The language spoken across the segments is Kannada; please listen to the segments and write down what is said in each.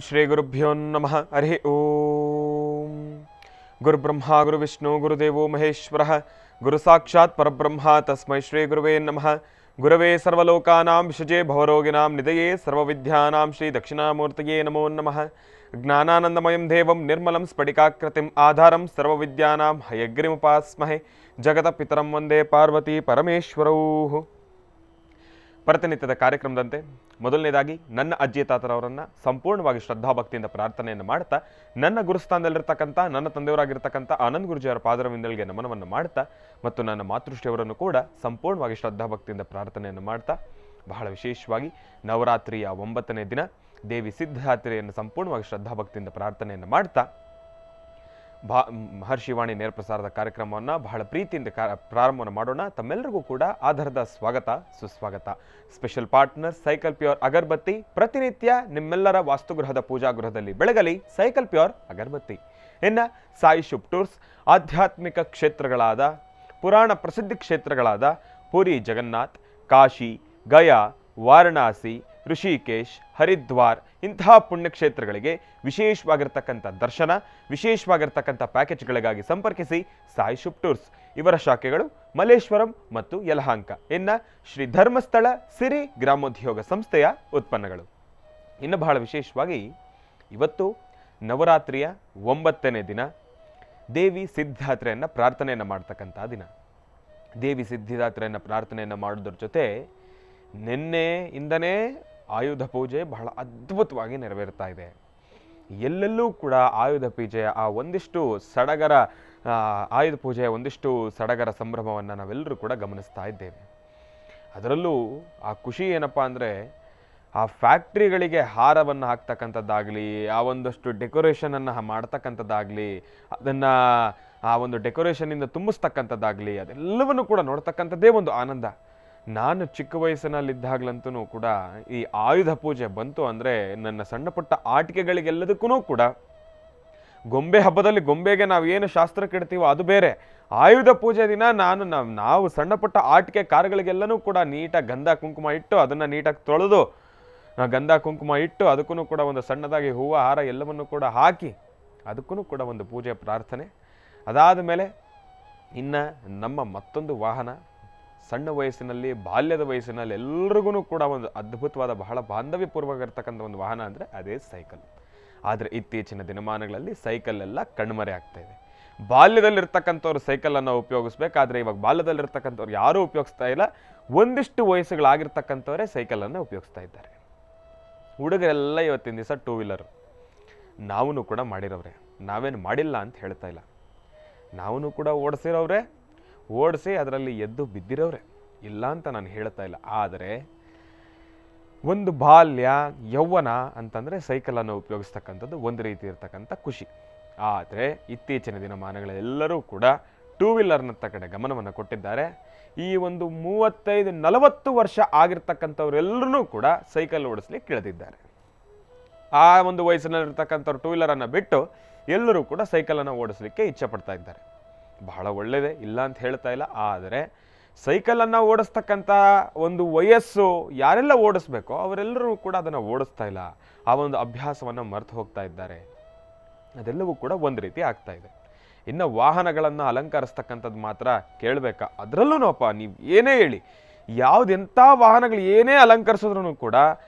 ಶ್ರೀ ಗುರುಭ್ಯೋ ನಮಃ. ಹರಿ ಓಂ. ಗುರುಬ್ರಹ್ಮ ಗುರುವಿಷ್ಣು ಗುರುದೇವೋ ಮಹೇಶ್ವರಃ. ಗುರು ಸಾಕ್ಷಾತ್ ಪರಬ್ರಹ್ಮ ತಸ್ಮೈ ಶ್ರೀ ಗುರುವೇ ನಮಃ. ಗುರವೇ ಸರ್ವಲೋಕಾನಾಂ ವಿಷಜೇ ಭವರೋಗಿಣಾಂ ನಿಧಯೇ ಸರ್ವವಿದ್ಯಾನಾಂ ಶ್ರೀ ದಕ್ಷಿಣಾಮೂರ್ತಿಯೇ ನಮೋ ನಮಃ. ಜ್ಞಾನಾನಂದಮಯಂ ದೇವಂ ನಿರ್ಮಲಂ ಸ್ಫಟಿಕಾಕೃತಿಂ ಆಧಾರಂ ಸರ್ವವಿದ್ಯಾನಾಂ ಹಯಗ್ರೀಮುಪಾಸ್ಮಹೆ. ಜಗತಪಿತರಂ ವಂದೇ ಪಾರ್ವತಿ ಪರಮೇಶ್ವರೌ. ಪ್ರತಿನಿತ್ಯದ ಕಾರ್ಯಕ್ರಮದಂತೆ ಮೊದಲನೇದಾಗಿ ನನ್ನ ಅಜ್ಜಿ ತಾತರವರನ್ನು ಸಂಪೂರ್ಣವಾಗಿ ಶ್ರದ್ಧಾಭಕ್ತಿಯಿಂದ ಪ್ರಾರ್ಥನೆಯನ್ನು ಮಾಡ್ತಾ, ನನ್ನ ಗುರುಸ್ಥಾನದಲ್ಲಿರ್ತಕ್ಕಂಥ ನನ್ನ ತಂದೆಯವರಾಗಿರ್ತಕ್ಕಂಥ ಆನಂದ್ ಗುರುಜಿಯವರ ಪಾದರವಿಂದಗಳಿಗೆ ನಮನವನ್ನು ಮಾಡ್ತಾ, ಮತ್ತು ನನ್ನ ಮಾತೃಶ್ರೀಯವರನ್ನು ಕೂಡ ಸಂಪೂರ್ಣವಾಗಿ ಶ್ರದ್ಧಾಭಕ್ತಿಯಿಂದ ಪ್ರಾರ್ಥನೆಯನ್ನು ಮಾಡ್ತಾ, ಬಹಳ ವಿಶೇಷವಾಗಿ ನವರಾತ್ರಿಯ 9ನೇ ದಿನ ದೇವಿ ಸಿದ್ಧರಾತ್ರಿಯನ್ನು ಸಂಪೂರ್ಣವಾಗಿ ಶ್ರದ್ಧಾಭಕ್ತಿಯಿಂದ ಪ್ರಾರ್ಥನೆಯನ್ನು ಮಾಡ್ತಾ, ಮಹರ್ಷಿವಾಣಿ ನೇರ ಪ್ರಸಾರದ ಕಾರ್ಯಕ್ರಮವನ್ನು ಬಹಳ ಪ್ರೀತಿಯಿಂದ ಪ್ರಾರಂಭವನ್ನು ಮಾಡೋಣ. ತಮ್ಮೆಲ್ಲರಿಗೂ ಕೂಡ ಆಧಾರದ ಸ್ವಾಗತ ಸುಸ್ವಾಗತ. ಸ್ಪೆಷಲ್ ಪಾರ್ಟ್ನರ್ ಸೈಕಲ್ ಪ್ಯೂರ್ ಅಗರಬತ್ತಿ. ಪ್ರತಿನಿತ್ಯ ನಿಮ್ಮೆಲ್ಲರ ವಾಸ್ತುಗೃಹದ ಪೂಜಾಗೃಹದಲ್ಲಿ ಬೆಳಗಲಿ ಸೈಕಲ್ ಪ್ಯೂರ್ ಅಗರಬತ್ತಿ. ಇನ್ನು ಸಾಯಿ ಶುಭ್ ಟೂರ್ಸ್. ಆಧ್ಯಾತ್ಮಿಕ ಕ್ಷೇತ್ರಗಳಾದ, ಪುರಾಣ ಪ್ರಸಿದ್ಧ ಕ್ಷೇತ್ರಗಳಾದ ಪುರಿ ಜಗನ್ನಾಥ್, ಕಾಶಿ, ಗಯಾ, ವಾರಣಾಸಿ, ಋಷಿಕೇಶ್, ಹರಿದ್ವಾರ್ ಇಂತಹ ಪುಣ್ಯಕ್ಷೇತ್ರಗಳಿಗೆ ವಿಶೇಷವಾಗಿರ್ತಕ್ಕಂಥ ದರ್ಶನ, ವಿಶೇಷವಾಗಿರ್ತಕ್ಕಂಥ ಪ್ಯಾಕೇಜ್ಗಳಿಗಾಗಿ ಸಂಪರ್ಕಿಸಿ ಸಾಯಿ ಶುಭ್ ಟೂರ್ಸ್. ಇವರ ಶಾಖೆಗಳು ಮಲ್ಲೇಶ್ವರಂ ಮತ್ತು ಯಲಹಾಂಕ. ಇನ್ನು ಶ್ರೀ ಧರ್ಮಸ್ಥಳ ಸಿರಿ ಗ್ರಾಮೋದ್ಯೋಗ ಸಂಸ್ಥೆಯ ಉತ್ಪನ್ನಗಳು. ಇನ್ನು ಬಹಳ ವಿಶೇಷವಾಗಿ ಇವತ್ತು ನವರಾತ್ರಿಯ 9ನೇ ದಿನ ದೇವಿ ಸಿದ್ಧರಾತ್ರಿಯನ್ನು ಪ್ರಾರ್ಥನೆಯನ್ನು ಮಾಡ್ತಕ್ಕಂಥ ದಿನ. ದೇವಿ ಸಿದ್ಧರಾತ್ರಿಯನ್ನು ಪ್ರಾರ್ಥನೆಯನ್ನು ಮಾಡೋದ್ರ ಜೊತೆ ನಿನ್ನೆಯಿಂದನೇ ಆಯುಧ ಪೂಜೆ ಬಹಳ ಅದ್ಭುತವಾಗಿ ನೆರವೇರ್ತಾ ಇದೆ. ಎಲ್ಲೆಲ್ಲೂ ಕೂಡ ಆಯುಧ ಪೂಜೆಯ ಆ ಒಂದಿಷ್ಟು ಸಡಗರ, ಆಯುಧ ಪೂಜೆಯ ಒಂದಿಷ್ಟು ಸಡಗರ ಸಂಭ್ರಮವನ್ನು ನಾವೆಲ್ಲರೂ ಕೂಡ ಗಮನಿಸ್ತಾ ಇದ್ದೇವೆ. ಅದರಲ್ಲೂ ಆ ಖುಷಿ ಏನಪ್ಪ ಅಂದರೆ, ಆ ಫ್ಯಾಕ್ಟ್ರಿಗಳಿಗೆ ಹಾರವನ್ನು ಹಾಕ್ತಕ್ಕಂಥದ್ದಾಗಲಿ, ಆ ಒಂದಷ್ಟು ಡೆಕೋರೇಷನನ್ನು ಮಾಡ್ತಕ್ಕಂಥದ್ದಾಗಲಿ, ಅದನ್ನು ಆ ಒಂದು ಡೆಕೋರೇಷನಿಂದ ತುಂಬಿಸ್ತಕ್ಕಂಥದ್ದಾಗಲಿ, ಅದೆಲ್ಲವನ್ನು ಕೂಡ ನೋಡ್ತಕ್ಕಂಥದ್ದೇ ಒಂದು ಆನಂದ. ನಾನು ಚಿಕ್ಕ ವಯಸ್ಸಿನಲ್ಲಿದ್ದಾಗಲಂತೂ ಕೂಡ ಈ ಆಯುಧ ಪೂಜೆ ಬಂತು ಅಂದರೆ ನನ್ನ ಸಣ್ಣ ಪುಟ್ಟ ಆಟಿಕೆಗಳಿಗೆಲ್ಲದಕ್ಕೂ ಕೂಡ, ಗೊಂಬೆ ಹಬ್ಬದಲ್ಲಿ ಗೊಂಬೆಗೆ ನಾವು ಏನು ಶಾಸ್ತ್ರಕ್ಕೆ ಇಡ್ತೀವೋ ಅದು ಬೇರೆ, ಆಯುಧ ಪೂಜೆ ದಿನ ನಾವು ಸಣ್ಣ ಪುಟ್ಟ ಆಟಿಕೆ ಕಾರುಗಳಿಗೆಲ್ಲನೂ ಕೂಡ ನೀಟಾಗಿ ಗಂಧ ಕುಂಕುಮ ಇಟ್ಟು, ಅದನ್ನು ನೀಟಾಗಿ ತೊಳೆದು ಗಂಧ ಕುಂಕುಮ ಇಟ್ಟು, ಅದಕ್ಕೂ ಕೂಡ ಒಂದು ಸಣ್ಣದಾಗಿ ಹೂವು ಹಾರ ಎಲ್ಲವನ್ನು ಕೂಡ ಹಾಕಿ, ಅದಕ್ಕೂ ಕೂಡ ಒಂದು ಪೂಜೆ ಪ್ರಾರ್ಥನೆ. ಅದಾದ ಮೇಲೆ ಇನ್ನು ನಮ್ಮ ಮತ್ತೊಂದು ವಾಹನ, ಸಣ್ಣ ವಯಸ್ಸಿನಲ್ಲಿ, ಬಾಲ್ಯದ ವಯಸ್ಸಿನಲ್ಲಿ ಎಲ್ರಿಗೂ ಕೂಡ ಒಂದು ಅದ್ಭುತವಾದ, ಬಹಳ ಬಾಂಧವ್ಯಪೂರ್ವವಾಗಿರ್ತಕ್ಕಂಥ ಒಂದು ವಾಹನ ಅಂದರೆ ಅದೇ ಸೈಕಲ್. ಆದರೆ ಇತ್ತೀಚಿನ ದಿನಮಾನಗಳಲ್ಲಿ ಸೈಕಲ್ ಎಲ್ಲ ಕಣ್ಮರೆ ಆಗ್ತಾ ಇದೆ. ಬಾಲ್ಯದಲ್ಲಿರ್ತಕ್ಕಂಥವ್ರು ಸೈಕಲನ್ನು ಉಪಯೋಗಿಸ್ಬೇಕಾದ್ರೆ ಇವಾಗ ಬಾಲ್ಯದಲ್ಲಿರ್ತಕ್ಕಂಥವ್ರು ಯಾರೂ ಉಪಯೋಗಿಸ್ತಾ ಇಲ್ಲ. ಒಂದಿಷ್ಟು ವಯಸ್ಸುಗಳಾಗಿರ್ತಕ್ಕಂಥವರೇ ಸೈಕಲನ್ನು ಉಪಯೋಗಿಸ್ತಾ ಇದ್ದಾರೆ. ಹುಡುಗರೆಲ್ಲ ಇವತ್ತಿನ ದಿವಸ ಟೂ ವೀಲರ್. ನಾವೂ ಕೂಡ ಮಾಡಿರೋವ್ರೆ, ನಾವೇನು ಮಾಡಿಲ್ಲ ಅಂತ ಹೇಳ್ತಾ ಇಲ್ಲ. ನಾವೂ ಕೂಡ ಓಡಿಸಿರೋವ್ರೆ, ಓಡಿಸಿ ಅದರಲ್ಲಿ ಎದ್ದು ಬಿದ್ದಿರೋವ್ರೆ, ಇಲ್ಲ ಅಂತ ನಾನು ಹೇಳ್ತಾ ಇಲ್ಲ. ಆದರೆ ಒಂದು ಬಾಲ್ಯ ಯೌವನ ಅಂತಂದರೆ ಸೈಕಲನ್ನು ಉಪಯೋಗಿಸ್ತಕ್ಕಂಥದ್ದು ಒಂದು ರೀತಿ ಇರ್ತಕ್ಕಂಥ ಖುಷಿ. ಆದರೆ ಇತ್ತೀಚಿನ ದಿನಮಾನಗಳೆಲ್ಲರೂ ಕೂಡ ಟೂ ವೀಲರ್ನತ್ತ ಕಡೆ ಗಮನವನ್ನು ಕೊಟ್ಟಿದ್ದಾರೆ. ಈ ಒಂದು 35-40 ವರ್ಷ ಆಗಿರ್ತಕ್ಕಂಥವ್ರೆಲ್ಲರೂ ಕೂಡ ಸೈಕಲ್ ಓಡಿಸ್ಲಿಕ್ಕೆ ಇಳಿದಿದ್ದಾರೆ. ಆ ಒಂದು ವಯಸ್ಸಿನಲ್ಲಿರ್ತಕ್ಕಂಥವ್ರು ಟೂ ವೀಲರನ್ನು ಬಿಟ್ಟು ಎಲ್ಲರೂ ಕೂಡ ಸೈಕಲನ್ನು ಓಡಿಸ್ಲಿಕ್ಕೆ ಇಚ್ಛೆ ಪಡ್ತಾ ಇದ್ದಾರೆ. ಬಹಳ ಒಳ್ಳೆಯದೇ, ಇಲ್ಲ ಅಂತ ಹೇಳ್ತಾ ಇಲ್ಲ. ಆದರೆ ಸೈಕಲನ್ನು ಓಡಿಸ್ತಕ್ಕಂಥ ಒಂದು ವಯಸ್ಸು ಯಾರೆಲ್ಲ ಓಡಿಸ್ಬೇಕೋ ಅವರೆಲ್ಲರೂ ಕೂಡ ಅದನ್ನು ಓಡಿಸ್ತಾ ಇಲ್ಲ. ಆ ಒಂದು ಅಭ್ಯಾಸವನ್ನು ಮರೆತು ಹೋಗ್ತಾ ಇದ್ದಾರೆ. ಅದೆಲ್ಲವೂ ಕೂಡ ಒಂದು ರೀತಿ ಆಗ್ತಾ ಇದೆ. ಇನ್ನು ವಾಹನಗಳನ್ನು ಅಲಂಕರಿಸ್ತಕ್ಕಂಥದ್ದು ಮಾತ್ರ ಕೇಳಬೇಕಾ? ಅದರಲ್ಲೂ ನೀವು ಏನೇ ಹೇಳಿ, ಯಾವುದೆಂಥ ವಾಹನಗಳು ಏನೇ ಅಲಂಕರಿಸಿದ್ರೂ ಕೂಡ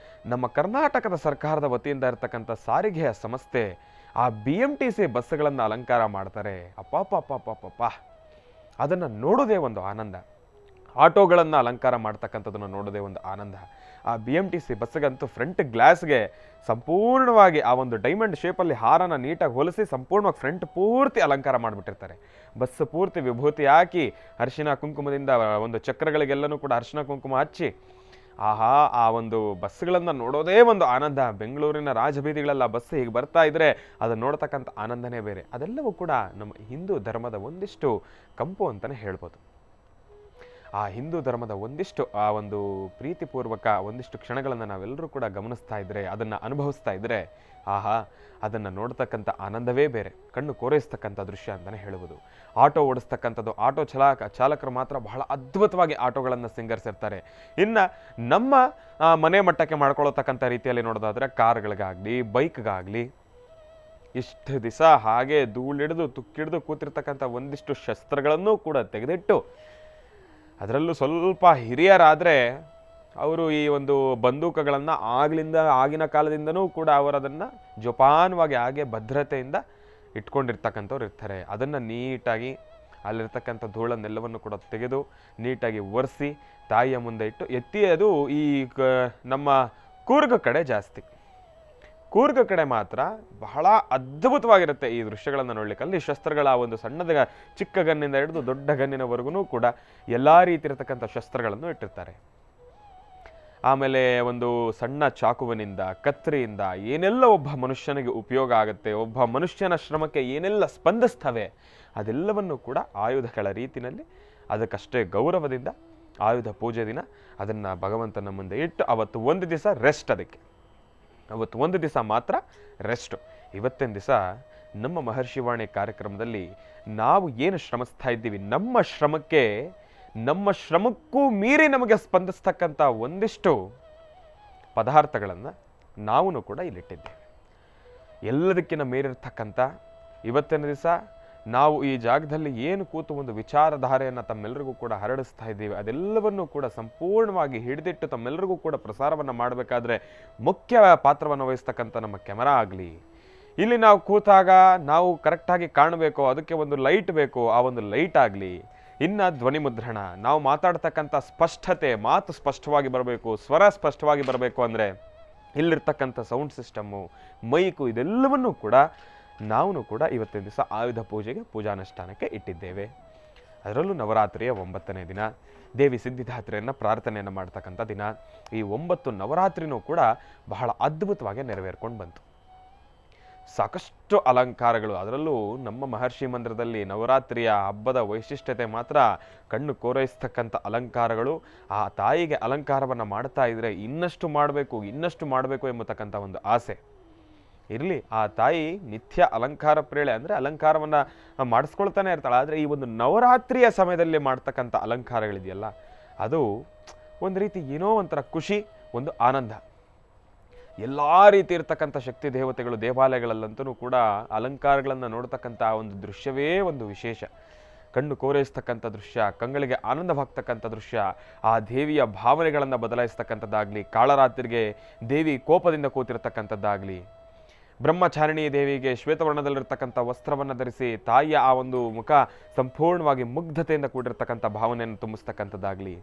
ನಮ್ಮ ಕರ್ನಾಟಕದ ಸರ್ಕಾರದ ವತಿಯಿಂದ ಇರತಕ್ಕಂಥ ಸಾರಿಗೆಯ ಸಂಸ್ಥೆ ಆ BMTC ಬಸ್ಸುಗಳನ್ನು ಅಲಂಕಾರ ಮಾಡ್ತಾರೆ. ಅಪ್ಪ ಅದನ್ನು ನೋಡೋದೇ ಒಂದು ಆನಂದ. ಆಟೋಗಳನ್ನು ಅಲಂಕಾರ ಮಾಡ್ತಕ್ಕಂಥದ್ದನ್ನು ನೋಡೋದೇ ಒಂದು ಆನಂದ. ಆ BMTC ಬಸ್ಸಿಗಂತೂ ಫ್ರಂಟ್ ಗ್ಲಾಸ್ಗೆ ಸಂಪೂರ್ಣವಾಗಿ ಆ ಒಂದು ಡೈಮಂಡ್ ಶೇಪಲ್ಲಿ ಹಾರನ ನೀಟಾಗಿ ಹೊಲಿಸಿ ಸಂಪೂರ್ಣವಾಗಿ ಫ್ರಂಟ್ ಪೂರ್ತಿ ಅಲಂಕಾರ ಮಾಡಿಬಿಟ್ಟಿರ್ತಾರೆ. ಬಸ್ಸು ಪೂರ್ತಿ ವಿಭೂತಿ ಹಾಕಿ, ಅರಿಶಿನ ಕುಂಕುಮದಿಂದ ಒಂದು ಚಕ್ರಗಳಿಗೆಲ್ಲನೂ ಕೂಡ ಅರಿಶಿನ ಕುಂಕುಮ ಹಚ್ಚಿ, ಆಹಾ, ಆ ಒಂದು ಬಸ್ಸುಗಳನ್ನು ನೋಡೋದೇ ಒಂದು ಆನಂದ. ಬೆಂಗಳೂರಿನ ರಾಜಬೀದಿಗಳೆಲ್ಲ ಬಸ್ ಹೀಗೆ ಬರ್ತಾ ಇದ್ರೆ ಅದನ್ನು ನೋಡ್ತಕ್ಕಂಥ ಆನಂದನೇ ಬೇರೆ. ಅದೆಲ್ಲವೂ ಕೂಡ ನಮ್ಮ ಹಿಂದೂ ಧರ್ಮದ ಒಂದಿಷ್ಟು ಕಂಪು ಅಂತಲೇ ಹೇಳ್ಬೋದು. ಆ ಹಿಂದೂ ಧರ್ಮದ ಒಂದಿಷ್ಟು ಆ ಒಂದು ಪ್ರೀತಿಪೂರ್ವಕ ಒಂದಿಷ್ಟು ಕ್ಷಣಗಳನ್ನು ನಾವೆಲ್ಲರೂ ಕೂಡ ಗಮನಿಸ್ತಾ ಇದ್ರೆ, ಅದನ್ನು ಅನುಭವಿಸ್ತಾ ಇದ್ರೆ, ಆಹಾ, ಅದನ್ನು ನೋಡ್ತಕ್ಕಂಥ ಆನಂದವೇ ಬೇರೆ, ಕಣ್ಣು ಕೋರೈಸ್ತಕ್ಕಂಥ ದೃಶ್ಯ ಅಂತಲೇ ಹೇಳುವುದು. ಆಟೋ ಓಡಿಸ್ತಕ್ಕಂಥದ್ದು, ಆಟೋ ಚಾಲಕರು ಮಾತ್ರ ಬಹಳ ಅದ್ಭುತವಾಗಿ ಆಟೋಗಳನ್ನು ಸಿಂಗರಿಸಿರ್ತಾರೆ. ಇನ್ನು ನಮ್ಮ ಮನೆ ಮಟ್ಟಕ್ಕೆ ಮಾಡ್ಕೊಳ್ಳತಕ್ಕಂಥ ರೀತಿಯಲ್ಲಿ ನೋಡೋದಾದ್ರೆ ಕಾರ್ಗಳಿಗಾಗಲಿ ಬೈಕ್ಗಾಗಲಿ ಇಷ್ಟು ದಿವಸ ಹಾಗೆ ಧೂಳಿಡಿದು ತುಕ್ಕಿಡಿದು ಕೂತಿರ್ತಕ್ಕಂಥ ಒಂದಿಷ್ಟು ಶಸ್ತ್ರಗಳನ್ನು ಕೂಡ ತೆಗೆದಿಟ್ಟು, ಅದರಲ್ಲೂ ಸ್ವಲ್ಪ ಹಿರಿಯರಾದರೆ ಅವರು ಈ ಒಂದು ಬಂದೂಕಗಳನ್ನು ಆಗಿನ ಕಾಲದಿಂದನೂ ಕೂಡ ಅವರದನ್ನು ಜೋಪಾನವಾಗಿ ಹಾಗೆ ಭದ್ರತೆಯಿಂದ ಇಟ್ಕೊಂಡಿರ್ತಕ್ಕಂಥವ್ರು ಇರ್ತಾರೆ. ಅದನ್ನು ನೀಟಾಗಿ ಅಲ್ಲಿರ್ತಕ್ಕಂಥ ಧೂಳನ್ನೆಲ್ಲವನ್ನು ಕೂಡ ತೆಗೆದು ನೀಟಾಗಿ ಒರೆಸಿ ತಾಯಿಯ ಮುಂದೆ ಇಟ್ಟು ಎತ್ತಿ, ಅದು ಈ ನಮ್ಮ ಕೂರ್ಗ ಕಡೆ ಜಾಸ್ತಿ, ಕೂರ್ಗ ಕಡೆ ಮಾತ್ರ ಬಹಳ ಅದ್ಭುತವಾಗಿರುತ್ತೆ ಈ ದೃಶ್ಯಗಳನ್ನು ನೋಡ್ಲಿಕ್ಕೆ. ಅಲ್ಲಿ ಶಸ್ತ್ರಗಳ ಒಂದು ಸಣ್ಣದ ಚಿಕ್ಕ ಗನ್ನಿಂದ ಹಿಡಿದು ದೊಡ್ಡ ಗನ್ನಿನವರೆಗೂ ಕೂಡ ಎಲ್ಲ ರೀತಿ ಇರತಕ್ಕಂಥ ಶಸ್ತ್ರಗಳನ್ನು ಇಟ್ಟಿರ್ತಾರೆ. ಆಮೇಲೆ ಒಂದು ಸಣ್ಣ ಚಾಕುವಿನಿಂದ, ಕತ್ತರಿಯಿಂದ ಏನೆಲ್ಲ ಒಬ್ಬ ಮನುಷ್ಯನಿಗೆ ಉಪಯೋಗ ಆಗುತ್ತೆ, ಒಬ್ಬ ಮನುಷ್ಯನ ಶ್ರಮಕ್ಕೆ ಏನೆಲ್ಲ ಸ್ಪಂದಿಸ್ತವೆ, ಅದೆಲ್ಲವನ್ನು ಕೂಡ ಆಯುಧಗಳ ರೀತಿಯಲ್ಲಿ ಅದಕ್ಕಷ್ಟೇ ಗೌರವದಿಂದ ಆಯುಧ ಪೂಜೆ ದಿನ ಅದನ್ನು ಭಗವಂತನ ಮುಂದೆ ಇಟ್ಟು ಅವತ್ತು ಒಂದು ದಿವಸ ರೆಸ್ಟ್, ಅವತ್ತು ಒಂದು ದಿವಸ ಮಾತ್ರ ರೆಸ್ಟು. ಇವತ್ತಿನ ದಿವಸ ನಮ್ಮ ಮಹರ್ಷಿವಾಣಿ ಕಾರ್ಯಕ್ರಮದಲ್ಲಿ ನಾವು ಏನು ಶ್ರಮಿಸ್ತಾ ಇದ್ದೀವಿ, ನಮ್ಮ ಶ್ರಮಕ್ಕೂ ಮೀರಿ ನಮಗೆ ಸ್ಪಂದಿಸ್ತಕ್ಕಂಥ ಒಂದಿಷ್ಟು ಪದಾರ್ಥಗಳನ್ನು ನಾವು ಕೂಡ ಇಲ್ಲಿಟ್ಟಿದ್ದೇವೆ. ಎಲ್ಲದಕ್ಕಿಂತ ಮೀರಿರ್ತಕ್ಕಂಥ ಇವತ್ತಿನ ದಿವಸ ನಾವು ಈ ಜಾಗದಲ್ಲಿ ಏನು ಕೂತು ಒಂದು ವಿಚಾರಧಾರೆಯನ್ನು ತಮ್ಮೆಲ್ಲರಿಗೂ ಕೂಡ ಹರಡಿಸ್ತಾ ಇದ್ದೀವಿ, ಅದೆಲ್ಲವನ್ನೂ ಕೂಡ ಸಂಪೂರ್ಣವಾಗಿ ಹಿಡಿದಿಟ್ಟು ತಮ್ಮೆಲ್ಲರಿಗೂ ಕೂಡ ಪ್ರಸಾರವನ್ನು ಮಾಡಬೇಕಾದ್ರೆ ಮುಖ್ಯ ಪಾತ್ರವನ್ನು ವಹಿಸ್ತಕ್ಕಂಥ ನಮ್ಮ ಕ್ಯಾಮರಾ ಆಗಲಿ, ಇಲ್ಲಿ ನಾವು ಕೂತಾಗ ನಾವು ಕರೆಕ್ಟಾಗಿ ಕಾಣಬೇಕು, ಅದಕ್ಕೆ ಒಂದು ಲೈಟ್ ಬೇಕು, ಆ ಒಂದು ಲೈಟ್ ಆಗಲಿ, ಇನ್ನು ಧ್ವನಿ ಮುದ್ರಣ, ನಾವು ಮಾತಾಡ್ತಕ್ಕಂಥ ಸ್ಪಷ್ಟತೆ, ಮಾತು ಸ್ಪಷ್ಟವಾಗಿ ಬರಬೇಕು, ಸ್ವರ ಸ್ಪಷ್ಟವಾಗಿ ಬರಬೇಕು ಅಂದರೆ ಇಲ್ಲಿರ್ತಕ್ಕಂಥ ಸೌಂಡ್ ಸಿಸ್ಟಮ್ಮು, ಮೈಕು, ಇದೆಲ್ಲವನ್ನೂ ಕೂಡ ನಾವು ಕೂಡ ಇವತ್ತಿನ ದಿವಸ ಆಯುಧ ಪೂಜೆಗೆ ಪೂಜಾನುಷ್ಠಾನಕ್ಕೆ ಇಟ್ಟಿದ್ದೇವೆ. ಅದರಲ್ಲೂ ನವರಾತ್ರಿಯ 9ನೇ ದಿನ ದೇವಿ ಸಿದ್ಧಿದಾತ್ರಿಯನ್ನು ಪ್ರಾರ್ಥನೆಯನ್ನು ಮಾಡ್ತಕ್ಕಂಥ ದಿನ. ಈ 9 ನವರಾತ್ರಿನೂ ಕೂಡ ಬಹಳ ಅದ್ಭುತವಾಗಿ ನೆರವೇರ್ಕೊಂಡು ಬಂತು. ಸಾಕಷ್ಟು ಅಲಂಕಾರಗಳು, ಅದರಲ್ಲೂ ನಮ್ಮ ಮಹರ್ಷಿ ಮಂದಿರದಲ್ಲಿ ನವರಾತ್ರಿಯ ಹಬ್ಬದ ವೈಶಿಷ್ಟ್ಯತೆ ಮಾತ್ರ ಕಣ್ಣು ಕೋರೈಸ್ತಕ್ಕಂಥ ಅಲಂಕಾರಗಳು. ಆ ತಾಯಿಗೆ ಅಲಂಕಾರವನ್ನು ಮಾಡ್ತಾ ಇದ್ರೆ ಇನ್ನಷ್ಟು ಮಾಡಬೇಕು ಎಂಬತಕ್ಕಂಥ ಒಂದು ಆಸೆ ಇರಲಿ. ಆ ತಾಯಿ ನಿತ್ಯ ಅಲಂಕಾರ ಪ್ರೇಳೆ, ಅಂದರೆ ಅಲಂಕಾರವನ್ನು ಮಾಡಿಸ್ಕೊಳ್ತಾನೆ ಇರ್ತಾಳೆ. ಆದರೆ ಈ ಒಂದು ನವರಾತ್ರಿಯ ಸಮಯದಲ್ಲಿ ಮಾಡ್ತಕ್ಕಂಥ ಅಲಂಕಾರಗಳಿದೆಯಲ್ಲ, ಅದು ಒಂದು ರೀತಿ ಏನೋ ಒಂಥರ ಖುಷಿ, ಒಂದು ಆನಂದ. ಎಲ್ಲ ರೀತಿ ಇರ್ತಕ್ಕಂಥ ಶಕ್ತಿ ದೇವತೆಗಳು ದೇವಾಲಯಗಳಲ್ಲಂತೂ ಕೂಡ ಅಲಂಕಾರಗಳನ್ನು ನೋಡ್ತಕ್ಕಂಥ ಒಂದು ದೃಶ್ಯವೇ ಒಂದು ವಿಶೇಷ. ಕಣ್ಣು ಕೋರೈಸ್ತಕ್ಕಂಥ ದೃಶ್ಯ, ಕಂಗಳಿಗೆ ಆನಂದವಾಗ್ತಕ್ಕಂಥ ದೃಶ್ಯ, ಆ ದೇವಿಯ ಭಾವನೆಗಳನ್ನು ಬದಲಾಯಿಸ್ತಕ್ಕಂಥದ್ದಾಗಲಿ, ಕಾಳರಾತ್ರಿಗೆ ದೇವಿ ಕೋಪದಿಂದ ಕೂತಿರ್ತಕ್ಕಂಥದ್ದಾಗಲಿ, ಬ್ರಹ್ಮಚಾರಿಣಿ ದೇವಿಗೆ ಶ್ವೇತವರ್ಣದಲ್ಲಿರ್ತಕ್ಕಂಥ ವಸ್ತ್ರವನ್ನು ಧರಿಸಿ ತಾಯಿಯ ಆ ಒಂದು ಮುಖ ಸಂಪೂರ್ಣವಾಗಿ ಮುಗ್ಧತೆಯಿಂದ ಕೂಡಿರ್ತಕ್ಕಂಥ ಭಾವನೆಯನ್ನು ತುಂಬಿಸ್ತಕ್ಕಂಥದ್ದಾಗಲಿ,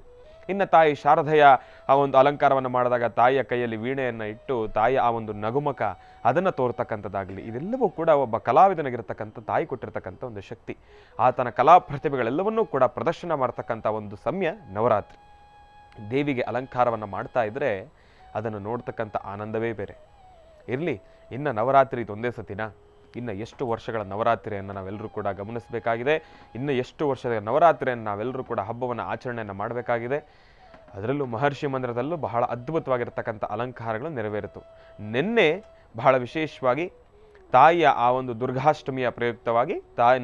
ಇನ್ನು ತಾಯಿ ಶಾರದೆಯ ಆ ಒಂದು ಅಲಂಕಾರವನ್ನು ಮಾಡಿದಾಗ ತಾಯಿಯ ಕೈಯಲ್ಲಿ ವೀಣೆಯನ್ನು ಇಟ್ಟು ತಾಯಿಯ ಆ ಒಂದು ನಗುಮುಖ ಅದನ್ನು ತೋರ್ತಕ್ಕಂಥದ್ದಾಗಲಿ, ಇದೆಲ್ಲವೂ ಕೂಡ ಒಬ್ಬ ಕಲಾವಿದನಿಗಿರ್ತಕ್ಕಂಥ ತಾಯಿ ಕೊಟ್ಟಿರ್ತಕ್ಕಂಥ ಒಂದು ಶಕ್ತಿ. ಆತನ ಕಲಾ ಪ್ರತಿಭೆಗಳೆಲ್ಲವನ್ನೂ ಕೂಡ ಪ್ರದರ್ಶನ ಮಾಡ್ತಕ್ಕಂಥ ಒಂದು ಸಮಯ ನವರಾತ್ರಿ. ದೇವಿಗೆ ಅಲಂಕಾರವನ್ನು ಮಾಡ್ತಾ ಇದ್ರೆ ಅದನ್ನು ನೋಡ್ತಕ್ಕಂಥ ಆನಂದವೇ ಬೇರೆ. ಇರಲಿ, ಇನ್ನು ನವರಾತ್ರಿ ಇದೊಂದೇ ಸತಿನ, ಇನ್ನು ಎಷ್ಟು ವರ್ಷಗಳ ನವರಾತ್ರಿಯನ್ನು ನಾವೆಲ್ಲರೂ ಕೂಡ ಗಮನಿಸಬೇಕಾಗಿದೆ. ಇನ್ನು ಎಷ್ಟು ವರ್ಷದ ನವರಾತ್ರಿಯನ್ನು ನಾವೆಲ್ಲರೂ ಕೂಡ ಹಬ್ಬವನ್ನು ಆಚರಣೆಯನ್ನು ಮಾಡಬೇಕಾಗಿದೆ. ಅದರಲ್ಲೂ ಮಹರ್ಷಿ ಮಂದಿರದಲ್ಲೂ ಬಹಳ ಅದ್ಭುತವಾಗಿರ್ತಕ್ಕಂಥ ಅಲಂಕಾರಗಳು ನೆರವೇರಿತು. ನಿನ್ನೆ ಬಹಳ ವಿಶೇಷವಾಗಿ ತಾಯಿಯ ಆ ಒಂದು ದುರ್ಗಾಷ್ಟಮಿಯ ಪ್ರಯುಕ್ತವಾಗಿ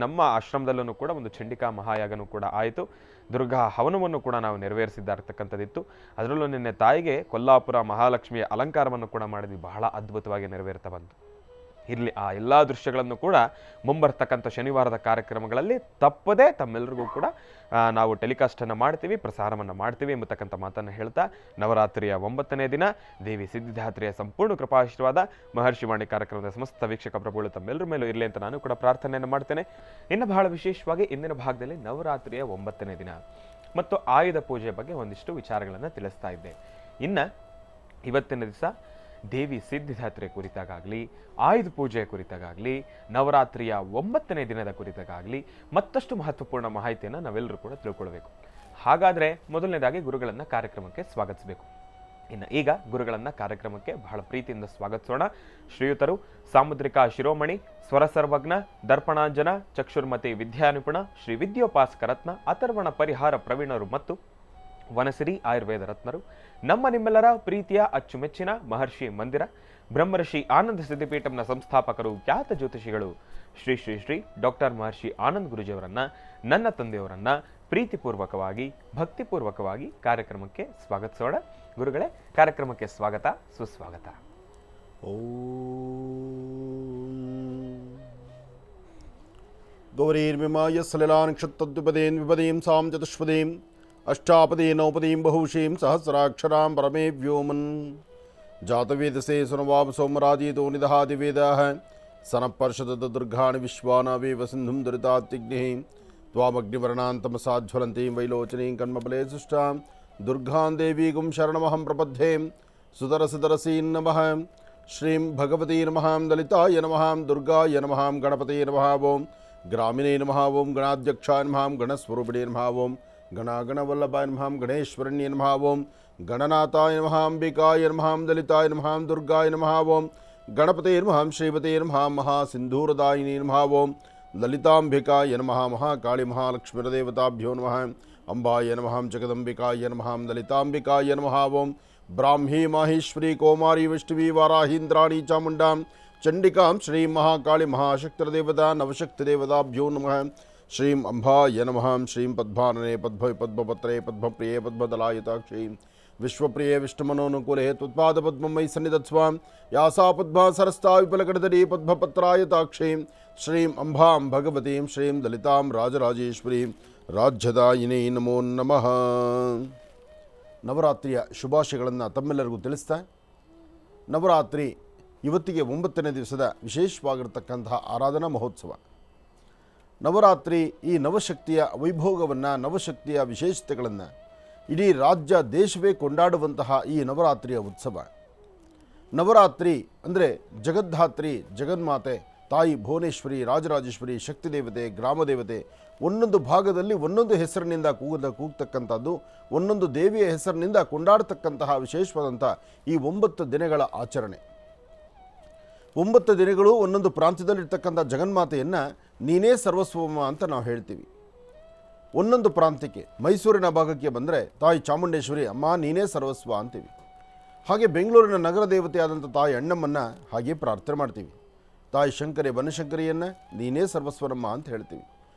ನಮ್ಮ ಆಶ್ರಮದಲ್ಲೂ ಕೂಡ ಒಂದು ಚಂಡಿಕಾ ಮಹಾಯಾಗನೂ ಕೂಡ ಆಯಿತು. ದುರ್ಗಾ ಹವನವನ್ನು ಕೂಡ ನಾವು ನೆರವೇರಿಸಿದ್ದಾರ್ತಕ್ಕಂಥದ್ದಿತ್ತು. ಅದರಲ್ಲೂ ನಿನ್ನೆ ತಾಯಿಗೆ ಕೊಲ್ಲಾಪುರ ಮಹಾಲಕ್ಷ್ಮಿಯ ಅಲಂಕಾರವನ್ನು ಕೂಡ ಮಾಡಿದ್ವಿ. ಬಹಳ ಅದ್ಭುತವಾಗಿ ನೆರವೇರ್ತಾ ಬಂತು. ಇರಲಿ, ಆ ಎಲ್ಲ ದೃಶ್ಯಗಳನ್ನು ಕೂಡ ಮುಂಬರ್ತಕ್ಕಂಥ ಶನಿವಾರದ ಕಾರ್ಯಕ್ರಮಗಳಲ್ಲಿ ತಪ್ಪದೇ ತಮ್ಮೆಲ್ಲರಿಗೂ ಕೂಡ ನಾವು ಟೆಲಿಕಾಸ್ಟನ್ನು ಮಾಡ್ತೀವಿ, ಪ್ರಸಾರವನ್ನು ಮಾಡ್ತೀವಿ ಎಂಬತಕ್ಕಂಥ ಮಾತನ್ನು ಹೇಳ್ತಾ, ನವರಾತ್ರಿಯ 9ನೇ ದಿನ ದೇವಿ ಸಿದ್ಧಿದಾತ್ರಿಯ ಸಂಪೂರ್ಣ ಕೃಪಾಶೀರ್ವಾದ ಮಹರ್ಷಿವಾಣಿ ಕಾರ್ಯಕ್ರಮದ ಸಮಸ್ತ ವೀಕ್ಷಕ ಪ್ರಭುಗಳು ತಮ್ಮೆಲ್ಲರ ಮೇಲೂ ಇರಲಿ ಅಂತ ನಾನು ಕೂಡ ಪ್ರಾರ್ಥನೆಯನ್ನು ಮಾಡ್ತೇನೆ. ಇನ್ನು ಬಹಳ ವಿಶೇಷವಾಗಿ ಇಂದಿನ ಭಾಗದಲ್ಲಿ ನವರಾತ್ರಿಯ 9ನೇ ದಿನ ಮತ್ತು ಆಯುಧ ಪೂಜೆಯ ಬಗ್ಗೆ ಒಂದಿಷ್ಟು ವಿಚಾರಗಳನ್ನು ತಿಳಿಸ್ತಾ ಇದ್ದೆ. ಇನ್ನು ಇವತ್ತಿನ ದಿವಸ ದೇವಿ ಸಿದ್ಧಿದಾತ್ರೆಯ ಕುರಿತಾಗಲಿ, ಆಯುಧ ಪೂಜೆಯ ಕುರಿತಾಗಲಿ, ನವರಾತ್ರಿಯ 9ನೇ ದಿನದ ಕುರಿತಾಗಲಿ ಮತ್ತಷ್ಟು ಮಹತ್ವಪೂರ್ಣ ಮಾಹಿತಿಯನ್ನು ನಾವೆಲ್ಲರೂ ಕೂಡ ತಿಳ್ಕೊಳ್ಬೇಕು. ಹಾಗಾದರೆ ಮೊದಲನೇದಾಗಿ ಗುರುಗಳನ್ನು ಕಾರ್ಯಕ್ರಮಕ್ಕೆ ಸ್ವಾಗತಿಸಬೇಕು. ಇನ್ನು ಈಗ ಗುರುಗಳನ್ನು ಕಾರ್ಯಕ್ರಮಕ್ಕೆ ಬಹಳ ಪ್ರೀತಿಯಿಂದ ಸ್ವಾಗತಿಸೋಣ. ಶ್ರೀಯುತರು ಸಾಮುದ್ರಿಕಾ ಶಿರೋಮಣಿ, ಸ್ವರ ಸರ್ವಜ್ಞ, ದರ್ಪಣಾಂಜನ, ಚಕ್ಷುರ್ಮತಿ ವಿದ್ಯಾನಿಪುಣ, ಶ್ರೀ ವಿದ್ಯೋಪಾಸಕ ರತ್ನ, ಅಥರ್ವಣ ಪರಿಹಾರ ಪ್ರವೀಣರು ಮತ್ತು ವನಸಿರಿ ಆಯುರ್ವೇದ ರತ್ನರು, ನಮ್ಮ ನಿಮ್ಮೆಲ್ಲರ ಪ್ರೀತಿಯ ಅಚ್ಚುಮೆಚ್ಚಿನ ಮಹರ್ಷಿ ಮಂದಿರ ಬ್ರಹ್ಮರ್ಷಿ ಆನಂದ ಸಿದ್ಧಿಪೀಠಂನ ಸಂಸ್ಥಾಪಕರು, ಖ್ಯಾತ ಜ್ಯೋತಿಷಿಗಳು ಶ್ರೀ ಶ್ರೀ ಶ್ರೀ ಡಾಕ್ಟರ್ ಮಹರ್ಷಿ ಆನಂದ್ ಗುರುಜಿಯವರನ್ನ, ನನ್ನ ತಂದೆಯವರನ್ನ ಪ್ರೀತಿಪೂರ್ವಕವಾಗಿ ಭಕ್ತಿಪೂರ್ವಕವಾಗಿ ಕಾರ್ಯಕ್ರಮಕ್ಕೆ ಸ್ವಾಗತಿಸೋಣ. ಗುರುಗಳೇ, ಕಾರ್ಯಕ್ರಮಕ್ಕೆ ಸ್ವಾಗತ, ಸುಸ್ವಾಗತ. ಗೌರೀರ್ವಿಮಾಯ ಸಲಿಲಾನ್ಕ್ಷತ್ತದ್ವಿಪದೇನ್ ವಿಪದೀಂ ಸಾಂ ಚತುಷ್ಪದೀಂ ಅಷ್ಟಾಪದೀ ನೌಪದೀಂ ಬಹುಶೀಂ ಸಹಸ್ರಾಕ್ಷರಾಂ ಪರಮೇ ವ್ಯೋಮನ್ ಜಾತವೇದಸೇ ಸುನವಾಮ ಸೋಮರಾಜೀತೋ ನಿದಹಾದಿವೇದಾಃ ಸನಪರ್ಷದ ದುರ್ಗಾಣಿ ವಿಶ್ವಾನಾವೇವ ಸಿಂಧುಂ ದುರಿತಾತ್ಯಗ್ನಿಃ ತ್ವಾಮಗ್ನಿವರ್ಣಾಂತಮಸಾಜ್ವಲಂತೀಂ ವೈಲೋಚನೀಂ ಕನ್ಮಬಲೇ ಸುಷ್ಟಾಂ ದುರ್ಗಾಂ ದೇವೀಗುಂ ಶರಣಮಹಂ ಪ್ರಪದ್ಯೆ. ಸುದರಸಿದರಸೀನ್ ನಮಃ. ಶ್ರೀಂ ಭಗವತೀ ನಮಃ. ಲಲಿತಾಯ ನಮಃ. ದುರ್ಗಾಯ ನಮಃ. ಗಣಪತೇ ನಮಃ. ಓಂ ಗ್ರಾಮಿಣೇ ನಮಃ. ಓಂ ಗಣಾಧ್ಯಕ್ಷಾಯ ನಮಃ. ಗಣಸ್ವರೂಪಿಣೇ ನಮಃ. ಓಂ ಗಣಾಗಣವಲ್ಲಭಾಯ ನಮಃ. ಗಣೇಶ್ವರಣ್ಯೇ ನಮಃ. ಓಂ ಗಣನಾಥಾಯ ನಮಃ. ಅಂಬಿಕಾಯ ನಮಃ. ಲಲಿತಾಯ ನಮಃ. ದುರ್ಗಾಯ ನಮಃ. ಓಂ ಗಣಪತೇ ನಮಃ. ಶ್ರೀಮತೇ ನಮಃ. ಮಹಾಸಿಂಧೂರದಾಯಿನೇ ನಮಃ. ಓಂ ಲಲಿತಾಂಬಿಕಾಯ ನಮಃ. ಮಹಾಕಾಳಿ ಮಹಾಲಕ್ಷ್ಮೀರದೇವತಾಭ್ಯೋ ನಮಃ. ಅಂಬಾಯ ನಮಃ. ಜಗದಂಬಿಕಾಯ ನಮಃ. ಲಲಿತಾಂಬಿಕಾಯ ನಮಃ. ಓಂ ಬ್ರಾಹ್ಮೀ ಮಾಹೇಶ್ವರಿ ಕೌಮಾರಿ ವಿಷ್ಣುವಿ ವಾರಾಹೀಂದ್ರಾಣಿ ಚಾಮುಂಡಾಂ ಚಂಡಿಕಾಂ ಶ್ರೀಂ ಮಹಾಕಾಳಿ ಮಹಾಶಕ್ತಿರದೇವತಾ ನವಶಕ್ತಿದೇವತಾಭ್ಯೋ ನಮಃ. ಶ್ರೀಂ ಅಂಬಾಯ ನಮಃ. ಶ್ರೀಂ ಪದ್ಮಾನನೆ ಪದ್ಮಪತ್ರೇ ಪದ್ಮಪ್ರಿಯೇ ಪದ್ಮದಲಾಯುತಾಕ್ಷಿ ವಿಶ್ವಪ್ರಿಯೇ ವಿಷ್ಣುಮನೋನುಕೂಲೆ ತ್ವತ್ಪಾದ ಪದ್ಮಮಯಿ ಸನ್ನಿಧತ್ಸ್ವಾಂ ಯಾಸಾ ಪದ್ಮಾ ಸರಸ್ತಾ ವಿಪಲಕಡದರಿ ಪದ್ಮಪತ್ರಾಯತಾಕ್ಷಿ ಶ್ರೀಂ ಅಂಬಾಂ ಭಗವತೀಂ ಶ್ರೀಂ ಲಲಿತಾಂ ರಾಜರಾಜೇಶ್ವರೀಂ ರಾಜ್ಯದಾಯಿನೇ ನಮೋ ನಮಃ. ನವರಾತ್ರಿಯ ಶುಭಾಶಯಗಳನ್ನು ತಮ್ಮೆಲ್ಲರಿಗೂ ತಿಳಿಸ್ತಾ, ನವರಾತ್ರಿ ಇವತ್ತಿಗೆ 9ನೇ ದಿವಸದ ವಿಶೇಷವಾಗಿರತಕ್ಕಂತಹ ಆರಾಧನಾ ಮಹೋತ್ಸವ. ನವರಾತ್ರಿ ಈ ನವಶಕ್ತಿಯ ವೈಭೋಗವನ್ನು, ನವಶಕ್ತಿಯ ವಿಶೇಷತೆಗಳನ್ನು ಇಡೀ ರಾಜ್ಯ ದೇಶವೇ ಕೊಂಡಾಡುವಂತಹ ಈ ನವರಾತ್ರಿಯ ಉತ್ಸವ. ನವರಾತ್ರಿ ಅಂದರೆ ಜಗದ್ಧಾತ್ರಿ, ಜಗನ್ಮಾತೆ, ತಾಯಿ ಭುವನೇಶ್ವರಿ, ರಾಜರಾಜೇಶ್ವರಿ, ಶಕ್ತಿದೇವತೆ, ಗ್ರಾಮದೇವತೆ, ಒಂದೊಂದು ಭಾಗದಲ್ಲಿ ಒಂದೊಂದು ಹೆಸರಿನಿಂದ ಕೂಗ್ತಕ್ಕಂಥದ್ದು, ಒಂದೊಂದು ದೇವಿಯ ಹೆಸರಿನಿಂದ ಕೊಂಡಾಡ್ತಕ್ಕಂತಹ ವಿಶೇಷವಾದಂಥ ಈ 9 ದಿನಗಳ ಆಚರಣೆ. 9 ದಿನಗಳು ಒಂದೊಂದು ಪ್ರಾಂತ್ಯದಲ್ಲಿರ್ತಕ್ಕಂಥ ಜಗನ್ಮಾತೆಯನ್ನು ನೀನೇ ಸರ್ವಸ್ವಮ ಅಂತ ನಾವು ಹೇಳ್ತೀವಿ. ಒಂದೊಂದು ಪ್ರಾಂತ್ಯಕ್ಕೆ, ಮೈಸೂರಿನ ಭಾಗಕ್ಕೆ ಬಂದರೆ ತಾಯಿ ಚಾಮುಂಡೇಶ್ವರಿ ಅಮ್ಮ ನೀನೇ ಸರ್ವಸ್ವ ಅಂತೀವಿ. ಹಾಗೆ ಬೆಂಗಳೂರಿನ ನಗರ ದೇವತೆಯಾದಂಥ ತಾಯಿ ಅಣ್ಣಮ್ಮನ್ನು ಹಾಗೆ ಪ್ರಾರ್ಥನೆ ಮಾಡ್ತೀವಿ. ತಾಯಿ ಶಂಕರಿ ಬನಶಂಕರಿಯನ್ನು ನೀನೇ ಸರ್ವಸ್ವನಮ್ಮ ಅಂತ ಹೇಳ್ತೀವಿ.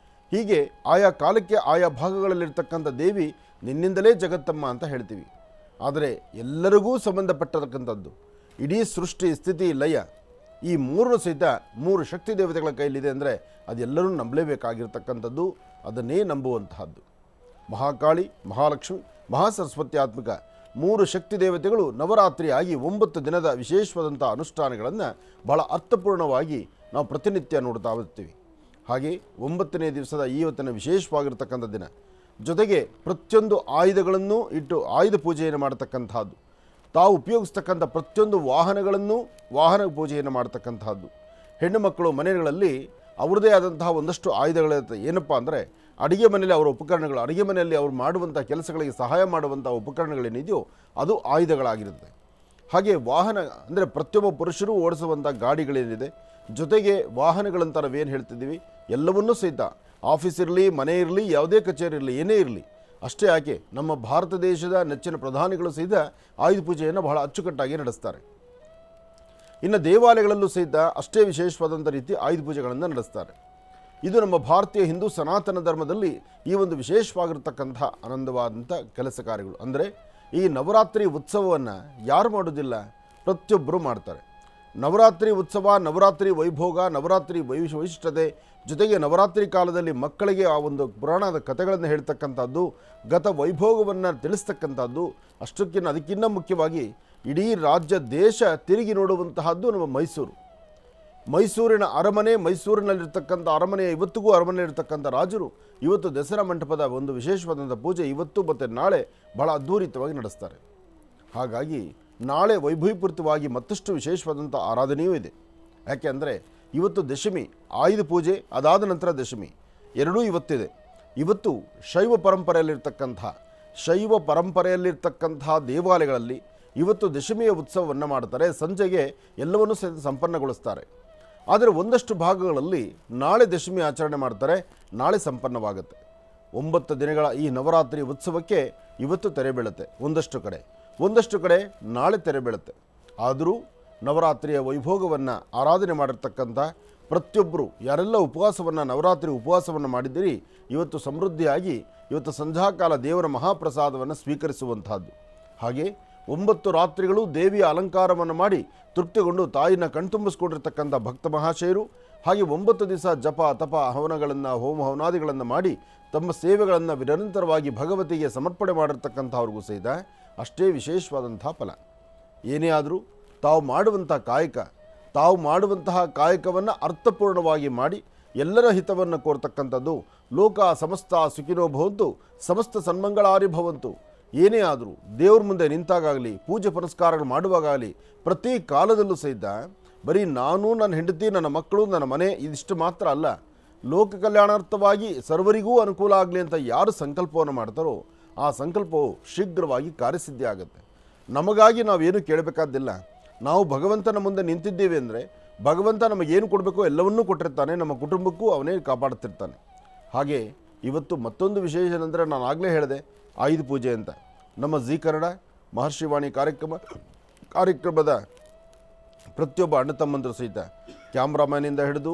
ಹೀಗೆ ಆಯಾ ಕಾಲಕ್ಕೆ ಆಯಾ ಭಾಗಗಳಲ್ಲಿರ್ತಕ್ಕಂಥ ದೇವಿ ನಿನ್ನಿಂದಲೇ ಜಗತ್ತಮ್ಮ ಅಂತ ಹೇಳ್ತೀವಿ. ಆದರೆ ಎಲ್ಲರಿಗೂ ಸಂಬಂಧಪಟ್ಟಿರತಕ್ಕಂಥದ್ದು ಇಡೀ ಸೃಷ್ಟಿ, ಸ್ಥಿತಿ, ಲಯ ಈ 3 ಸಹಿತ 3 ಶಕ್ತಿ ದೇವತೆಗಳ ಕೈಲಿದೆ ಅಂದರೆ ಅದೆಲ್ಲರೂ ನಂಬಲೇಬೇಕಾಗಿರ್ತಕ್ಕಂಥದ್ದು, ಅದನ್ನೇ ನಂಬುವಂತಹದ್ದು. ಮಹಾಕಾಳಿ, ಮಹಾಲಕ್ಷ್ಮಿ, ಮಹಾಸರಸ್ವತ್ಯಾತ್ಮಕ 3 ಶಕ್ತಿ ದೇವತೆಗಳು ನವರಾತ್ರಿಯಾಗಿ 9 ದಿನದ ವಿಶೇಷವಾದಂಥ ಅನುಷ್ಠಾನಗಳನ್ನು ಬಹಳ ಅರ್ಥಪೂರ್ಣವಾಗಿ ನಾವು ಪ್ರತಿನಿತ್ಯ ನೋಡ್ತಾ ಬರ್ತೀವಿ. ಹಾಗೆ 9ನೇ ದಿವಸದ ಇವತ್ತಿನ ವಿಶೇಷವಾಗಿರ್ತಕ್ಕಂಥ ದಿನ, ಜೊತೆಗೆ ಪ್ರತಿಯೊಂದು ಆಯುಧಗಳನ್ನು ಇಟ್ಟು ಆಯುಧ ಪೂಜೆಯನ್ನು ಮಾಡತಕ್ಕಂಥದ್ದು, ತಾವು ಉಪಯೋಗಿಸ್ತಕ್ಕಂಥ ಪ್ರತಿಯೊಂದು ವಾಹನಗಳನ್ನು ವಾಹನ ಪೂಜೆಯನ್ನು ಮಾಡತಕ್ಕಂಥದ್ದು. ಹೆಣ್ಣು ಮಕ್ಕಳು ಮನೆಗಳಲ್ಲಿ ಅವ್ರದ್ದೇ ಆದಂತಹ ಒಂದಷ್ಟು ಆಯುಧಗಳಿರುತ್ತೆ. ಏನಪ್ಪ ಅಂದರೆ ಅಡುಗೆ ಮನೆಯಲ್ಲಿ ಅವರ ಉಪಕರಣಗಳು, ಅಡುಗೆ ಮನೆಯಲ್ಲಿ ಅವರು ಮಾಡುವಂಥ ಕೆಲಸಗಳಿಗೆ ಸಹಾಯ ಮಾಡುವಂಥ ಉಪಕರಣಗಳೇನಿದೆಯೋ ಅದು ಆಯುಧಗಳಾಗಿರುತ್ತೆ. ಹಾಗೆ ವಾಹನ ಅಂದರೆ ಪ್ರತಿಯೊಬ್ಬ ಪುರುಷರು ಓಡಿಸುವಂಥ ಗಾಡಿಗಳೇನಿದೆ, ಜೊತೆಗೆ ವಾಹನಗಳಂತ ನಾವೇನು ಹೇಳ್ತಿದ್ದೀವಿ ಎಲ್ಲವನ್ನೂ ಸಹಿತ ಆಫೀಸ್ ಇರಲಿ, ಮನೆ ಇರಲಿ, ಯಾವುದೇ ಕಚೇರಿ ಇರಲಿ, ಏನೇ ಇರಲಿ, ಅಷ್ಟೇ ಯಾಕೆ ನಮ್ಮ ಭಾರತ ದೇಶದ ನೆಚ್ಚಿನ ಪ್ರಧಾನಿಗಳು ಸಹಿತ ಆಯುಧ ಪೂಜೆಯನ್ನು ಬಹಳ ಅಚ್ಚುಕಟ್ಟಾಗಿ ನಡೆಸ್ತಾರೆ. ಇನ್ನು ದೇವಾಲಯಗಳಲ್ಲೂ ಸಹಿತ ಅಷ್ಟೇ ವಿಶೇಷವಾದಂಥ ರೀತಿ ಆಯುಧ ಪೂಜೆಗಳನ್ನು ನಡೆಸ್ತಾರೆ. ಇದು ನಮ್ಮ ಭಾರತೀಯ ಹಿಂದೂ ಸನಾತನ ಧರ್ಮದಲ್ಲಿ ಈ ಒಂದು ವಿಶೇಷವಾಗಿರ್ತಕ್ಕಂಥ ಆನಂದವಾದಂಥ ಕೆಲಸ ಕಾರ್ಯಗಳು. ಅಂದರೆ ಈ ನವರಾತ್ರಿ ಉತ್ಸವವನ್ನು ಯಾರು ಮಾಡೋದಿಲ್ಲ, ಪ್ರತಿಯೊಬ್ಬರು ಮಾಡ್ತಾರೆ. ನವರಾತ್ರಿ ಉತ್ಸವ, ನವರಾತ್ರಿ ವೈಭೋಗ, ನವರಾತ್ರಿ ವೈಶಿಷ್ಟ್ಯತೆ, ಜೊತೆಗೆ ನವರಾತ್ರಿ ಕಾಲದಲ್ಲಿ ಮಕ್ಕಳಿಗೆ ಆ ಒಂದು ಪುರಾಣದ ಕಥೆಗಳನ್ನು ಹೇಳ್ತಕ್ಕಂಥದ್ದು, ಗತ ವೈಭೋಗವನ್ನು ತಿಳಿಸ್ತಕ್ಕಂಥದ್ದು, ಅದಕ್ಕಿಂತ ಮುಖ್ಯವಾಗಿ ಇಡೀ ರಾಜ್ಯ ದೇಶ ತಿರುಗಿ ನೋಡುವಂತಹದ್ದು ನಮ್ಮ ಮೈಸೂರಿನ ಅರಮನೆ, ಮೈಸೂರಿನಲ್ಲಿರ್ತಕ್ಕಂಥ ಅರಮನೆಯ ಇವತ್ತಿಗೂ ಅರಮನೆಯಲ್ಲಿರ್ತಕ್ಕಂಥ ರಾಜರು ಇವತ್ತು ದಸರಾ ಮಂಟಪದ ಒಂದು ವಿಶೇಷವಾದಂಥ ಪೂಜೆ ಇವತ್ತು ಮತ್ತು ನಾಳೆ ಬಹಳ ಅದ್ಧೂರಿತವಾಗಿ ನಡೆಸ್ತಾರೆ. ಹಾಗಾಗಿ ನಾಳೆ ವೈಭವೀಪೂರಿತವಾಗಿ ಮತ್ತಷ್ಟು ವಿಶೇಷವಾದಂಥ ಆರಾಧನೆಯೂ ಇದೆ. ಯಾಕೆ ಅಂದರೆ ಇವತ್ತು ದಶಮಿ, ಆಯುಧ ಪೂಜೆ, ಅದಾದ ನಂತರ ದಶಮಿ ಎರಡೂ ಇವತ್ತಿದೆ. ಇವತ್ತು ಶೈವ ಪರಂಪರೆಯಲ್ಲಿರ್ತಕ್ಕಂಥ ದೇವಾಲಯಗಳಲ್ಲಿ ಇವತ್ತು ದಶಮಿಯ ಉತ್ಸವವನ್ನು ಮಾಡ್ತಾರೆ. ಸಂಜೆಗೆ ಎಲ್ಲವನ್ನೂ ಸಂಪನ್ನಗೊಳಿಸ್ತಾರೆ. ಆದರೆ ಒಂದಷ್ಟು ಭಾಗಗಳಲ್ಲಿ ನಾಳೆ ದಶಮಿ ಆಚರಣೆ ಮಾಡ್ತಾರೆ, ನಾಳೆ ಸಂಪನ್ನವಾಗುತ್ತೆ. 9 ದಿನಗಳ ಈ ನವರಾತ್ರಿ ಉತ್ಸವಕ್ಕೆ ಇವತ್ತು ತೆರೆ ಬೀಳುತ್ತೆ ಒಂದಷ್ಟು ಕಡೆ ನಾಳೆ ತೆರೆ ಬೀಳುತ್ತೆ. ಆದರೂ ನವರಾತ್ರಿಯ ವೈಭೋಗವನ್ನು ಆರಾಧನೆ ಮಾಡಿರ್ತಕ್ಕಂಥ ಪ್ರತಿಯೊಬ್ಬರು ಯಾರೆಲ್ಲ ನವರಾತ್ರಿ ಉಪವಾಸವನ್ನು ಮಾಡಿದ್ದೀರಿ, ಇವತ್ತು ಸಮೃದ್ಧಿಯಾಗಿ ಇವತ್ತು ಸಂಧ್ಯಾಕಾಲ ದೇವರ ಮಹಾಪ್ರಸಾದವನ್ನು ಸ್ವೀಕರಿಸುವಂತಹದ್ದು. ಹಾಗೆ 9 ರಾತ್ರಿಗಳು ದೇವಿಯ ಅಲಂಕಾರವನ್ನು ಮಾಡಿ ತೃಪ್ತಿಗೊಂಡು ತಾಯಿನ ಕಣ್ತುಂಬಿಸ್ಕೊಂಡಿರ್ತಕ್ಕಂಥ ಭಕ್ತ ಮಹಾಶಯರು, ಹಾಗೆ 9 ದಿವಸ ಜಪ ತಪ ಹವನಗಳನ್ನು ಹೋಮ ಹವನಾದಿಗಳನ್ನು ಮಾಡಿ ತಮ್ಮ ಸೇವೆಗಳನ್ನು ನಿರಂತರವಾಗಿ ಭಗವತಿಗೆ ಸಮರ್ಪಣೆ ಮಾಡಿರ್ತಕ್ಕಂಥವ್ರಿಗೂ ಸಹಿತ ಅಷ್ಟೇ ವಿಶೇಷವಾದಂಥ ಫಲ. ಏನೇ ಆದರೂ ತಾವು ಮಾಡುವಂತಹ ಕಾಯಕವನ್ನು ಅರ್ಥಪೂರ್ಣವಾಗಿ ಮಾಡಿ ಎಲ್ಲರ ಹಿತವನ್ನು ಕೋರ್ತಕ್ಕಂಥದ್ದು. ಲೋಕ ಸಮಸ್ತ ಸುಖಿನೋ ಭವಂತು, ಸಮಸ್ತ ಸನ್ಮಂಗಳಾರಿ ಭವಂತು. ಏನೇ ಆದರೂ ದೇವ್ರ ಮುಂದೆ ನಿಂತಾಗಲಿ, ಪೂಜೆ ಪುನಸ್ಕಾರಗಳು ಮಾಡುವಾಗಲಿ, ಪ್ರತಿ ಕಾಲದಲ್ಲೂ ಸಹಿತ ಬರೀ ನಾನು, ನನ್ನ ಹೆಂಡತಿ, ನನ್ನ ಮಕ್ಕಳು, ನನ್ನ ಮನೆ ಇದಿಷ್ಟು ಮಾತ್ರ ಅಲ್ಲ, ಲೋಕ ಕಲ್ಯಾಣಾರ್ಥವಾಗಿ ಸರ್ವರಿಗೂ ಅನುಕೂಲ ಆಗಲಿ ಅಂತ ಯಾರು ಸಂಕಲ್ಪವನ್ನು ಮಾಡ್ತಾರೋ ಆ ಸಂಕಲ್ಪವು ಶೀಘ್ರವಾಗಿ ಕಾರ್ಯಸಿದ್ಧಿ ಆಗುತ್ತೆ. ನಮಗಾಗಿ ನಾವೇನು ಕೇಳಬೇಕಾದ್ದಿಲ್ಲ. ನಾವು ಭಗವಂತನ ಮುಂದೆ ನಿಂತಿದ್ದೇವೆ ಅಂದರೆ ಭಗವಂತ ನಮಗೇನು ಕೊಡಬೇಕೋ ಎಲ್ಲವನ್ನೂ ಕೊಟ್ಟಿರ್ತಾನೆ, ನಮ್ಮ ಕುಟುಂಬಕ್ಕೂ ಅವನೇ ಕಾಪಾಡುತ್ತಿರ್ತಾನೆ. ಹಾಗೆ ಇವತ್ತು ಮತ್ತೊಂದು ವಿಶೇಷ ಏನಂದರೆ, ನಾನು ಆಗಲೇ ಹೇಳಿದೆ ಆಯುಧ ಪೂಜೆ ಅಂತ. ನಮ್ಮ ಜೀ ಕನ್ನಡ ಮಹರ್ಷಿವಾಣಿ ಕಾರ್ಯಕ್ರಮದ ಪ್ರತಿಯೊಬ್ಬ ಅಣ್ಣ ತಮ್ಮಂದರು ಸಹಿತ ಕ್ಯಾಮ್ರಾಮ್ಯಾನಿಂದ ಹಿಡಿದು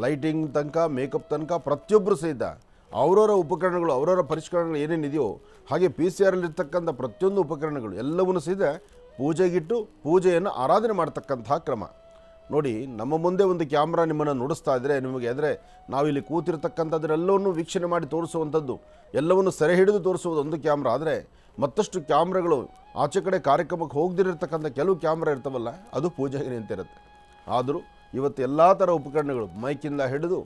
ಲೈಟಿಂಗ್ ತನಕ, ಮೇಕಪ್ ತನಕ ಪ್ರತಿಯೊಬ್ಬರು ಸಹಿತ ಅವರವರ ಉಪಕರಣಗಳು, ಅವರವರ ಪರಿಷ್ಕರಣಗಳು ಏನೇನಿದೆಯೋ ಹಾಗೆ PCR ಅಲ್ಲಿರ್ತಕ್ಕಂಥ ಪ್ರತಿಯೊಂದು ಉಪಕರಣಗಳು ಎಲ್ಲವನ್ನೂ ಸಹಿತ ಪೂಜೆಗಿಟ್ಟು ಪೂಜೆಯನ್ನು ಆರಾಧನೆ ಮಾಡ್ತಕ್ಕಂಥ ಕ್ರಮ. ನೋಡಿ, ನಮ್ಮ ಮುಂದೆ ಒಂದು ಕ್ಯಾಮ್ರಾ ನಿಮ್ಮನ್ನು ನುಡಿಸ್ತಾ ಇದ್ದರೆ ನಿಮಗೆ ಅಂದರೆ ನಾವಿಲ್ಲಿ ಕೂತಿರ್ತಕ್ಕಂಥದ್ರೆಲ್ಲವನ್ನು ವೀಕ್ಷಣೆ ಮಾಡಿ ತೋರಿಸುವಂಥದ್ದು, ಎಲ್ಲವನ್ನು ಸೆರೆ ಹಿಡಿದು ತೋರಿಸುವುದು ಒಂದು ಕ್ಯಾಮ್ರಾ. ಆದರೆ ಮತ್ತಷ್ಟು ಕ್ಯಾಮ್ರಾಗಳು ಆಚೆ ಕಡೆ ಕಾರ್ಯಕ್ರಮಕ್ಕೆ ಹೋಗದಿರತಕ್ಕಂಥ ಕೆಲವು ಕ್ಯಾಮ್ರಾ ಇರ್ತವಲ್ಲ, ಅದು ಪೂಜೆಗೆ ನಿಂತಿರುತ್ತೆ. ಆದರೂ ಇವತ್ತು ಎಲ್ಲ ಥರ ಉಪಕರಣಗಳು ಮೈಕಿಂದ ಹಿಡಿದು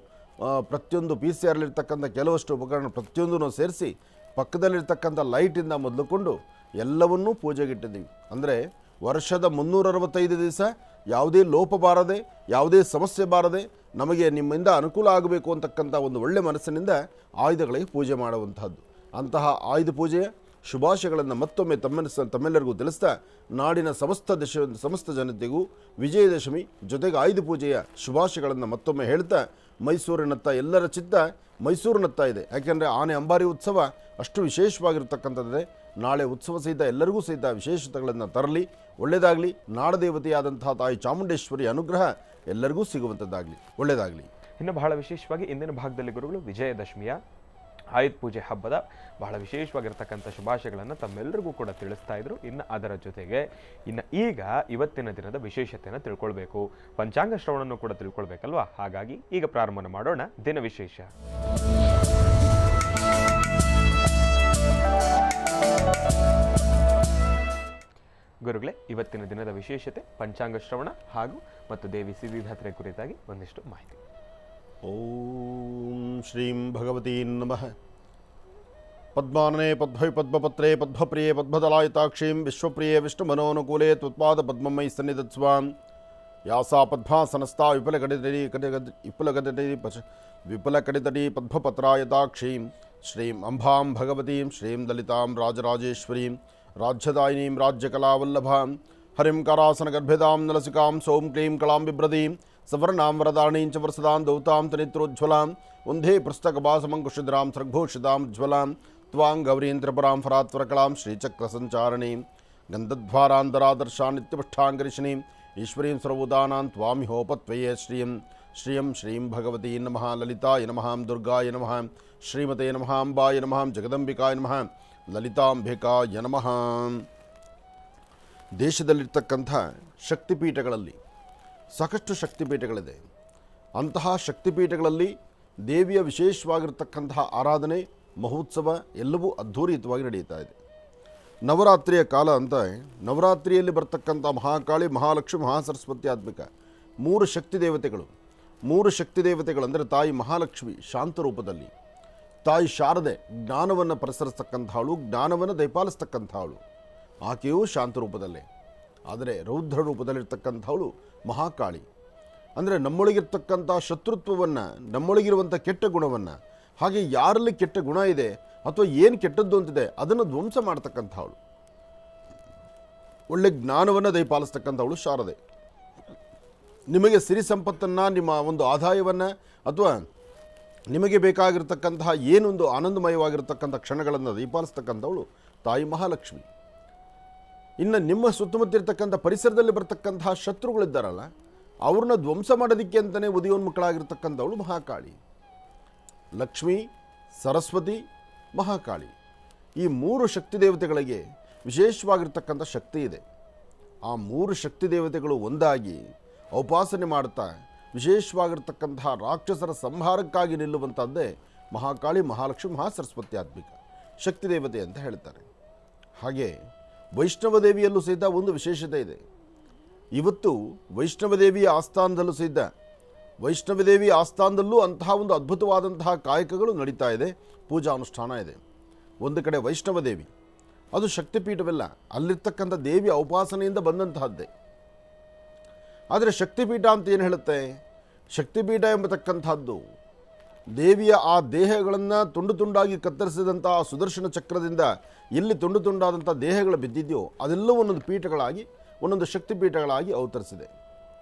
ಪ್ರತಿಯೊಂದು PCR ಅಲ್ಲಿರ್ತಕ್ಕಂಥ ಕೆಲವಷ್ಟು ಉಪಕರಣ ಪ್ರತಿಯೊಂದನ್ನು ಸೇರಿಸಿ ಪಕ್ಕದಲ್ಲಿರ್ತಕ್ಕಂಥ ಲೈಟಿಂದ ಮೊದಲುಕೊಂಡು ಎಲ್ಲವನ್ನೂ ಪೂಜೆಗಿಟ್ಟಿದ್ದೀವಿ. ಅಂದರೆ ವರ್ಷದ 365 ದಿವಸ ಯಾವುದೇ ಲೋಪ ಬಾರದೆ, ಯಾವುದೇ ಸಮಸ್ಯೆ ಬಾರದೆ, ನಮಗೆ ನಿಮ್ಮಿಂದ ಅನುಕೂಲ ಆಗಬೇಕು ಅಂತಕ್ಕಂಥ ಒಂದು ಒಳ್ಳೆ ಮನಸ್ಸಿನಿಂದ ಆಯುಧಗಳಿಗೆ ಪೂಜೆ ಮಾಡುವಂತಹದ್ದು. ಅಂತಹ ಆಯುಧ ಪೂಜೆಯ ಶುಭಾಶಯಗಳನ್ನು ಮತ್ತೊಮ್ಮೆ ತಮ್ಮೆಲ್ಲರಿಗೂ ತಿಳಿಸ್ತಾ, ನಾಡಿನ ಸಮಸ್ತ ಜನತೆಗೂ ವಿಜಯದಶಮಿ ಜೊತೆಗೆ ಆಯುಧ ಪೂಜೆಯ ಶುಭಾಶಯಗಳನ್ನು ಮತ್ತೊಮ್ಮೆ ಹೇಳ್ತಾ, ಮೈಸೂರಿನತ್ತ ಎಲ್ಲರ ಚಿತ್ತ ಮೈಸೂರಿನತ್ತ ಇದೆ. ಯಾಕೆಂದರೆ ಆನೆ ಅಂಬಾರಿ ಉತ್ಸವ ಅಷ್ಟು ವಿಶೇಷವಾಗಿರ್ತಕ್ಕಂಥದ್ದೇ. ನಾಳೆ ಉತ್ಸವ ಸಹಿತ ಎಲ್ಲರಿಗೂ ಸಹಿತ ವಿಶೇಷತೆಗಳನ್ನು ತರಲಿ, ಒಳ್ಳೆಯದಾಗಲಿ. ನಾಡದೇವತೆಯಾದಂತಹ ತಾಯಿ ಚಾಮುಂಡೇಶ್ವರಿ ಅನುಗ್ರಹ ಎಲ್ಲರಿಗೂ ಸಿಗುವಂಥದ್ದಾಗಲಿ, ಒಳ್ಳೆಯದಾಗಲಿ. ಇನ್ನು ಬಹಳ ವಿಶೇಷವಾಗಿ ಇಂದಿನ ಭಾಗದಲ್ಲಿ ಗುರುಗಳು ವಿಜಯದಶಮಿಯ ಆಯುಧ ಪೂಜೆ ಹಬ್ಬದ ಬಹಳ ವಿಶೇಷವಾಗಿರ್ತಕ್ಕಂಥ ಶುಭಾಶಯಗಳನ್ನು ತಮ್ಮೆಲ್ಲರಿಗೂ ಕೂಡ ತಿಳಿಸ್ತಾ ಇದ್ರು. ಇನ್ನು ಅದರ ಜೊತೆಗೆ ಈಗ ಇವತ್ತಿನ ದಿನದ ವಿಶೇಷತೆಯನ್ನು ತಿಳ್ಕೊಳ್ಬೇಕು, ಪಂಚಾಂಗ ಶ್ರವಣವನ್ನು ಕೂಡ ತಿಳ್ಕೊಳ್ಬೇಕಲ್ವಾ? ಹಾಗಾಗಿ ಈಗ ಪ್ರಾರಂಭ ಮಾಡೋಣ ದಿನ ವಿಶೇಷ. ಗುರುಗಳೇ, ಇವತ್ತಿನ ದಿನದ ವಿಶೇಷತೆ ಪಂಚಾಂಗ ಶ್ರವಣ ಹಾಗೂ ಮತ್ತು ದೇವಿ ಸಿದ್ಧಿದಾತ್ರೆ ಕುರಿತಾಗಿ ಒಂದಿಷ್ಟು ಮಾಹಿತಿ. ಓಂ ಶ್ರೀಂ ಭಗವತೀ ನಮಃ. ಪದ್ಮಾನನೆ ಪದ್ಮೈ ಪದ್ಮಪತ್ರೇ ಪದ್ಮಪ್ರಿಯೇ ಪದ್ಮದಲಾಯಿತಾಕ್ಷೀಂ ವಿಶ್ವಪ್ರಿಯೇ ವಿಷ್ಣುಮನೋನುಕೂಲೇ ತ್ವತ್ಪಾದ ಪದ್ಮಮೈ ಸನ್ನಿಧತ್ಸ್ವಾಂ. ಯಾಸಾ ಪದ್ಮಾಸನಸ್ಥಾ ವಿಪುಲಕಡಿತಡಿ ಪದ್ಮಪತ್ರಾಯತಾಕ್ಷೀಂ ಶ್ರೀಂ ಅಂಬಾಂ ಭಗವತೀಂ ಶ್ರೀಂ ಲಲಿತಾಂ ರಾಜರಾಜೇಶ್ವರೀಂ ರಾಜ್ಯದಾಯಿನೀಂ ರಾಜ್ಯಕಲಾವಲ್ಲಭಾಂ ಹರಿಂ ಕರಾಸನಗರ್ಭಿದಾಂ ನಲಸಿಕಾಂ ಸೋಂ ಕ್ಲೀಂ ಕಳಾಂ ಬಿಭ್ರದೀಂ ಸವರ್ಣಾಂ ವರದಾಣೀಂ ಚ ವರಸದಾಂ ದೌತಾಂ ತನಿತ್ರೋಜ್ವಲಾಂ ವಂದೇ ಪುಸ್ತಕಭಾಸಮಂಕುಶಿದ್ರಾಂ ಸರ್ಘೋಷಿತಾಂ ಜ್ವಲಾಂ ತ್ವಾಂ ಗೌರೀಂ ತ್ರಿಪುರಾಂ ಫರಾತ್ವರಕಲಾಂ ಶ್ರೀಚಕ್ರಸಂಚಾರಣೀಂ ಗಂಧದ್ವಾರಾಂತರಾದರ್ಶಾನ್ ನಿತ್ಯಪುಷ್ಠಾಂಗರಿಷಣೀಂ ಈಶ್ವರೀಂ ಸರ್ವೋದಾನಾಂ ತ್ವಾಮಿಹೋಪತ್ವಯೇ ಶ್ರೀಂ ಶ್ರೀಂ ಶ್ರೀಂ ಭಗವತೀ ನಮಃ ಲಲಿತಾಯ ನಮಃ ದುರ್ಗಾಯ ನಮಃ ಶ್ರೀಮತೆ ನಮಃ ಅಂಬಾಯ ನಮಃ ಜಗದಂಬಿಕಾಯ ನಮಃ ಲಲಿತಾಂಬಿಕಾಯ ನಮಃ. ದೇಶದಲ್ಲಿರ್ತಕ್ಕಂಥ ಶಕ್ತಿಪೀಠಗಳಲ್ಲಿ ಸಾಕಷ್ಟು ಶಕ್ತಿಪೀಠಗಳಿದೆ. ಅಂತಹ ಶಕ್ತಿಪೀಠಗಳಲ್ಲಿ ದೇವಿಯ ವಿಶೇಷವಾಗಿರ್ತಕ್ಕಂತಹ ಆರಾಧನೆ ಮಹೋತ್ಸವ ಎಲ್ಲವೂ ಅದ್ಧೂರಿತವಾಗಿ ನಡೆಯುತ್ತಾ ಇದೆ. ನವರಾತ್ರಿಯ ಕಾಲ ಅಂತ ನವರಾತ್ರಿಯಲ್ಲಿ ಬರ್ತಕ್ಕಂಥ ಮಹಾಕಾಳಿ, ಮಹಾಲಕ್ಷ್ಮಿ, ಮಹಾಸರಸ್ವತ್ಯಾತ್ಮಿಕ ಮೂರು ಶಕ್ತಿ ದೇವತೆಗಳಂದರೆ ತಾಯಿ ಮಹಾಲಕ್ಷ್ಮಿ ಶಾಂತ ರೂಪದಲ್ಲಿ, ತಾಯಿ ಶಾರದೆ ಜ್ಞಾನವನ್ನು ಪ್ರಸರಿಸ್ತಕ್ಕಂಥವಳು, ಜ್ಞಾನವನ್ನು ದಯಪಾಲಿಸ್ತಕ್ಕಂಥವಳು, ಆಕೆಯೂ ಶಾಂತ ರೂಪದಲ್ಲೇ. ಆದರೆ ರೌದ್ರ ರೂಪದಲ್ಲಿರ್ತಕ್ಕಂಥವಳು ಮಹಾಕಾಳಿ. ಅಂದರೆ ನಮ್ಮೊಳಗಿರ್ತಕ್ಕಂಥ ಶತ್ರುತ್ವವನ್ನು, ನಮ್ಮೊಳಗಿರುವಂಥ ಕೆಟ್ಟ ಗುಣವನ್ನು, ಹಾಗೆ ಯಾರಲ್ಲಿ ಕೆಟ್ಟ ಗುಣ ಇದೆ ಅಥವಾ ಏನು ಕೆಟ್ಟದ್ದು ಅಂತಿದೆ ಅದನ್ನು ಧ್ವಂಸ ಮಾಡ್ತಕ್ಕಂಥವಳು, ಒಳ್ಳೆ ಜ್ಞಾನವನ್ನು ದಯಪಾಲಿಸ್ತಕ್ಕಂಥವಳು ಶಾರದೆ. ನಿಮಗೆ ಸಿರಿ ಸಂಪತ್ತನ್ನು, ನಿಮ್ಮ ಒಂದು ಆದಾಯವನ್ನು ಅಥವಾ ನಿಮಗೆ ಬೇಕಾಗಿರ್ತಕ್ಕಂತಹ ಏನೊಂದು ಆನಂದಮಯವಾಗಿರ್ತಕ್ಕಂಥ ಕ್ಷಣಗಳನ್ನು ದೀಪಾಲಿಸ್ತಕ್ಕಂಥವಳು ತಾಯಿ ಮಹಾಲಕ್ಷ್ಮಿ. ಇನ್ನು ನಿಮ್ಮ ಸುತ್ತಮುತ್ತಿರ್ತಕ್ಕಂಥ ಪರಿಸರದಲ್ಲಿ ಬರ್ತಕ್ಕಂತಹ ಶತ್ರುಗಳಿದ್ದಾರಲ್ಲ, ಅವ್ರನ್ನ ಧ್ವಂಸ ಮಾಡೋದಕ್ಕೆ ಅಂತಲೇ ಉದಯೋನ್ಮುಖಳಾಗಿರ್ತಕ್ಕಂಥವಳು ಮಹಾಕಾಳಿ. ಲಕ್ಷ್ಮಿ, ಸರಸ್ವತಿ, ಮಹಾಕಾಳಿ ಈ ಮೂರು ಶಕ್ತಿ ದೇವತೆಗಳಿಗೆ ವಿಶೇಷವಾಗಿರ್ತಕ್ಕಂಥ ಶಕ್ತಿ ಇದೆ. ಆ ಮೂರು ಶಕ್ತಿ ದೇವತೆಗಳು ಒಂದಾಗಿ ಉಪಾಸನೆ ಮಾಡ್ತಾ ವಿಶೇಷವಾಗಿರ್ತಕ್ಕಂತಹ ರಾಕ್ಷಸರ ಸಂಹಾರಕ್ಕಾಗಿ ನಿಲ್ಲುವಂಥದ್ದೇ ಮಹಾಕಾಳಿ, ಮಹಾಲಕ್ಷ್ಮಿ, ಮಹಾಸರಸ್ವತಿ ಆತ್ಮಿಕ ಶಕ್ತಿ ದೇವತೆ ಅಂತ ಹೇಳ್ತಾರೆ. ಹಾಗೆ ವೈಷ್ಣವದೇವಿಯಲ್ಲೂ ಸಹಿತ ಒಂದು ವಿಶೇಷತೆ ಇದೆ. ಇವತ್ತು ವೈಷ್ಣವದೇವಿಯ ಆಸ್ಥಾನದಲ್ಲೂ ಸಹಿತ ವೈಷ್ಣವದೇವಿ ಆಸ್ಥಾನದಲ್ಲೂ ಅಂತಹ ಒಂದು ಅದ್ಭುತವಾದಂತಹ ಕಾಯಕಗಳು ನಡೀತಾ ಇದೆ, ಪೂಜಾ ಅನುಷ್ಠಾನ ಇದೆ. ಒಂದು ಕಡೆ ವೈಷ್ಣವದೇವಿ, ಅದು ಶಕ್ತಿಪೀಠವಲ್ಲ, ಅಲ್ಲಿರ್ತಕ್ಕಂಥ ದೇವಿಯ ಉಪಾಸನೆಯಿಂದ ಬಂದಂತಹದ್ದೇ. ಆದರೆ ಶಕ್ತಿಪೀಠ ಅಂತ ಏನು ಹೇಳುತ್ತೆ? ಶಕ್ತಿಪೀಠ ಎಂಬತಕ್ಕಂಥದ್ದು ದೇವಿಯ ಆ ದೇಹಗಳನ್ನು ತುಂಡು ತುಂಡಾಗಿ ಕತ್ತರಿಸಿದಂಥ ಆ ಸುದರ್ಶನ ಚಕ್ರದಿಂದ ಎಲ್ಲಿ ತುಂಡು ತುಂಡಾದಂಥ ದೇಹಗಳು ಬಿದ್ದಿದೆಯೋ ಅದೆಲ್ಲವೂ ಒಂದೊಂದು ಪೀಠಗಳಾಗಿ, ಒಂದೊಂದು ಶಕ್ತಿಪೀಠಗಳಾಗಿ ಅವತರಿಸಿದೆ.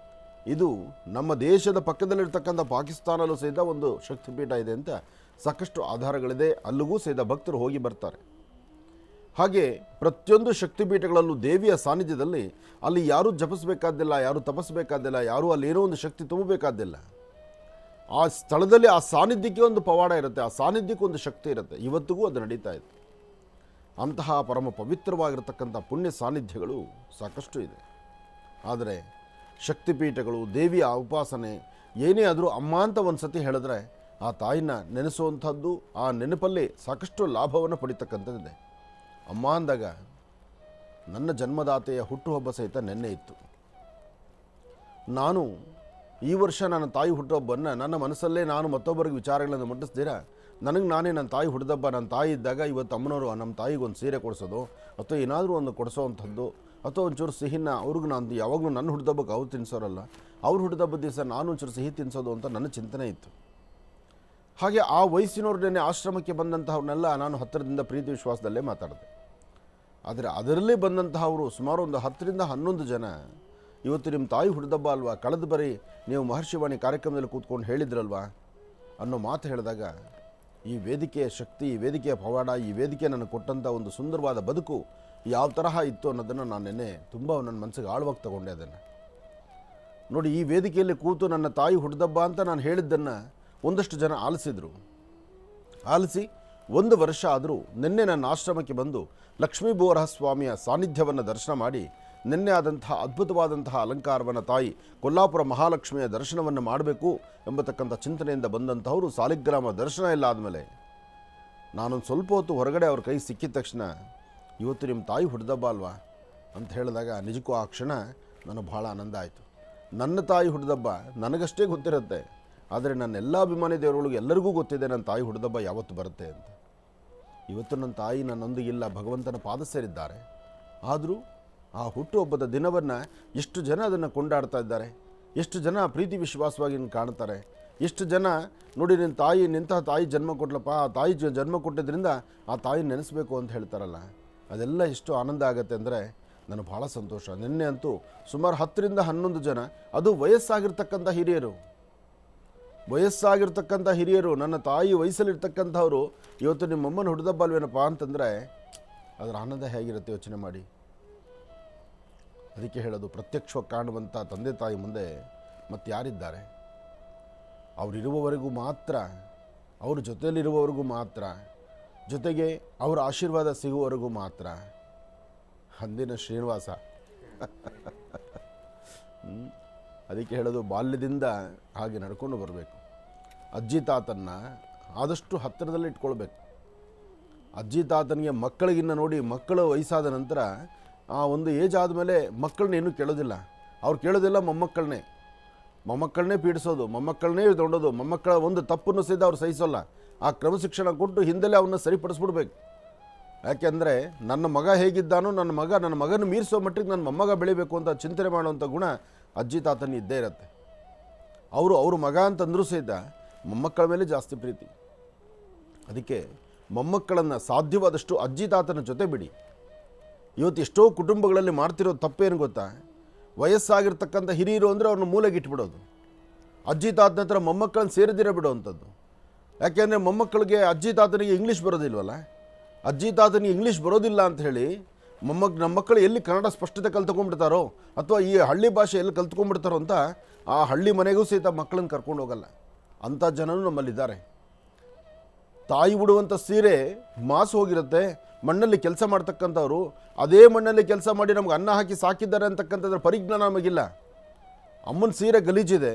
ಇದು ನಮ್ಮ ದೇಶದ ಪಕ್ಕದಲ್ಲಿರ್ತಕ್ಕಂಥ ಪಾಕಿಸ್ತಾನಲ್ಲೂ ಸಹಿತ ಒಂದು ಶಕ್ತಿಪೀಠ ಇದೆ ಅಂತ ಸಾಕಷ್ಟು ಆಧಾರಗಳಿದೆ. ಅಲ್ಲಿಗೂ ಸಹಿತ ಭಕ್ತರು ಹೋಗಿ ಬರ್ತಾರೆ. ಹಾಗೆ ಪ್ರತಿಯೊಂದು ಶಕ್ತಿಪೀಠಗಳಲ್ಲೂ ದೇವಿಯ ಸಾನ್ನಿಧ್ಯದಲ್ಲಿ ಅಲ್ಲಿ ಯಾರೂ ಜಪಿಸಬೇಕಾದ್ದಿಲ್ಲ, ಯಾರೂ ತಪಸ್ಬೇಕಾದ್ದಿಲ್ಲ, ಯಾರೂ ಅಲ್ಲಿ ಏನೋ ಒಂದು ಶಕ್ತಿ ತುಂಬಬೇಕಾದ್ದಿಲ್ಲ. ಆ ಸ್ಥಳದಲ್ಲಿ ಆ ಸಾನ್ನಿಧ್ಯಕ್ಕೆ ಒಂದು ಪವಾಡ ಇರುತ್ತೆ, ಆ ಸಾನ್ನಿಧ್ಯಕ್ಕೆ ಒಂದು ಶಕ್ತಿ ಇರುತ್ತೆ. ಇವತ್ತಿಗೂ ಅದು ನಡೀತಾ ಇದೆ. ಅಂತಹ ಪರಮ ಪವಿತ್ರವಾಗಿರ್ತಕ್ಕಂಥ ಪುಣ್ಯ ಸಾನ್ನಿಧ್ಯಗಳು ಸಾಕಷ್ಟು ಇದೆ. ಆದರೆ ಶಕ್ತಿಪೀಠಗಳು, ದೇವಿಯ ಉಪಾಸನೆ ಏನೇ ಆದರೂ ಅಮ್ಮ ಅಂತ ಒಂದು ಸತಿ ಹೇಳಿದ್ರೆ ಆ ತಾಯಿನ ನೆನೆಸುವಂಥದ್ದು, ಆ ನೆನಪಲ್ಲಿ ಸಾಕಷ್ಟು ಲಾಭವನ್ನು ಪಡಿತಕ್ಕಂಥದ್ದಿದೆ. ಅಮ್ಮ ಅಂದಾಗ ನನ್ನ ಜನ್ಮದಾತೆಯ ಹುಟ್ಟುಹಬ್ಬ ಸಹಿತ ನೆನ್ನೆ ಇತ್ತು. ನಾನು ಈ ವರ್ಷ ನನ್ನ ತಾಯಿ ಹುಟ್ಟುಹಬ್ಬವನ್ನು ನನ್ನ ಮನಸ್ಸಲ್ಲೇ ನಾನು ಮತ್ತೊಬ್ಬರಿಗೆ ವಿಚಾರಗಳನ್ನು ಮುಟ್ಟಿಸ್ದಿರ ನನಗೆ ನಾನೇ ನನ್ನ ತಾಯಿ ಹುಟ್ಟಿದಬ್ಬ, ನನ್ನ ತಾಯಿ ಇದ್ದಾಗ ಇವತ್ತು ಅಮ್ಮನವರು ನಮ್ಮ ತಾಯಿಗೆ ಒಂದು ಸೀರೆ ಕೊಡಿಸೋದು ಅಥವಾ ಏನಾದರೂ ಒಂದು ಕೊಡಿಸೋವಂಥದ್ದು ಅಥವಾ ಒಂಚೂರು ಸಿಹಿನ ಅವ್ರಿಗೆ ನಾನು ಯಾವಾಗಲೂ ನನ್ನ ಹುಟ್ಟಿದಬ್ಬಕ್ಕೆ ಅವ್ರು ತಿನ್ನಿಸೋರಲ್ಲ, ಅವ್ರು ಹುಟ್ಟಿದಬ್ಬದ ದಿವಸ ನಾನು ಒಂಚೂರು ಸಿಹಿ ತಿನ್ನಿಸೋದು ಅಂತ ನನ್ನ ಚಿಂತನೆ ಇತ್ತು. ಹಾಗೆ ಆ ವಯಸ್ಸಿನವ್ರನ್ನೇ ಆಶ್ರಮಕ್ಕೆ ಬಂದಂತಹವ್ರನ್ನೆಲ್ಲ ನಾನು ಹತ್ತಿರದಿಂದ ಪ್ರೀತಿ ವಿಶ್ವಾಸದಲ್ಲೇ ಮಾತಾಡಿದೆ. ಆದರೆ ಅದರಲ್ಲೇ ಬಂದಂತಹವರು ಸುಮಾರು ಒಂದು 10ರಿಂದ 11 ಜನ ಇವತ್ತು ನಿಮ್ಮ ತಾಯಿ ಹುಟ್ಟಿದಬ್ಬ ಅಲ್ವಾ, ಕಳೆದ ಬರೀ ನೀವು ಮಹರ್ಷಿವಾಣಿ ಕಾರ್ಯಕ್ರಮದಲ್ಲಿ ಕೂತ್ಕೊಂಡು ಹೇಳಿದ್ರಲ್ವಾ ಅನ್ನೋ ಮಾತು ಹೇಳಿದಾಗ ಈ ವೇದಿಕೆಯ ಶಕ್ತಿ, ಈ ವೇದಿಕೆಯ ಪವಾಡ, ಈ ವೇದಿಕೆ ನನಗೆ ಕೊಟ್ಟಂಥ ಒಂದು ಸುಂದರವಾದ ಬದುಕು ಯಾವ ತರಹ ಇತ್ತು ಅನ್ನೋದನ್ನು ನಾನು ನೆನ್ನೆ ತುಂಬ ನನ್ನ ಮನಸ್ಸಿಗೆ ಆಳವಾಗಿ ತಗೊಂಡೆ. ಅದನ್ನು ನೋಡಿ, ಈ ವೇದಿಕೆಯಲ್ಲಿ ಕೂತು ನನ್ನ ತಾಯಿ ಹುಟ್ಟಿದಬ್ಬ ಅಂತ ನಾನು ಹೇಳಿದ್ದನ್ನು ಒಂದಷ್ಟು ಜನ ಆಲಿಸಿದರು. ಆಲಿಸಿ 1 ವರ್ಷ ಆದರೂ ನಿನ್ನೆ ನನ್ನ ಆಶ್ರಮಕ್ಕೆ ಬಂದು ಲಕ್ಷ್ಮೀ ಬೋರಹ ಸ್ವಾಮಿಯ ಸಾನ್ನಿಧ್ಯವನ್ನು ದರ್ಶನ ಮಾಡಿ ನಿನ್ನೆ ಆದಂತಹ ಅದ್ಭುತವಾದಂತಹ ಅಲಂಕಾರವನ್ನು ತಾಯಿ ಕೊಲ್ಲಾಪುರ ಮಹಾಲಕ್ಷ್ಮಿಯ ದರ್ಶನವನ್ನು ಮಾಡಬೇಕು ಎಂಬತಕ್ಕಂಥ ಚಿಂತನೆಯಿಂದ ಬಂದಂಥವರು ಸಾಲಿಗ್ರಾಮ ದರ್ಶನ ಎಲ್ಲ ಆದಮೇಲೆ ನಾನೊಂದು ಸ್ವಲ್ಪ ಹೊತ್ತು ಹೊರಗಡೆ ಅವ್ರ ಕೈ ಸಿಕ್ಕಿದ ತಕ್ಷಣ ಇವತ್ತು ನಿಮ್ಮ ತಾಯಿ ಹುಟ್ಟಿದಬ್ಬ ಅಲ್ವಾ ಅಂತ ಹೇಳಿದಾಗ ನಿಜಕ್ಕೂ ಆ ಕ್ಷಣ ನನಗೆ ಭಾಳ ಆನಂದ ಆಯಿತು. ನನ್ನ ತಾಯಿ ಹುಟ್ಟಿದಬ್ಬ ನನಗಷ್ಟೇ ಗೊತ್ತಿರುತ್ತೆ, ಆದರೆ ನನ್ನ ಎಲ್ಲ ಅಭಿಮಾನಿ ದೇವರುಗಳಿಗೂ ಎಲ್ಲರಿಗೂ ಗೊತ್ತಿದೆ ನನ್ನ ತಾಯಿ ಹುಟ್ಟಿದಬ್ಬ ಯಾವತ್ತು ಬರುತ್ತೆ ಅಂತ. ಇವತ್ತು ನನ್ನ ತಾಯಿ ನನ್ನೊಂದಿಗಿಲ್ಲ, ಭಗವಂತನ ಪಾದ ಸೇರಿದ್ದಾರೆ. ಆದರೂ ಆ ಹುಟ್ಟುಹಬ್ಬದ ದಿನವನ್ನು ಎಷ್ಟು ಜನ ಅದನ್ನು ಕೊಂಡಾಡ್ತಾ ಇದ್ದಾರೆ, ಎಷ್ಟು ಜನ ಪ್ರೀತಿ ವಿಶ್ವಾಸವಾಗಿ ಕಾಣ್ತಾರೆ, ಎಷ್ಟು ಜನ ನೋಡಿ ನಿನ್ನ ತಾಯಿ ನಿಂತಹ ತಾಯಿ ಜನ್ಮ ಕೊಟ್ಲಪ್ಪ, ಆ ತಾಯಿ ಜನ್ಮ ಕೊಟ್ಟಿದ್ದರಿಂದ ಆ ತಾಯಿ ನೆನೆಸ್ಬೇಕು ಅಂತ ಹೇಳ್ತಾರಲ್ಲ, ಅದೆಲ್ಲ ಎಷ್ಟು ಆನಂದ ಆಗುತ್ತೆ ಅಂದರೆ ನನಗೆ ಭಾಳ ಸಂತೋಷ. ನಿನ್ನೆ ಅಂತೂ ಸುಮಾರು 10ರಿಂದ 11 ಜನ, ಅದು ವಯಸ್ಸಾಗಿರ್ತಕ್ಕಂಥ ಹಿರಿಯರು ನನ್ನ ತಾಯಿ ವಯಸ್ಸಲ್ಲಿರ್ತಕ್ಕಂಥವ್ರು ಇವತ್ತು ನಿಮ್ಮಮ್ಮನ ಹುಟ್ಟಿದಬ್ಬ ಅಲ್ವೇನಪ್ಪ ಅಂತಂದರೆ ಅದರ ಆನಂದ ಹೇಗಿರುತ್ತೆ ಯೋಚನೆ ಮಾಡಿ. ಅದಕ್ಕೆ ಹೇಳೋದು, ಪ್ರತ್ಯಕ್ಷವಾಗಿ ಕಾಣುವಂಥ ತಂದೆ ತಾಯಿ ಮುಂದೆ ಮತ್ತೆ ಯಾರಿದ್ದಾರೆ? ಅವರಿರುವವರೆಗೂ ಮಾತ್ರ, ಅವ್ರ ಜೊತೆಯಲ್ಲಿರುವವರೆಗೂ ಮಾತ್ರ, ಜೊತೆಗೆ ಅವರ ಆಶೀರ್ವಾದ ಸಿಗುವವರೆಗೂ ಮಾತ್ರ. ಅಂದಿನ ಶ್ರೀನಿವಾಸ ಅದಕ್ಕೆ ಹೇಳೋದು, ಬಾಲ್ಯದಿಂದ ಹಾಗೆ ನಡ್ಕೊಂಡು ಬರಬೇಕು. ಅಜ್ಜಿ ತಾತನ್ನ ಆದಷ್ಟು ಹತ್ತಿರದಲ್ಲಿ ಇಟ್ಕೊಳ್ಬೇಕು. ಅಜ್ಜಿ ತಾತನಿಗೆ ಮಕ್ಕಳಿಗಿನ್ನ ನೋಡಿ, ಮಕ್ಕಳು ವಯಸ್ಸಾದ ನಂತರ ಆ ಒಂದು ಏಜ್ ಆದಮೇಲೆ ಮಕ್ಕಳನ್ನ ಏನೂ ಕೇಳೋದಿಲ್ಲ. ಅವ್ರು ಕೇಳೋದಿಲ್ಲ ಮೊಮ್ಮಕ್ಕಳನ್ನೇ ಪೀಡಿಸೋದು, ಮೊಮ್ಮಕ್ಕಳನ್ನೇ ತೊಗೊಂಡೋದು, ಮೊಮ್ಮಕ್ಕಳ ಒಂದು ತಪ್ಪನ್ನು ಸಹಿತ ಅವ್ರು ಸಹಿಸೋಲ್ಲ. ಆ ಕ್ರಮಶಿಕ್ಷಣ ಕೊಟ್ಟು ಹಿಂದೆಲೇ ಅವನ್ನ ಸರಿಪಡಿಸ್ಬಿಡ್ಬೇಕು. ಯಾಕೆಂದರೆ ನನ್ನ ಮಗ ಹೇಗಿದ್ದಾನೋ ನನ್ನ ಮಗನ ಮೀರಿಸೋ ಮಟ್ಟಿಗೆ ನನ್ನ ಮೊಮ್ಮಗ ಬೆಳಿಬೇಕು ಅಂತ ಚಿಂತನೆ ಮಾಡುವಂಥ ಗುಣ ಅಜ್ಜಿ ತಾತನ ಇದ್ದೇ ಇರುತ್ತೆ. ಅವರು ಮಗ ಅಂತಂದ್ರೂ ಸಹಿತ ಮೊಮ್ಮಕ್ಕಳ ಮೇಲೆ ಜಾಸ್ತಿ ಪ್ರೀತಿ. ಅದಕ್ಕೆ ಮೊಮ್ಮಕ್ಕಳನ್ನು ಸಾಧ್ಯವಾದಷ್ಟು ಅಜ್ಜಿ ತಾತನ ಜೊತೆ ಬಿಡಿ. ಇವತ್ತು ಎಷ್ಟೋ ಕುಟುಂಬಗಳಲ್ಲಿ ಮಾಡ್ತಿರೋ ತಪ್ಪೇನು ಗೊತ್ತಾ? ವಯಸ್ಸಾಗಿರ್ತಕ್ಕಂಥ ಹಿರಿಯರು ಅಂದರೆ ಅವ್ರನ್ನ ಮೂಲೆಗೆ ಇಟ್ಬಿಡೋದು, ಅಜ್ಜಿ ತಾತನ ಹತ್ರ ಮೊಮ್ಮಕ್ಕಳನ್ನ ಸೇರಿದಿರ ಬಿಡೋವಂಥದ್ದು. ಯಾಕೆಂದರೆ ಮೊಮ್ಮಕ್ಕಳಿಗೆ ಅಜ್ಜಿ ತಾತನಿಗೆ ಇಂಗ್ಲೀಷ್ ಬರೋದಿಲ್ವಲ್ಲ, ಅಜ್ಜಿ ತಾತನಿಗೆ ಇಂಗ್ಲೀಷ್ ಬರೋದಿಲ್ಲ ಅಂತ ಹೇಳಿ ನಮ್ಮ ಮಕ್ಕಳು ಎಲ್ಲಿ ಕನ್ನಡ ಸ್ಪಷ್ಟತೆ ಕಲ್ತ್ಕೊಂಡ್ಬಿಡ್ತಾರೋ ಅಥವಾ ಈ ಹಳ್ಳಿ ಭಾಷೆ ಎಲ್ಲಿ ಕಲ್ತ್ಕೊಂಡ್ಬಿಡ್ತಾರೋ ಅಂತ ಆ ಹಳ್ಳಿ ಮನೆಗೂ ಸಹಿತ ಮಕ್ಕಳನ್ನ ಕರ್ಕೊಂಡು ಹೋಗಲ್ಲ. ಅಂಥ ಜನನೂ ನಮ್ಮಲ್ಲಿದ್ದಾರೆ. ತಾಯಿ ಉಡುವಂಥ ಸೀರೆ ಮಾಸು ಹೋಗಿರುತ್ತೆ, ಮಣ್ಣಲ್ಲಿ ಕೆಲಸ ಮಾಡ್ತಕ್ಕಂಥವ್ರು ಅದೇ ಮಣ್ಣಲ್ಲಿ ಕೆಲಸ ಮಾಡಿ ನಮ್ಗೆ ಅನ್ನ ಹಾಕಿ ಸಾಕಿದ್ದಾರೆ ಅಂತಕ್ಕಂಥದ್ರ ಪರಿಜ್ಞಾನ ನಮಗಿಲ್ಲ. ಅಮ್ಮನ ಸೀರೆ ಗಲೀಜಿದೆ,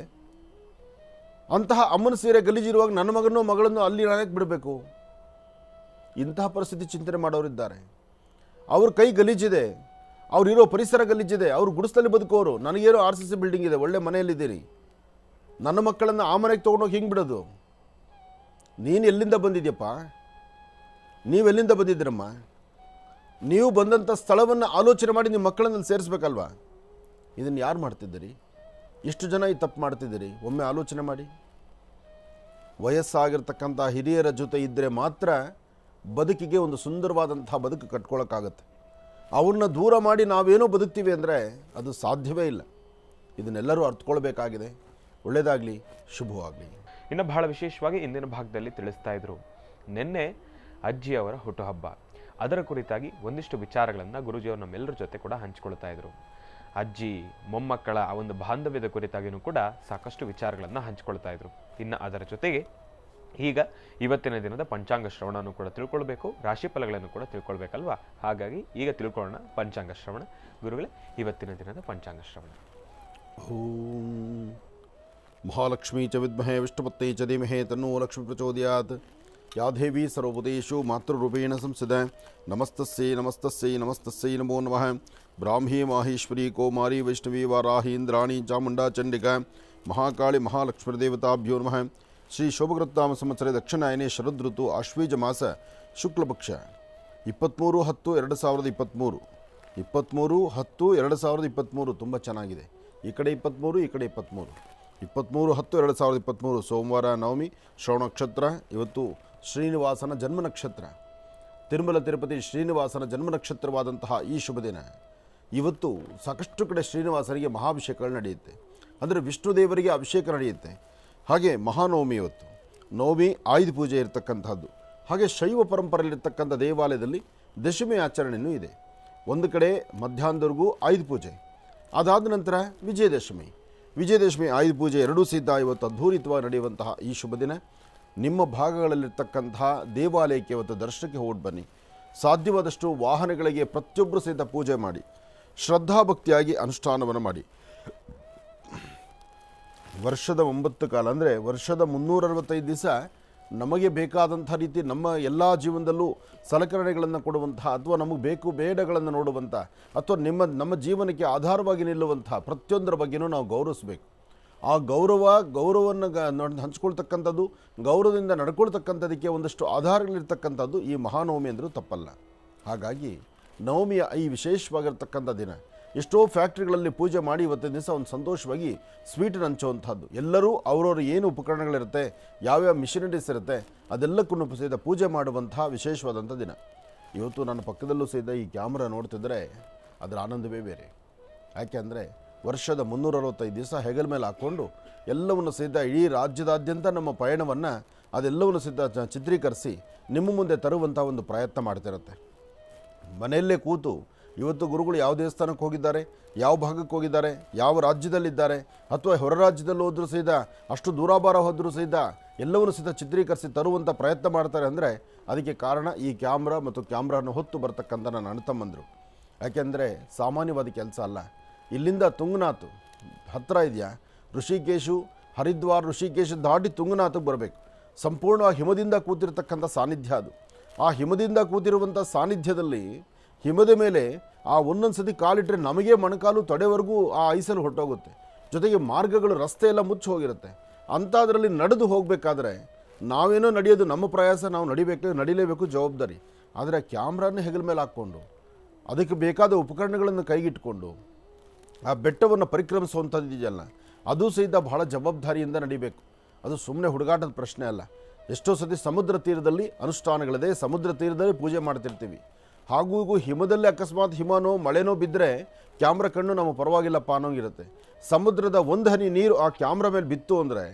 ಅಂತಹ ಅಮ್ಮನ ಸೀರೆ ಗಲೀಜಿರುವಾಗ ನನ್ನ ಮಗನೂ ಮಗಳನ್ನು ಅಲ್ಲಿ ನಾಯಕ್ಕೆ ಬಿಡಬೇಕು. ಇಂತಹ ಪರಿಸ್ಥಿತಿ ಚಿಂತನೆ ಮಾಡೋರಿದ್ದಾರೆ. ಅವ್ರ ಕೈ ಗಲೀಜಿದೆ, ಅವ್ರಿರೋ ಪರಿಸರ ಗಲೀಜಿದೆ, ಅವ್ರು ಗುಡಿಸಲಲ್ಲಿ ಬದುಕೋರು. ನನಗೇನೋ RCC ಬಿಲ್ಡಿಂಗ್ ಇದೆ, ಒಳ್ಳೆ ಮನೆಯಲ್ಲಿದ್ದೀರಿ, ನನ್ನ ಮಕ್ಕಳನ್ನು ಆ ಮನೆಗೆ ತೊಗೊಂಡೋಗಿ ಹಿಂಗೆ ಬಿಡೋದು. ನೀನು ಎಲ್ಲಿಂದ ಬಂದಿದ್ಯಪ್ಪ? ನೀವೆಲ್ಲಿಂದ ಬಂದಿದ್ದೀರಮ್ಮ? ನೀವು ಬಂದಂಥ ಸ್ಥಳವನ್ನು ಆಲೋಚನೆ ಮಾಡಿ ನಿಮ್ಮ ಮಕ್ಕಳನ್ನು ಸೇರಿಸ್ಬೇಕಲ್ವಾ? ಇದನ್ನು ಯಾರು ಮಾಡ್ತಿದ್ದೀರಿ? ಎಷ್ಟು ಜನ ಈ ತಪ್ಪು ಮಾಡ್ತಿದ್ದೀರಿ? ಒಮ್ಮೆ ಆಲೋಚನೆ ಮಾಡಿ. ವಯಸ್ಸಾಗಿರ್ತಕ್ಕಂಥ ಹಿರಿಯರ ಜೊತೆ ಇದ್ದರೆ ಮಾತ್ರ ಬದುಕಿಗೆ ಒಂದು ಸುಂದರವಾದಂಥ ಬದುಕು ಕಟ್ಕೊಳ್ಳೋಕ್ಕಾಗತ್ತೆ. ಅವ್ರನ್ನ ದೂರ ಮಾಡಿ ನಾವೇನೋ ಬದುಕ್ತೀವಿ ಅಂದರೆ ಅದು ಸಾಧ್ಯವೇ ಇಲ್ಲ. ಇದನ್ನೆಲ್ಲರೂ ಅರ್ಥಕೊಳ್ಬೇಕಾಗಿದೆ. ಒಳ್ಳೆಯದಾಗಲಿ, ಶುಭವಾಗಲಿ. ಇನ್ನು ಬಹಳ ವಿಶೇಷವಾಗಿ ಇಂದಿನ ಭಾಗದಲ್ಲಿ ತಿಳಿಸ್ತಾ ಇದ್ರು, ನಿನ್ನೆ ಅಜ್ಜಿಯವರ ಹುಟ್ಟುಹಬ್ಬ, ಅದರ ಕುರಿತಾಗಿ ಒಂದಿಷ್ಟು ವಿಚಾರಗಳನ್ನು ಗುರೂಜಿಯವರು ನಮ್ಮೆಲ್ಲರ ಜೊತೆ ಕೂಡ ಹಂಚಿಕೊಳ್ತಾ ಇದ್ರು. ಅಜ್ಜಿ ಮೊಮ್ಮಕ್ಕಳ ಆ ಒಂದು ಬಾಂಧವ್ಯದ ಕುರಿತಾಗಿಯೂ ಕೂಡ ಸಾಕಷ್ಟು ವಿಚಾರಗಳನ್ನು ಹಂಚಿಕೊಳ್ತಾ ಇದ್ರು. ಇನ್ನು ಅದರ ಜೊತೆಗೆ ಈಗ ಇವತ್ತಿನ ದಿನದ ಪಂಚಾಂಗ ಶ್ರವಣನೂ ಕೂಡ ತಿಳ್ಕೊಳ್ಬೇಕು, ರಾಶಿ ಫಲಗಳನ್ನು ಕೂಡ ತಿಳ್ಕೊಳ್ಬೇಕಲ್ವಾ? ಹಾಗಾಗಿ ಈಗ ತಿಳ್ಕೊಳ್ಳೋಣ ಪಂಚಾಂಗ ಶ್ರವಣ. ಗುರುಗಳೇ, ಇವತ್ತಿನ ದಿನದ ಪಂಚಾಂಗ ಶ್ರವಣ. ಓಂ ಮಹಾಲಕ್ಷ್ಮೀ ಚ ವಿದ್ಮಹೇ ವಿಷ್ಣುಪತ್ನಿ ಚ ಧೀಮಹಿ ತನ್ನೋ ಲಕ್ಷ್ಮೀ ಪ್ರಚೋದಯಾತ್. ಯಾ ದೇವಿ ಸರ್ವಭೂತೇಷು ಮಾತೃರೂಪೇಣ ಸಂಸ್ಥಿತಾ. ನಮಸ್ತಸ್ಯೈ ನಮಸ್ತಸ್ಯೈ ನಮಸ್ತಸ್ಯೈ ನಮೋ ನಮಃ. ಬ್ರಾಹ್ಮೀ ಮಾಹೇಶ್ವರಿ ಕೌಮಾರಿ ವೈಷ್ಣವಿ ವಾರಾಹಿ ಇಂದ್ರಾಣಿ ಚಾಮುಂಡಾ ಚಂಡಿಕಾ ಮಹಾಕಾಳಿ ಮಹಾಲಕ್ಷ್ಮೀದೇವತಾಭ್ಯೋ ನಮಃ. ಶ್ರೀ ಶೋಭಕೃತ್ತಾಮ ಸಂವತ್ಸರ ದಕ್ಷಿಣಾಯನೆ ಶರದ್ ಋತು ಆಶ್ವೀಜ ಮಾಸ ಶುಕ್ಲಪಕ್ಷ 23/10/2023. 23/10/2023 ತುಂಬ ಚೆನ್ನಾಗಿದೆ. ಈ ಕಡೆ 23, ಈ ಕಡೆ 23. 23/10/2023 ಸೋಮವಾರ ನವಮಿ, ಶ್ರವಣ ನಕ್ಷತ್ರ. ಇವತ್ತು ಶ್ರೀನಿವಾಸನ ಜನ್ಮ ನಕ್ಷತ್ರ, ತಿರುಮಲ ತಿರುಪತಿ ಶ್ರೀನಿವಾಸನ ಜನ್ಮ ನಕ್ಷತ್ರವಾದಂತಹ ಈ ಶುಭ ದಿನ. ಇವತ್ತು ಸಾಕಷ್ಟು ಕಡೆ ಶ್ರೀನಿವಾಸನಿಗೆ ಮಹಾಭಿಷೇಕಗಳು ನಡೆಯುತ್ತೆ, ಅಂದರೆ ವಿಷ್ಣು ದೇವರಿಗೆ ಅಭಿಷೇಕ ನಡೆಯುತ್ತೆ. ಹಾಗೆ ಮಹಾನವಮಿ ಇವತ್ತು, ನವಮಿ ಆಯುಧ ಪೂಜೆ ಇರತಕ್ಕಂಥದ್ದು. ಹಾಗೆ ಶೈವ ಪರಂಪರೆಯಲ್ಲಿರ್ತಕ್ಕಂಥ ದೇವಾಲಯದಲ್ಲಿ ದಶಮಿ ಆಚರಣೆಯೂ ಇದೆ. ಒಂದು ಕಡೆ ಮಧ್ಯಾಹ್ನದವರೆಗೂ ಆಯುಧ ಪೂಜೆ, ಅದಾದ ನಂತರ ವಿಜಯದಶಮಿ ಆಯುಧ ಪೂಜೆ ಎರಡೂ ಸಿದ್ಧ. ಇವತ್ತು ಅದ್ಭುತವಾಗಿ ನಡೆಯುವಂತಹ ಈ ಶುಭ ದಿನ. ನಿಮ್ಮ ಭಾಗಗಳಲ್ಲಿರ್ತಕ್ಕಂತಹ ದೇವಾಲಯಕ್ಕೆ ಇವತ್ತು ದರ್ಶನಕ್ಕೆ ಹೋಗಿ ಬನ್ನಿ. ಸಾಧ್ಯವಾದಷ್ಟು ವಾಹನಗಳಿಗೆ ಪ್ರತಿಯೊಬ್ಬರು ಸಹಿತ ಪೂಜೆ ಮಾಡಿ, ಶ್ರದ್ಧಾಭಕ್ತಿಯಾಗಿ ಅನುಷ್ಠಾನವನ್ನು ಮಾಡಿ. ವರ್ಷದ 9 ಕಾಲ ಅಂದರೆ ವರ್ಷದ 365 ದಿವಸ ನಮಗೆ ಬೇಕಾದಂಥ ರೀತಿ ನಮ್ಮ ಎಲ್ಲ ಜೀವನದಲ್ಲೂ ಸಲಕರಣೆಗಳನ್ನು ಕೊಡುವಂಥ, ಅಥವಾ ನಮಗೆ ಬೇಕು ಬೇಡಗಳನ್ನು ನೋಡುವಂಥ, ಅಥವಾ ನಮ್ಮ ಜೀವನಕ್ಕೆ ಆಧಾರವಾಗಿ ನಿಲ್ಲುವಂಥ ಪ್ರತಿಯೊಂದರ ಬಗ್ಗೆಯೂ ನಾವು ಗೌರವಿಸಬೇಕು. ಆ ಗೌರವವನ್ನು ಹಂಚ್ಕೊಳ್ತಕ್ಕಂಥದ್ದು, ಗೌರವದಿಂದ ನಡ್ಕೊಳ್ತಕ್ಕಂಥದಕ್ಕೆ ಒಂದಷ್ಟು ಆಧಾರಗಳಿರ್ತಕ್ಕಂಥದ್ದು ಈ ಮಹಾನವಮಿ ಅಂದರೂ ತಪ್ಪಲ್ಲ. ಹಾಗಾಗಿ ನವಮಿಯ ಈ ವಿಶೇಷವಾಗಿರ್ತಕ್ಕಂಥ ದಿನ ಎಷ್ಟೋ ಫ್ಯಾಕ್ಟ್ರಿಗಳಲ್ಲಿ ಪೂಜೆ ಮಾಡಿ ಇವತ್ತಿನ ದಿವಸ ಒಂದು ಸಂತೋಷವಾಗಿ ಸ್ವೀಟನ್ನು ಹಂಚುವಂಥದ್ದು. ಎಲ್ಲರೂ ಅವರವರು ಏನು ಉಪಕರಣಗಳಿರುತ್ತೆ, ಯಾವ್ಯಾವ ಮಿಷನರೀಸ್ ಇರುತ್ತೆ, ಅದೆಲ್ಲಕ್ಕೂ ಸಹಿತ ಪೂಜೆ ಮಾಡುವಂತಹ ವಿಶೇಷವಾದಂಥ ದಿನ. ಇವತ್ತು ನನ್ನ ಪಕ್ಕದಲ್ಲೂ ಸಹಿತ ಈ ಕ್ಯಾಮ್ರಾ ನೋಡ್ತಿದ್ರೆ ಅದರ ಆನಂದವೇ ಬೇರೆ. ಯಾಕೆ ಅಂದರೆ ವರ್ಷದ 365 ದಿವಸ ಹೆಗಲ ಮೇಲೆ ಹಾಕ್ಕೊಂಡು ಎಲ್ಲವನ್ನು ಸಹಿತ ಇಡೀ ರಾಜ್ಯದಾದ್ಯಂತ ನಮ್ಮ ಪಯಣವನ್ನು ಅದೆಲ್ಲವನ್ನು ಸಹಿತ ಚಿತ್ರೀಕರಿಸಿ ನಿಮ್ಮ ಮುಂದೆ ತರುವಂಥ ಒಂದು ಪ್ರಯತ್ನ ಮಾಡ್ತಿರುತ್ತೆ. ಮನೆಯಲ್ಲೇ ಕೂತು ಇವತ್ತು ಗುರುಗಳು ಯಾವ ದೇವಸ್ಥಾನಕ್ಕೆ ಹೋಗಿದ್ದಾರೆ, ಯಾವ ಭಾಗಕ್ಕೆ ಹೋಗಿದ್ದಾರೆ, ಯಾವ ರಾಜ್ಯದಲ್ಲಿದ್ದಾರೆ, ಅಥವಾ ಹೊರ ರಾಜ್ಯದಲ್ಲಿ ಹೋದರೂ ಸಹಿತ ಅಷ್ಟು ದೂರಾಭಾರ ಹೋದರೂ ಸಹಿತ ಎಲ್ಲವನ್ನೂ ಸಹಿತ ಚಿತ್ರೀಕರಿಸಿ ತರುವಂಥ ಪ್ರಯತ್ನ ಮಾಡ್ತಾರೆ. ಅಂದರೆ ಅದಕ್ಕೆ ಕಾರಣ ಈ ಕ್ಯಾಮ್ರಾ ಮತ್ತು ಕ್ಯಾಮ್ರಾನ ಹೊತ್ತು ಬರ್ತಕ್ಕಂಥ ನನ್ನ ಅಣ್ಣ ತಮ್ಮಂದರು. ಯಾಕೆಂದರೆ ಸಾಮಾನ್ಯವಾದ ಕೆಲಸ ಅಲ್ಲ. ಇಲ್ಲಿಂದ ತುಂಗನಾಥ್ ಹತ್ತಿರ ಇದೆಯಾ, ಹರಿದ್ವಾರ ಋಷಿಕೇಶ ದಾಟಿ ತುಂಗನಾಥಕ್ಕೆ ಬರಬೇಕು. ಸಂಪೂರ್ಣವಾಗಿ ಹಿಮದಿಂದ ಕೂತಿರ್ತಕ್ಕಂಥ ಸಾನ್ನಿಧ್ಯ ಅದು. ಆ ಹಿಮದಿಂದ ಕೂತಿರುವಂಥ ಸಾನ್ನಿಧ್ಯದಲ್ಲಿ ಹಿಮದ ಮೇಲೆ ಆ ಒಂದೊಂದು ಸತಿ ಕಾಲಿಟ್ಟರೆ ನಮಗೆ ಮೊಣಕಾಲು ತೊಡೆವರೆಗೂ ಆ ಐಸಲ್ಲಿ ಹೊರಟೋಗುತ್ತೆ. ಜೊತೆಗೆ ಮಾರ್ಗಗಳು, ರಸ್ತೆ ಎಲ್ಲ ಮುಚ್ಚಿ ಹೋಗಿರುತ್ತೆ. ಅಂಥದ್ರಲ್ಲಿ ನಡೆದು ಹೋಗಬೇಕಾದ್ರೆ ನಾವೇನೋ ನಡೆಯೋದು ನಮ್ಮ ಪ್ರಯಾಸ, ನಾವು ನಡಿಲೇಬೇಕು, ಜವಾಬ್ದಾರಿ. ಆದರೆ ಕ್ಯಾಮ್ರಾನ ಹೆಗಲ ಮೇಲೆ ಹಾಕ್ಕೊಂಡು ಅದಕ್ಕೆ ಬೇಕಾದ ಉಪಕರಣಗಳನ್ನು ಕೈಗಿಟ್ಕೊಂಡು ಆ ಬೆಟ್ಟವನ್ನು ಪರಿಕ್ರಮಿಸುವಂಥದ್ದು ಇದೆಯಲ್ಲ, ಅದು ಸಹಿತ ಬಹಳ ಜವಾಬ್ದಾರಿಯಿಂದ ನಡಿಬೇಕು. ಅದು ಸುಮ್ಮನೆ ಹುಡುಗಾಟದ ಪ್ರಶ್ನೆ ಅಲ್ಲ. ಎಷ್ಟೋ ಸತಿ ಸಮುದ್ರ ತೀರದಲ್ಲಿ ಅನುಷ್ಠಾನಗಳಿದೆ, ಸಮುದ್ರ ತೀರದಲ್ಲಿ ಪೂಜೆ ಮಾಡ್ತಿರ್ತೀವಿ. ಹಾಗೂ ಹಿಮದಲ್ಲಿ ಅಕಸ್ಮಾತ್ ಹಿಮನೋ ಮಳೆನೋ ಬಿದ್ದರೆ ಕ್ಯಾಮ್ರಾ ಕಣ್ಣು ನಮ್ಮ ಪರವಾಗಿಲ್ಲಪ್ಪ ಅನ್ನೋಂಗಿರುತ್ತೆ. ಸಮುದ್ರದ ಒಂದು ಹನಿ ನೀರು ಆ ಕ್ಯಾಮ್ರಾ ಮೇಲೆ ಬಿತ್ತು ಅಂದರೆ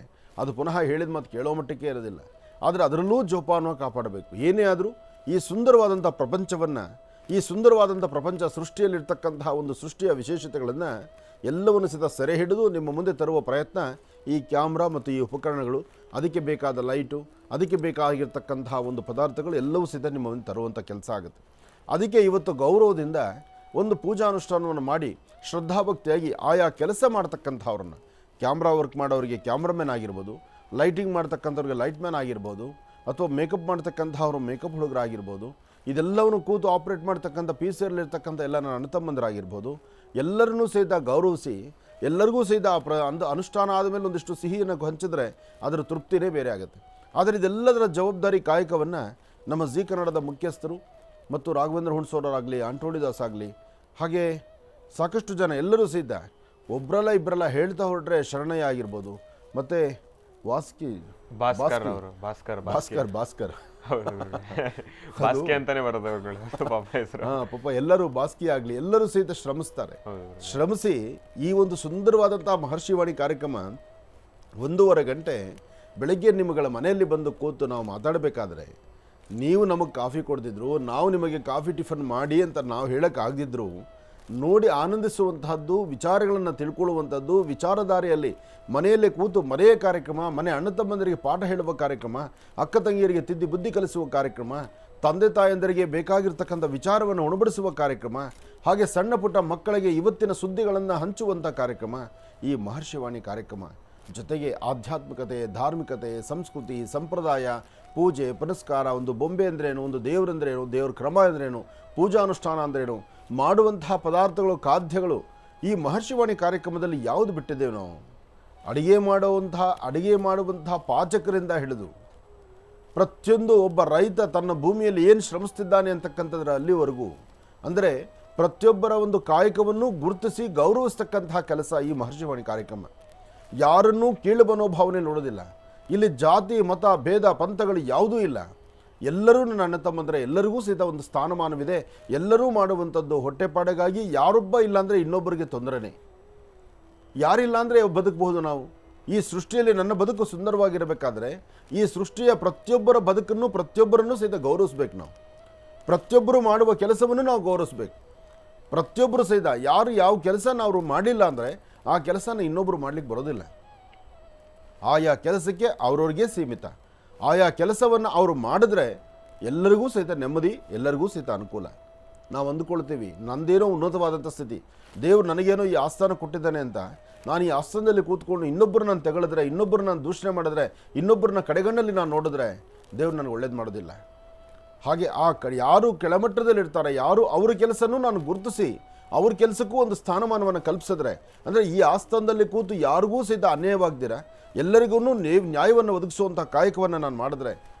ಅದು ಪುನಃ ಹೇಳಿದ ಮಾತು ಕೇಳೋ ಮಟ್ಟಕ್ಕೆ ಇರೋದಿಲ್ಲ. ಆದರೆ ಅದರಲ್ಲೂ ಜೋಪಾನವಾಗಿ ಕಾಪಾಡಬೇಕು. ಏನೇ ಆದರೂ ಈ ಸುಂದರವಾದಂಥ ಪ್ರಪಂಚವನ್ನು, ಈ ಸುಂದರವಾದಂಥ ಪ್ರಪಂಚ ಸೃಷ್ಟಿಯಲ್ಲಿರ್ತಕ್ಕಂತಹ ಒಂದು ಸೃಷ್ಟಿಯ ವಿಶೇಷತೆಗಳನ್ನು ಎಲ್ಲವನ್ನು ಸಹಿತ ಸೆರೆ ಹಿಡಿದು ನಿಮ್ಮ ಮುಂದೆ ತರುವ ಪ್ರಯತ್ನ ಈ ಕ್ಯಾಮ್ರಾ ಮತ್ತು ಈ ಉಪಕರಣಗಳು, ಅದಕ್ಕೆ ಬೇಕಾದ ಲೈಟು, ಅದಕ್ಕೆ ಬೇಕಾಗಿರ್ತಕ್ಕಂತಹ ಒಂದು ಪದಾರ್ಥಗಳು ಎಲ್ಲವೂ ಸಹಿತ ನಿಮ್ಮ ಮುಂದೆ ತರುವಂಥ ಕೆಲಸ ಆಗುತ್ತೆ. ಅದಕ್ಕೆ ಇವತ್ತು ಗೌರವದಿಂದ ಒಂದು ಪೂಜಾನುಷ್ಠಾನವನ್ನು ಮಾಡಿ ಶ್ರದ್ಧಾಭಕ್ತಿಯಾಗಿ ಆಯಾ ಕೆಲಸ ಮಾಡ್ತಕ್ಕಂಥವ್ರನ್ನ, ಕ್ಯಾಮ್ರಾ ವರ್ಕ್ ಮಾಡೋರಿಗೆ ಕ್ಯಾಮ್ರಾಮ್ಯಾನ್ ಆಗಿರ್ಬೋದು, ಲೈಟಿಂಗ್ ಮಾಡ್ತಕ್ಕಂಥವ್ರಿಗೆ ಲೈಟ್ ಮ್ಯಾನ್ ಆಗಿರ್ಬೋದು, ಅಥವಾ ಮೇಕಪ್ ಮಾಡ್ತಕ್ಕಂಥವ್ರು ಮೇಕಪ್ ಹುಡುಗರಾಗಿರ್ಬೋದು, ಇದೆಲ್ಲವನ್ನು ಕೂತು ಆಪ್ರೇಟ್ ಮಾಡ್ತಕ್ಕಂಥ PCRಲಿರ್ತಕ್ಕಂಥ ಎಲ್ಲ ನನ್ನ ಅಣ್ಣ ತಮ್ಮಂದರಾಗಿರ್ಬೋದು, ಎಲ್ಲರನ್ನೂ ಸಹಿತ ಗೌರವಿಸಿ ಎಲ್ಲರಿಗೂ ಸಹಿತ ಅನುಷ್ಠಾನ ಆದಮೇಲೆ ಒಂದಿಷ್ಟು ಸಿಹಿಯನ್ನು ಹಂಚಿದ್ರೆ ಅದರ ತೃಪ್ತಿನೇ ಬೇರೆ ಆಗುತ್ತೆ. ಆದರೆ ಇದೆಲ್ಲದರ ಜವಾಬ್ದಾರಿ ಕಾಯಕವನ್ನು ನಮ್ಮ ಜೀ ಕನ್ನಡದ ಮುಖ್ಯಸ್ಥರು ಮತ್ತು ರಾಘವೇಂದ್ರ ಹುಣಸೋಡರಾಗಲಿ, ಆಂಟೋಣಿದಾಸ್ ಆಗಲಿ, ಹಾಗೆ ಸಾಕಷ್ಟು ಜನ ಎಲ್ಲರೂ ಸಹಿತ ಒಬ್ಬರಲ್ಲ ಇಬ್ಬರಲ್ಲ ಹೇಳ್ತಾ ಹೊರಟ್ರೆ ಶರಣಯ್ಯ ಆಗಿರ್ಬೋದು, ಮತ್ತು ಭಾಸ್ಕರ್ ಅಂತಾನೆ ಬರೋದು ಪಾಪ ಎಲ್ಲರೂ ಬಾಸ್ಕಿ ಆಗಲಿ, ಎಲ್ಲರೂ ಸಹಿತ ಶ್ರಮಿಸ್ತಾರೆ. ಶ್ರಮಿಸಿ ಈ ಒಂದು ಸುಂದರವಾದಂತಹ ಮಹರ್ಷಿವಾಣಿ ಕಾರ್ಯಕ್ರಮ 1.5 ಗಂಟೆ ಬೆಳಗ್ಗೆ ನಿಮ್ಮಗಳ ಮನೆಯಲ್ಲಿ ಬಂದು ಕೂತು ನಾವು ಮಾತಾಡಬೇಕಾದ್ರೆ ನೀವು ನಮಗೆ ಕಾಫಿ ಕೊಡ್ತಿದ್ರು, ನಾವು ನಿಮಗೆ ಕಾಫಿ ಟಿಫನ್ ಮಾಡಿ ಅಂತ ನಾವು ಹೇಳೋಕ್ಕಾಗದಿದ್ರು ನೋಡಿ ಆನಂದಿಸುವಂತಹದ್ದು, ವಿಚಾರಗಳನ್ನು ತಿಳ್ಕೊಳ್ಳುವಂಥದ್ದು, ವಿಚಾರಧಾರೆಯಲ್ಲಿ ಮನೆಯಲ್ಲೇ ಕೂತು ಮನೆಯ ಕಾರ್ಯಕ್ರಮ, ಮನೆ ಅಣ್ಣ ತಮ್ಮಂದರಿಗೆ ಪಾಠ ಹೇಳುವ ಕಾರ್ಯಕ್ರಮ, ಅಕ್ಕ ತಂಗಿಯರಿಗೆ ತಿದ್ದಿ ಬುದ್ಧಿ ಕಲಿಸುವ ಕಾರ್ಯಕ್ರಮ, ತಂದೆ ತಾಯಂದರಿಗೆ ಬೇಕಾಗಿರ್ತಕ್ಕಂಥ ವಿಚಾರವನ್ನು ಉಣಬಡಿಸುವ ಕಾರ್ಯಕ್ರಮ, ಹಾಗೆ ಸಣ್ಣ ಪುಟ್ಟ ಮಕ್ಕಳಿಗೆ ಇವತ್ತಿನ ಸುದ್ದಿಗಳನ್ನು ಹಂಚುವಂಥ ಕಾರ್ಯಕ್ರಮ ಈ ಮಹರ್ಷಿವಾಣಿ ಕಾರ್ಯಕ್ರಮ. ಜೊತೆಗೆ ಆಧ್ಯಾತ್ಮಿಕತೆ, ಧಾರ್ಮಿಕತೆ, ಸಂಸ್ಕೃತಿ, ಸಂಪ್ರದಾಯ, ಪೂಜೆ ಪುನಸ್ಕಾರ, ಒಂದು ಬೊಂಬೆ ಅಂದ್ರೇನು, ಒಂದು ದೇವರಂದ್ರೇನು, ದೇವ್ರ ಕ್ರಮ ಅಂದ್ರೇನು, ಪೂಜಾನುಷ್ಠಾನ ಅಂದ್ರೇನು, ಮಾಡುವಂತಹ ಪದಾರ್ಥಗಳು, ಖಾದ್ಯಗಳು, ಈ ಮಹರ್ಷಿವಾಣಿ ಕಾರ್ಯಕ್ರಮದಲ್ಲಿ ಯಾವುದು ಬಿಟ್ಟಿದ್ದೇವೆ ನಾವು? ಅಡಿಗೆ ಮಾಡುವಂತಹ ಪಾಚಕರಿಂದ ಹಿಡಿದು ಪ್ರತಿಯೊಂದು ಒಬ್ಬ ರೈತ ತನ್ನ ಭೂಮಿಯಲ್ಲಿ ಏನು ಶ್ರಮಿಸ್ತಿದ್ದಾನೆ ಅಂತಕ್ಕಂಥದ್ರ ಅಲ್ಲಿವರೆಗೂ, ಅಂದರೆ ಪ್ರತಿಯೊಬ್ಬರ ಒಂದು ಕಾಯಕವನ್ನು ಗುರುತಿಸಿ ಗೌರವಿಸ್ತಕ್ಕಂತಹ ಕೆಲಸ ಈ ಮಹರ್ಷಿವಾಣಿ ಕಾರ್ಯಕ್ರಮ. ಯಾರನ್ನೂ ಕೀಳು ಮನೋಭಾವನೆ ನೋಡೋದಿಲ್ಲ. ಇಲ್ಲಿ ಜಾತಿ ಮತ ಭೇದ ಪಂಥಗಳು ಯಾವುದೂ ಇಲ್ಲ. ಎಲ್ಲರೂ ನನ್ನ ಅಣ್ಣ ತಮ್ಮಂದರೆ, ಎಲ್ಲರಿಗೂ ಸಹಿತ ಒಂದು ಸ್ಥಾನಮಾನವಿದೆ. ಎಲ್ಲರೂ ಮಾಡುವಂಥದ್ದು ಹೊಟ್ಟೆಪಾಡಿಗಾಗಿ. ಯಾರೊಬ್ಬ ಇಲ್ಲಾಂದರೆ ಇನ್ನೊಬ್ಬರಿಗೆ ತೊಂದರೆನೇ. ಯಾರಿಲ್ಲ ಅಂದರೆ ಬದುಕಬಹುದು ನಾವು. ಈ ಸೃಷ್ಟಿಯಲ್ಲಿ ನನ್ನ ಬದುಕು ಸುಂದರವಾಗಿರಬೇಕಾದ್ರೆ ಈ ಸೃಷ್ಟಿಯ ಪ್ರತಿಯೊಬ್ಬರ ಬದುಕನ್ನು, ಪ್ರತಿಯೊಬ್ಬರನ್ನು ಸಹಿತ ಗೌರವಿಸ್ಬೇಕು. ನಾವು ಪ್ರತಿಯೊಬ್ಬರು ಮಾಡುವ ಕೆಲಸವನ್ನು ನಾವು ಗೌರವಿಸ್ಬೇಕು. ಪ್ರತಿಯೊಬ್ಬರು ಸಹಿತ ಯಾರು ಯಾವ ಕೆಲಸನ ಅವರು ಮಾಡಿಲ್ಲ ಅಂದರೆ ಆ ಕೆಲಸನ ಇನ್ನೊಬ್ಬರು ಮಾಡಲಿಕ್ಕೆ ಬರೋದಿಲ್ಲ. ಆಯಾ ಕೆಲಸಕ್ಕೆ ಅವ್ರವ್ರಿಗೆ ಸೀಮಿತ. ಆಯಾ ಕೆಲಸವನ್ನು ಅವರು ಮಾಡಿದ್ರೆ ಎಲ್ಲರಿಗೂ ಸಹಿತ ನೆಮ್ಮದಿ, ಎಲ್ಲರಿಗೂ ಸಹಿತ ಅನುಕೂಲ. ನಾವು ಅಂದುಕೊಳ್ತೀವಿ ನಂದೇನೋ ಉನ್ನತವಾದಂಥ ಸ್ಥಿತಿ, ದೇವರು ನನಗೇನೋ ಈ ಆಸ್ಥಾನ ಕೊಟ್ಟಿದ್ದಾನೆ ಅಂತ. ನಾನು ಈ ಆಸ್ಥಾನದಲ್ಲಿ ಕೂತ್ಕೊಂಡು ಇನ್ನೊಬ್ಬರು ನಾನು ತೆಗಳಿದ್ರೆ, ಇನ್ನೊಬ್ಬರು ನಾನು ದೂಷಣೆ ಮಾಡಿದ್ರೆ, ಇನ್ನೊಬ್ಬರನ್ನ ಕಡೆಗಣ್ಣಲ್ಲಿ ನಾನು ನೋಡಿದ್ರೆ ದೇವ್ರು ನನಗೆ ಒಳ್ಳೇದು ಮಾಡೋದಿಲ್ಲ. ಹಾಗೆ ಯಾರು ಕೆಳಮಟ್ಟದಲ್ಲಿರ್ತಾರೆ, ಯಾರು ಅವ್ರ ಕೆಲಸನೂ ನಾನು ಗುರುತಿಸಿ ಅವ್ರ ಕೆಲಸಕ್ಕೂ ಒಂದು ಸ್ಥಾನಮಾನವನ್ನು ಕಲ್ಪಿಸಿದ್ರೆ, ಅಂದರೆ ಈ ಆಸ್ಥಾನದಲ್ಲಿ ಕೂತು ಯಾರಿಗೂ ಸಹಿತ ಅನ್ಯಾಯವಾಗ್ದಿರ ಎಲ್ಲರಿಗೂ ನ್ಯಾಯವನ್ನು ಒದಗಿಸುವಂಥ ಕಾಯಕವನ್ನು ನಾನು ಮಾಡಿದ್ರೆ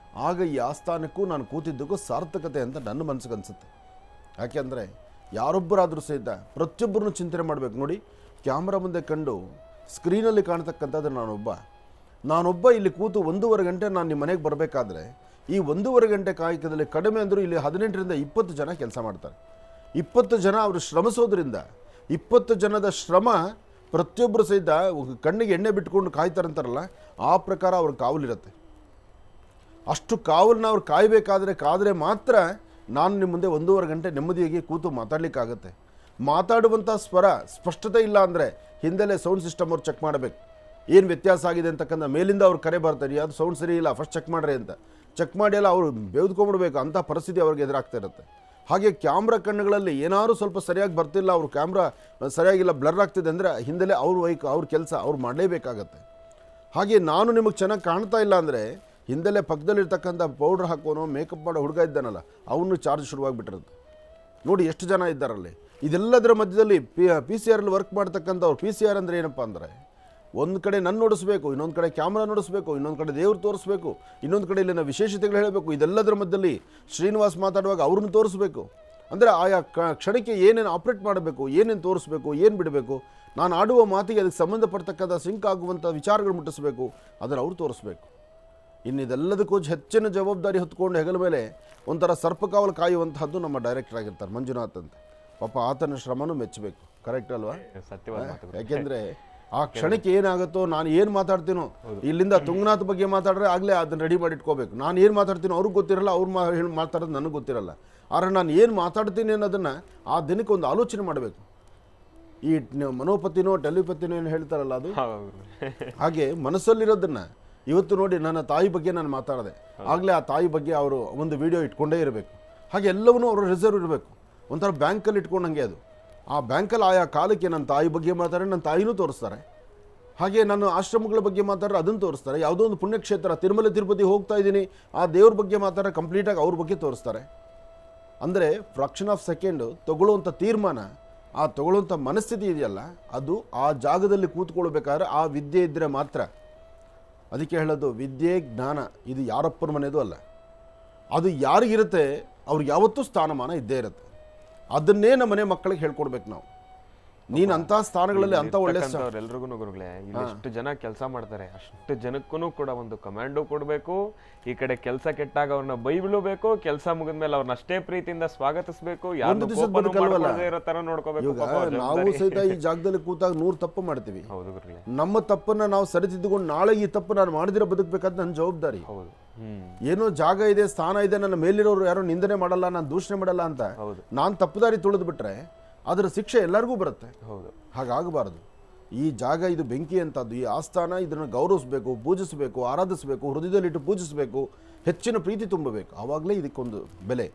ಆಗ ಈ ಆಸ್ಥಾನಕ್ಕೂ ನಾನು ಕೂತಿದ್ದಕ್ಕೂ ಸಾರ್ಥಕತೆ ಅಂತ ನನ್ನ ಮನಸ್ಸಿಗೆ ಅನಿಸುತ್ತೆ. ಯಾಕೆಂದರೆ ಯಾರೊಬ್ಬರಾದರೂ ಸಹಿತ ಪ್ರತಿಯೊಬ್ಬರನ್ನು ಚಿಂತನೆ ಮಾಡಬೇಕು. ನೋಡಿ, ಕ್ಯಾಮ್ರಾ ಮುಂದೆ ಕಂಡು ಸ್ಕ್ರೀನಲ್ಲಿ ಕಾಣ್ತಕ್ಕಂಥದ್ದು ನಾನೊಬ್ಬ ಇಲ್ಲಿ ಕೂತು 1.5 ಗಂಟೆ ನಾನು ನಿಮ್ಮ ಮನೆಗೆ ಬರಬೇಕಾದ್ರೆ ಈ 1.5 ಗಂಟೆ ಕಾಯಕದಲ್ಲಿ ಕಡಿಮೆ ಅಂದರೂ ಇಲ್ಲಿ 18ರಿಂದ 20 ಜನ ಕೆಲಸ ಮಾಡ್ತಾರೆ. 20 ಜನ ಅವರು ಶ್ರಮಿಸೋದ್ರಿಂದ 20 ಜನದ ಶ್ರಮ ಪ್ರತಿಯೊಬ್ಬರು ಸಹಿತ ಕಣ್ಣಿಗೆ ಎಣ್ಣೆ ಬಿಟ್ಕೊಂಡು ಕಾಯ್ತಾರಂತಾರಲ್ಲ, ಆ ಪ್ರಕಾರ ಅವ್ರ ಕಾವಲಿರುತ್ತೆ. ಅಷ್ಟು ಕಾವಲನ್ನ ಅವ್ರು ಕಾದರೆ ಮಾತ್ರ ನಾನು ನಿಮ್ಮ ಮುಂದೆ 1.5 ಗಂಟೆ ನೆಮ್ಮದಿಯಾಗಿ ಕೂತು ಮಾತಾಡಲಿಕ್ಕಾಗತ್ತೆ. ಮಾತಾಡುವಂಥ ಸ್ವರ ಸ್ಪಷ್ಟತೆ ಇಲ್ಲ ಅಂದರೆ ಹಿಂದೆಲೇ ಸೌಂಡ್ ಸಿಸ್ಟಮ್ ಅವ್ರು ಚೆಕ್ ಮಾಡಬೇಕು. ಏನು ವ್ಯತ್ಯಾಸ ಆಗಿದೆ ಅಂತಕ್ಕಂಥ ಮೇಲಿಂದ ಅವ್ರು ಕರೆ ಬರ್ತಾರೆ, ಅದು ಸೌಂಡ್ ಸರಿ ಇಲ್ಲ, ಫಸ್ಟ್ ಚೆಕ್ ಮಾಡ್ರಿ ಅಂತ. ಚೆಕ್ ಮಾಡಿ ಎಲ್ಲ ಅವರು ಬೆಳೆದುಕೊಂಡ್ಬಿಡ್ಬೇಕು, ಅಂಥ ಪರಿಸ್ಥಿತಿ ಅವ್ರಿಗೆ ಎದುರಾಗ್ತಾ ಇರುತ್ತೆ. ಹಾಗೆ ಕ್ಯಾಮ್ರಾ ಕಣ್ಣುಗಳಲ್ಲಿ ಏನಾದರೂ ಸ್ವಲ್ಪ ಸರಿಯಾಗಿ ಬರ್ತಿಲ್ಲ, ಅವರು ಕ್ಯಾಮ್ರಾ ಸರಿಯಾಗಿಲ್ಲ, ಬ್ಲರ್ ಆಗ್ತಿದೆ ಅಂದರೆ ಹಿಂದೆಲೇ ಅವ್ರ ಕೆಲಸ ಅವ್ರು ಮಾಡಲೇಬೇಕಾಗತ್ತೆ. ಹಾಗೆ ನಾನು ನಿಮಗೆ ಚೆನ್ನಾಗಿ ಕಾಣ್ತಾ ಇಲ್ಲ ಅಂದರೆ ಹಿಂದೆಲೇ ಪಕ್ಕದಲ್ಲಿರ್ತಕ್ಕಂಥ ಪೌಡ್ರ್ ಹಾಕೋನೋ ಮೇಕಪ್ ಮಾಡೋ ಹುಡುಗ ಇದ್ದಾನಲ್ಲ ಅವನು ಚಾರ್ಜ್ ಶುರುವಾಗಿಬಿಟ್ಟಿರುತ್ತೆ. ನೋಡಿ ಎಷ್ಟು ಜನ ಇದ್ದಾರಲ್ಲಿ. ಇದೆಲ್ಲದರ ಮಧ್ಯದಲ್ಲಿ PCRಲ್ಲಿ ವರ್ಕ್ ಮಾಡ್ತಕ್ಕಂಥವ್ರು, PCR ಅಂದರೆ ಏನಪ್ಪ ಅಂದರೆ ಒಂದು ಕಡೆ ನನ್ನ ನೋಡಿಸ್ಬೇಕು, ಇನ್ನೊಂದು ಕಡೆ ಕ್ಯಾಮ್ರಾ ನೋಡಿಸ್ಬೇಕು, ಇನ್ನೊಂದು ಕಡೆ ದೇವ್ರು ತೋರಿಸ್ಬೇಕು, ಇನ್ನೊಂದು ಕಡೆ ಇಲ್ಲಿನ ವಿಶೇಷತೆಗಳು ಹೇಳಬೇಕು. ಇದೆಲ್ಲದರ ಮಧ್ಯದಲ್ಲಿ ಶ್ರೀನಿವಾಸ್ ಮಾತಾಡುವಾಗ ಅವ್ರನ್ನ ತೋರಿಸ್ಬೇಕು. ಅಂದರೆ ಆಯಾ ಕ್ಷಣಕ್ಕೆ ಏನೇನು ಆಪ್ರೇಟ್ ಮಾಡಬೇಕು, ಏನೇನು ತೋರಿಸ್ಬೇಕು, ಏನು ಬಿಡಬೇಕು, ನಾನು ಆಡುವ ಮಾತಿಗೆ ಅದಕ್ಕೆ ಸಂಬಂಧಪಡ್ತಕ್ಕಂಥ ಸಿಂಕ್ ಆಗುವಂಥ ವಿಚಾರಗಳು ಮುಟ್ಟಿಸ್ಬೇಕು, ಅದನ್ನು ಅವ್ರು ತೋರಿಸ್ಬೇಕು. ಇನ್ನಿದೆಲ್ಲದಕ್ಕೂ ಹೆಚ್ಚಿನ ಜವಾಬ್ದಾರಿ ಹೊತ್ಕೊಂಡು ಹೆಗಲ ಮೇಲೆ ಒಂಥರ ಸರ್ಪಕಾವಲು ಕಾಯುವಂತಹದ್ದು ನಮ್ಮ ಡೈರೆಕ್ಟರ್ ಆಗಿರ್ತಾರೆ ಮಂಜುನಾಥ್ ಅಂತ. ಪಾಪ ಆತನ ಶ್ರಮನೂ ಮೆಚ್ಚಬೇಕು. ಕರೆಕ್ಟ್ ಅಲ್ವಾ? ಸತ್ಯವಾದ ಮಾತು. ಯಾಕೆಂದರೆ ಆ ಕ್ಷಣಕ್ಕೆ ಏನಾಗುತ್ತೋ, ನಾನು ಏನು ಮಾತಾಡ್ತೀನೋ, ಇಲ್ಲಿಂದ ತುಂಗನಾಥ್ ಬಗ್ಗೆ ಮಾತಾಡ್ರೆ ಆಗಲೇ ಅದನ್ನ ರೆಡಿ ಮಾಡಿ ಇಟ್ಕೋಬೇಕು. ನಾನು ಏನು ಮಾತಾಡ್ತೀನೋ ಅವ್ರಿಗೆ ಗೊತ್ತಿರಲ್ಲ, ಅವ್ರು ಮಾತಾಡೋದು ನನಗೆ ಗೊತ್ತಿರಲ್ಲ. ಆದರೆ ನಾನು ಏನು ಮಾತಾಡ್ತೀನಿ ಅನ್ನೋದನ್ನು ಆ ದಿನಕ್ಕೆ ಒಂದು ಆಲೋಚನೆ ಮಾಡಬೇಕು. ಈ ಮನೋಪತಿನೋ ಟೆಲಿಪತಿನೋ ಏನು ಹೇಳ್ತಾರಲ್ಲ, ಅದು ಹಾಗೆ ಮನಸ್ಸಲ್ಲಿರೋದನ್ನು ಇವತ್ತು ನೋಡಿ, ನನ್ನ ತಾಯಿ ಬಗ್ಗೆ ನಾನು ಮಾತಾಡಿದೆ, ಆಗಲೇ ಆ ತಾಯಿ ಬಗ್ಗೆ ಅವರು ಒಂದು ವಿಡಿಯೋ ಇಟ್ಕೊಂಡೇ ಇರಬೇಕು. ಹಾಗೆ ಎಲ್ಲವನ್ನೂ ಅವರು ರಿಸರ್ವ್ ಇರಬೇಕು, ಒಂಥರ ಬ್ಯಾಂಕಲ್ಲಿ ಇಟ್ಕೊಂಡಂಗೆ. ಅದು ಆ ಬ್ಯಾಂಕಲ್ಲಿ ಆಯಾ ಕಾಲಕ್ಕೆ ನನ್ನ ತಾಯಿ ಬಗ್ಗೆ ಮಾತಾಡಿ ನನ್ನ ತಾಯಿನೂ ತೋರಿಸ್ತಾರೆ. ಹಾಗೆ ನಾನು ಆಶ್ರಮಗಳ ಬಗ್ಗೆ ಮಾತಾಡ್ರೆ ಅದನ್ನು ತೋರಿಸ್ತಾರೆ. ಯಾವುದೋ ಒಂದು ಪುಣ್ಯಕ್ಷೇತ್ರ ತಿರುಮಲ ತಿರುಪತಿ ಹೋಗ್ತಾ ಇದ್ದೀನಿ, ಆ ದೇವ್ರ ಬಗ್ಗೆ ಮಾತಾಡ್ರೆ ಕಂಪ್ಲೀಟಾಗಿ ಅವ್ರ ಬಗ್ಗೆ ತೋರಿಸ್ತಾರೆ. ಅಂದರೆ ಫ್ರಾಕ್ಷನ್ ಆಫ್ ಸೆಕೆಂಡು ತಗೊಳ್ಳುವಂಥ ತೀರ್ಮಾನ, ಆ ತಗೊಳ್ಳುವಂಥ ಮನಸ್ಥಿತಿ ಇದೆಯಲ್ಲ, ಅದು ಆ ಜಾಗದಲ್ಲಿ ಕೂತ್ಕೊಳ್ಬೇಕಾದ್ರೆ ಆ ವಿದ್ಯೆ ಇದ್ದರೆ ಮಾತ್ರ. ಅದಕ್ಕೆ ಹೇಳೋದು, ವಿದ್ಯೆ ಜ್ಞಾನ ಇದು ಯಾರಪ್ಪನ ಮನೆಯದು ಅಲ್ಲ. ಅದು ಯಾರಿಗಿರುತ್ತೆ ಅವ್ರಿಗೆ ಯಾವತ್ತೂ ಸ್ಥಾನಮಾನ ಇದ್ದೇ ಇರುತ್ತೆ. ಅದನ್ನೇ ನಮ್ಮ ಮನೆ ಮಕ್ಕಳಿಗೆ ಹೇಳ್ಕೊಡ್ಬೇಕು ನಾವು. ನೀನು ಅಂಥ ಸ್ಥಾನಗಳಲ್ಲಿ ಅಂಥ ಒಳ್ಳೆ ಎಲ್ರಿಗೂ ಗುರುಗಳೇ, ಇಲ್ಲಿ ಎಷ್ಟು ಜನ ಕೆಲಸ ಮಾಡ್ತಾರೆ, ಅಷ್ಟು ಜನಕ್ಕೂ ಕೂಡ ಒಂದು ಕಮಾಂಡು ಕೊಡಬೇಕು. ಈ ಕಡೆ ಕೆಲಸ ಕೆಟ್ಟಾಗ ಅವ್ರನ್ನ ಬೈಬಿಳಬೇಕು, ಕೆಲಸ ಮುಗಿದ್ಮೇಲೆ ಅವ್ರನ್ನ ಅಷ್ಟೇ ಪ್ರೀತಿಯಿಂದ ಸ್ವಾಗತಿಸಬೇಕು, ಒಂದು ದಿವಸ ಇರೋ ತರ ನೋಡ್ಕೋಬೇಕು. ನಾವು ಸಹಿತ ಈ ಜಾಗದಲ್ಲಿ ಕೂತಾಗ 100 ತಪ್ಪು ಮಾಡ್ತೀವಿ. ಹೌದು ಗುರುಗಳೇ, ನಮ್ಮ ತಪ್ಪನ್ನ ನಾವು ಸರಿತಿದ್ದುಕೊಂಡು ನಾಳೆ ಈ ತಪ್ಪು ನಾನು ಮಾಡಿದಿರೋ ಬದುಕಬೇಕಾದ ನನ್ನ ಜವಾಬ್ದಾರಿ. ಹೌದು. ಏನೋ ಜಾಗ ಇದೆ, ಸ್ಥಾನ ಇದೆ, ನನ್ನ ಮೇಲಿರೋರು ಯಾರೋ ನಿಂದನೆ ಮಾಡಲ್ಲ, ನಾನು ದೂಷಣೆ ಮಾಡಲ್ಲ ಅಂತ ನಾನು ತಪ್ಪುದಾರಿ ತುಳಿದು ಬಿಟ್ರೆ ಅದರ ಶಿಕ್ಷೆ ಎಲ್ಲರಿಗೂ ಬರುತ್ತೆ. ಹೌದು, ಹಾಗಾಗಬಾರದು. ಈ ಜಾಗ ಇದು ಬೆಂಕಿ ಅಂತದ್ದು, ಈ ಆಸ್ಥಾನ ಇದನ್ನು ಗೌರವಿಸಬೇಕು, ಪೂಜಿಸಬೇಕು, ಆರಾಧಿಸಬೇಕು, ಹೃದಯದಲ್ಲಿಟ್ಟು ಪೂಜಿಸಬೇಕು, ಹೆಚ್ಚಿನ ಪ್ರೀತಿ ತುಂಬಬೇಕು. ಆವಾಗಲೇ ಇದಕ್ಕೊಂದು ಬೆಲೆ.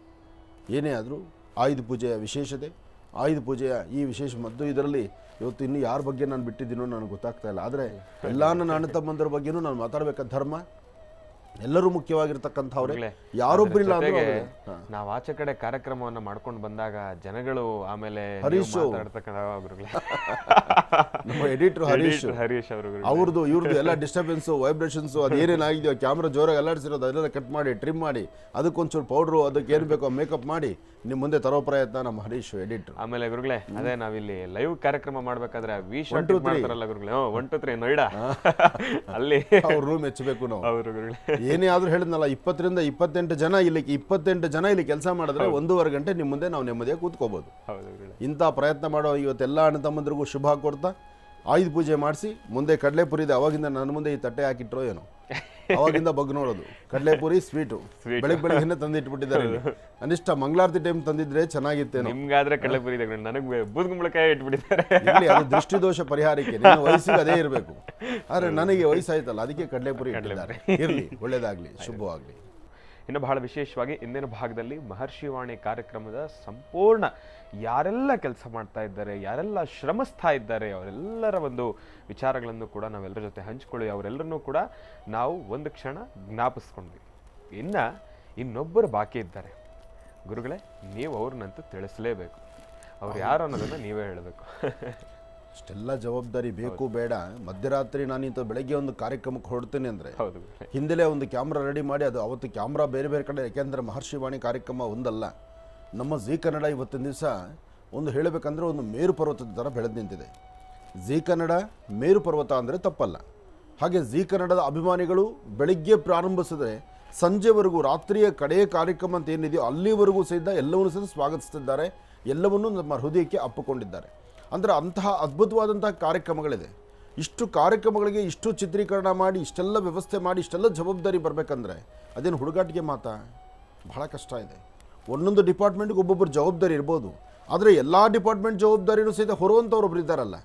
ಏನೇ ಆದರೂ ಆಯುಧ ಪೂಜೆಯ ವಿಶೇಷತೆ, ಆಯುಧ ಪೂಜೆಯ ಈ ವಿಶೇಷ ಮದ್ದು, ಇದರಲ್ಲಿ ಇವತ್ತು ಇನ್ನೂ ಯಾರ ಬಗ್ಗೆ ನಾನು ಬಿಟ್ಟಿದ್ದೀನೋ ನನಗೆ ಗೊತ್ತಾಗ್ತಾ ಇಲ್ಲ. ಆದರೆ ಎಲ್ಲ ನನ್ನ ಅಣ್ಣ ತಮ್ಮಂದರ ಬಗ್ಗೆನೂ ನಾನು ಮಾತಾಡಬೇಕಾದ ಧರ್ಮ. ಎಲ್ಲರೂ ಮುಖ್ಯವಾಗಿರ್ತಕ್ಕಂಥವ್ರೆ, ಯಾರೊಬ್ಬರಿಲ್ಲ. ನಾವು ಆಚೆ ಕಡೆ ಕಾರ್ಯಕ್ರಮವನ್ನ ಮಾಡ್ಕೊಂಡು ಬಂದಾಗ ಜನಗಳು ಆಮೇಲೆ ಹರೀಶ್ ನಮ್ಮ ಎಡಿಟರ್ ಹರೀಶ್ ಅವ್ರದ್ದು ಇವ್ರದ್ದು ಎಲ್ಲ ಡಿಸ್ಟರ್ಬೆನ್ಸು, ವೈಬ್ರೇಷನ್ಸು, ಅದೇನೇನಾಗಿದೆಯೋ, ಕ್ಯಾಮ್ರಾ ಜೋರಾಗಿ ಅಲ್ಲಾಡಿಸಿರೋದು ಅದೆಲ್ಲ ಕಟ್ ಮಾಡಿ ಟ್ರಿಮ್ ಮಾಡಿ ಅದಕ್ಕೊಂಚೂರು ಪೌಡ್ರು, ಅದಕ್ಕೆ ಏನು ಬೇಕೋ ಮೇಕಪ್ ಮಾಡಿ ನಿಮ್ಮ ಮುಂದೆ ತರೋ ಪ್ರಯತ್ನ ನಮ್ಮ ಹರೀಶ್ ಎಡಿಟರ್. ಆಮೇಲೆ ಗುರುಗಳೇ, ಅದೇ ನಾವಿಲ್ಲಿ ಲೈವ್ ಕಾರ್ಯಕ್ರಮ ಮಾಡ್ಬೇಕಾದ್ರೆ ವಿ ಶಾಟ್ ಮಾಡ್ತಾರಲ್ಲ ಗುರುಗಳೇ, 1 2 3 ನೋಯ್ಡಾ, ಅಲ್ಲಿ ಅವ್ರ ರೂಮ್ ಹೆಚ್ಚಬೇಕು ನಾವು. ಏನೇ ಆದ್ರೂ ಹೇಳಿದ್ನಲ್ಲ, 20 ರಿಂದ 28 ಜನ ಇಲ್ಲಿ ಕೆಲಸ ಮಾಡಿದ್ರೆ 1.5 ಗಂಟೆ ನಿಮ್ಮ ಮುಂದೆ ನಾವು ನೆಮ್ಮದಿಯಾಗಿ ಕೂತ್ಕೋಬಹುದು. ಇಂಥ ಪ್ರಯತ್ನ ಮಾಡೋ ಇವತ್ತೆಲ್ಲ ಅಣ್ಣ ತಮ್ಮಂದ್ರಿಗೂ ಶುಭ ಕೋರ್ತಾ ಆಯುಧ ಪೂಜೆ ಮಾಡಿಸಿ ಮುಂದೆ ಕಡಲೆಪುರಿ ಇದೆ. ಅವಾಗಿಂದ ನನ್ನ ಮುಂದೆ ಈ ತಟ್ಟೆ ಹಾಕಿಟ್ರೋ ಏನೋ, ಅವಾಗಿಂದ ಬಗ್ ನೋಡೋದು. ಕಡಲೆಪುರಿ ಸ್ವೀಟು ಬೆಳಗ್ಗೆ ತಂದಿಟ್ಬಿಟ್ಟಿದ್ದಾರೆ. ಅನಿಷ್ಟ ಮಂಗಳಾರತಿ ಟೈಮ್ ತಂದಿದ್ರೆ ಚೆನ್ನಾಗಿತ್ತೇನೋ. ನಿಮ್ಗಾದ್ರೆ ಕಡಲೆಪುರಿ ಇದೆ, ನನಗೆ ಬೂದ್ಗುಂಬಳಕಾಯಿ ಇಟ್ಬಿಟ್ಟಿದ್ದಾರೆ. ಅದು ದೃಷ್ಟಿದೋಷ ಪರಿಹಾರಕ್ಕೆ, ನಿಮ್ಮ ವಯಸ್ಸಿಗೆ ಅದೇ ಇರಬೇಕು. ಆದ್ರೆ ನನಗೆ ವಯಸ್ಸಾಯ್ತಲ್ಲ, ಅದಕ್ಕೆ ಕಡಲೆಪುರಿ ಇಟ್ಟಿದ್ದಾರೆ. ಇರಲಿ, ಒಳ್ಳೇದಾಗ್ಲಿ, ಶುಭವಾಗ್ಲಿ. ಇನ್ನು ಬಹಳ ವಿಶೇಷವಾಗಿ ಇಂದಿನ ಭಾಗದಲ್ಲಿ ಮಹರ್ಷಿವಾಣಿ ಕಾರ್ಯಕ್ರಮದ ಸಂಪೂರ್ಣ ಯಾರೆಲ್ಲ ಕೆಲಸ ಮಾಡ್ತಾ ಇದ್ದಾರೆ, ಯಾರೆಲ್ಲ ಶ್ರಮಿಸ್ತಾ ಇದ್ದಾರೆ, ಅವರೆಲ್ಲರ ಒಂದು ವಿಚಾರಗಳನ್ನು ಕೂಡ ನಾವೆಲ್ಲರ ಜೊತೆ ಹಂಚಿಕೊಳ್ಳಿ. ಅವರೆಲ್ಲರನ್ನೂ ಕೂಡ ನಾವು ಒಂದು ಕ್ಷಣ ಜ್ಞಾಪಿಸ್ಕೊಂಡ್ವಿ. ಇನ್ನೊಬ್ಬರು ಬಾಕಿ ಇದ್ದಾರೆ ಗುರುಗಳೇ, ನೀವು ಅವ್ರನ್ನಂತೂ ತಿಳಿಸಲೇಬೇಕು. ಅವ್ರು ಯಾರು ಅನ್ನೋದನ್ನ ನೀವೇ ಹೇಳಬೇಕು. ಅಷ್ಟೆಲ್ಲ ಜವಾಬ್ದಾರಿ ಬೇಕು ಬೇಡ. ಮಧ್ಯರಾತ್ರಿ ನಾನಿಂತ ಬೆಳಗ್ಗೆ ಒಂದು ಕಾರ್ಯಕ್ರಮಕ್ಕೆ ಹೊರಡ್ತೇನೆ ಅಂದರೆ ಹಿಂದೆಲೇ ಒಂದು ಕ್ಯಾಮ್ರಾ ರೆಡಿ ಮಾಡಿ, ಅದು ಅವತ್ತು ಕ್ಯಾಮ್ರಾ ಬೇರೆ ಬೇರೆ ಕಡೆ, ಯಾಕೆಂದರೆ ಮಹರ್ಷಿವಾಣಿ ಕಾರ್ಯಕ್ರಮ ಒಂದಲ್ಲ. ನಮ್ಮ ಜೀ ಕನ್ನಡ ಇವತ್ತಿನ ದಿವಸ ಒಂದು ಹೇಳಬೇಕಂದ್ರೆ ಒಂದು ಮೇರು ಪರ್ವತದ ಥರ ಬೆಳೆದು ನಿಂತಿದೆ. ಜೀ ಕನ್ನಡ ಮೇರು ಪರ್ವತ ಅಂದರೆ ತಪ್ಪಲ್ಲ. ಹಾಗೆ ಜೀ ಕನ್ನಡದ ಅಭಿಮಾನಿಗಳು ಬೆಳಿಗ್ಗೆ ಪ್ರಾರಂಭಿಸಿದ್ರೆ ಸಂಜೆವರೆಗೂ, ರಾತ್ರಿಯ ಕಡೆಯ ಕಾರ್ಯಕ್ರಮ ಅಂತ ಏನಿದೆಯೋ ಅಲ್ಲಿವರೆಗೂ ಸಹಿತ ಎಲ್ಲವನ್ನೂ ಸಹಿತ ಸ್ವಾಗತಿಸ್ತಿದ್ದಾರೆ, ಎಲ್ಲವನ್ನೂ ನಮ್ಮ ಹೃದಯಕ್ಕೆ ಅಪ್ಪಿಕೊಂಡಿದ್ದಾರೆ. ಅಂದರೆ ಅಂತಹ ಅದ್ಭುತವಾದಂತಹ ಕಾರ್ಯಕ್ರಮಗಳಿದೆ. ಇಷ್ಟು ಕಾರ್ಯಕ್ರಮಗಳಿಗೆ ಇಷ್ಟು ಚಿತ್ರೀಕರಣ ಮಾಡಿ, ಇಷ್ಟೆಲ್ಲ ವ್ಯವಸ್ಥೆ ಮಾಡಿ, ಇಷ್ಟೆಲ್ಲ ಜವಾಬ್ದಾರಿ ಬರಬೇಕಂದ್ರೆ ಅದೇನು ಹುಡುಗಾಟಿಗೆ ಮಾತಾ? ಬಹಳ ಕಷ್ಟ ಇದೆ. ಒಂದೊಂದು ಡಿಪಾರ್ಟ್ಮೆಂಟ್ಗೆ ಒಬ್ಬೊಬ್ಬರು ಜವಾಬ್ದಾರಿ ಇರ್ಬೋದು, ಆದರೆ ಎಲ್ಲ ಡಿಪಾರ್ಟ್ಮೆಂಟ್ ಜವಾಬ್ದಾರಿನೂ ಸಹಿತ ಹೊರುವಂಥವ್ರೊಬ್ರು ಇದ್ದಾರಲ್ಲ,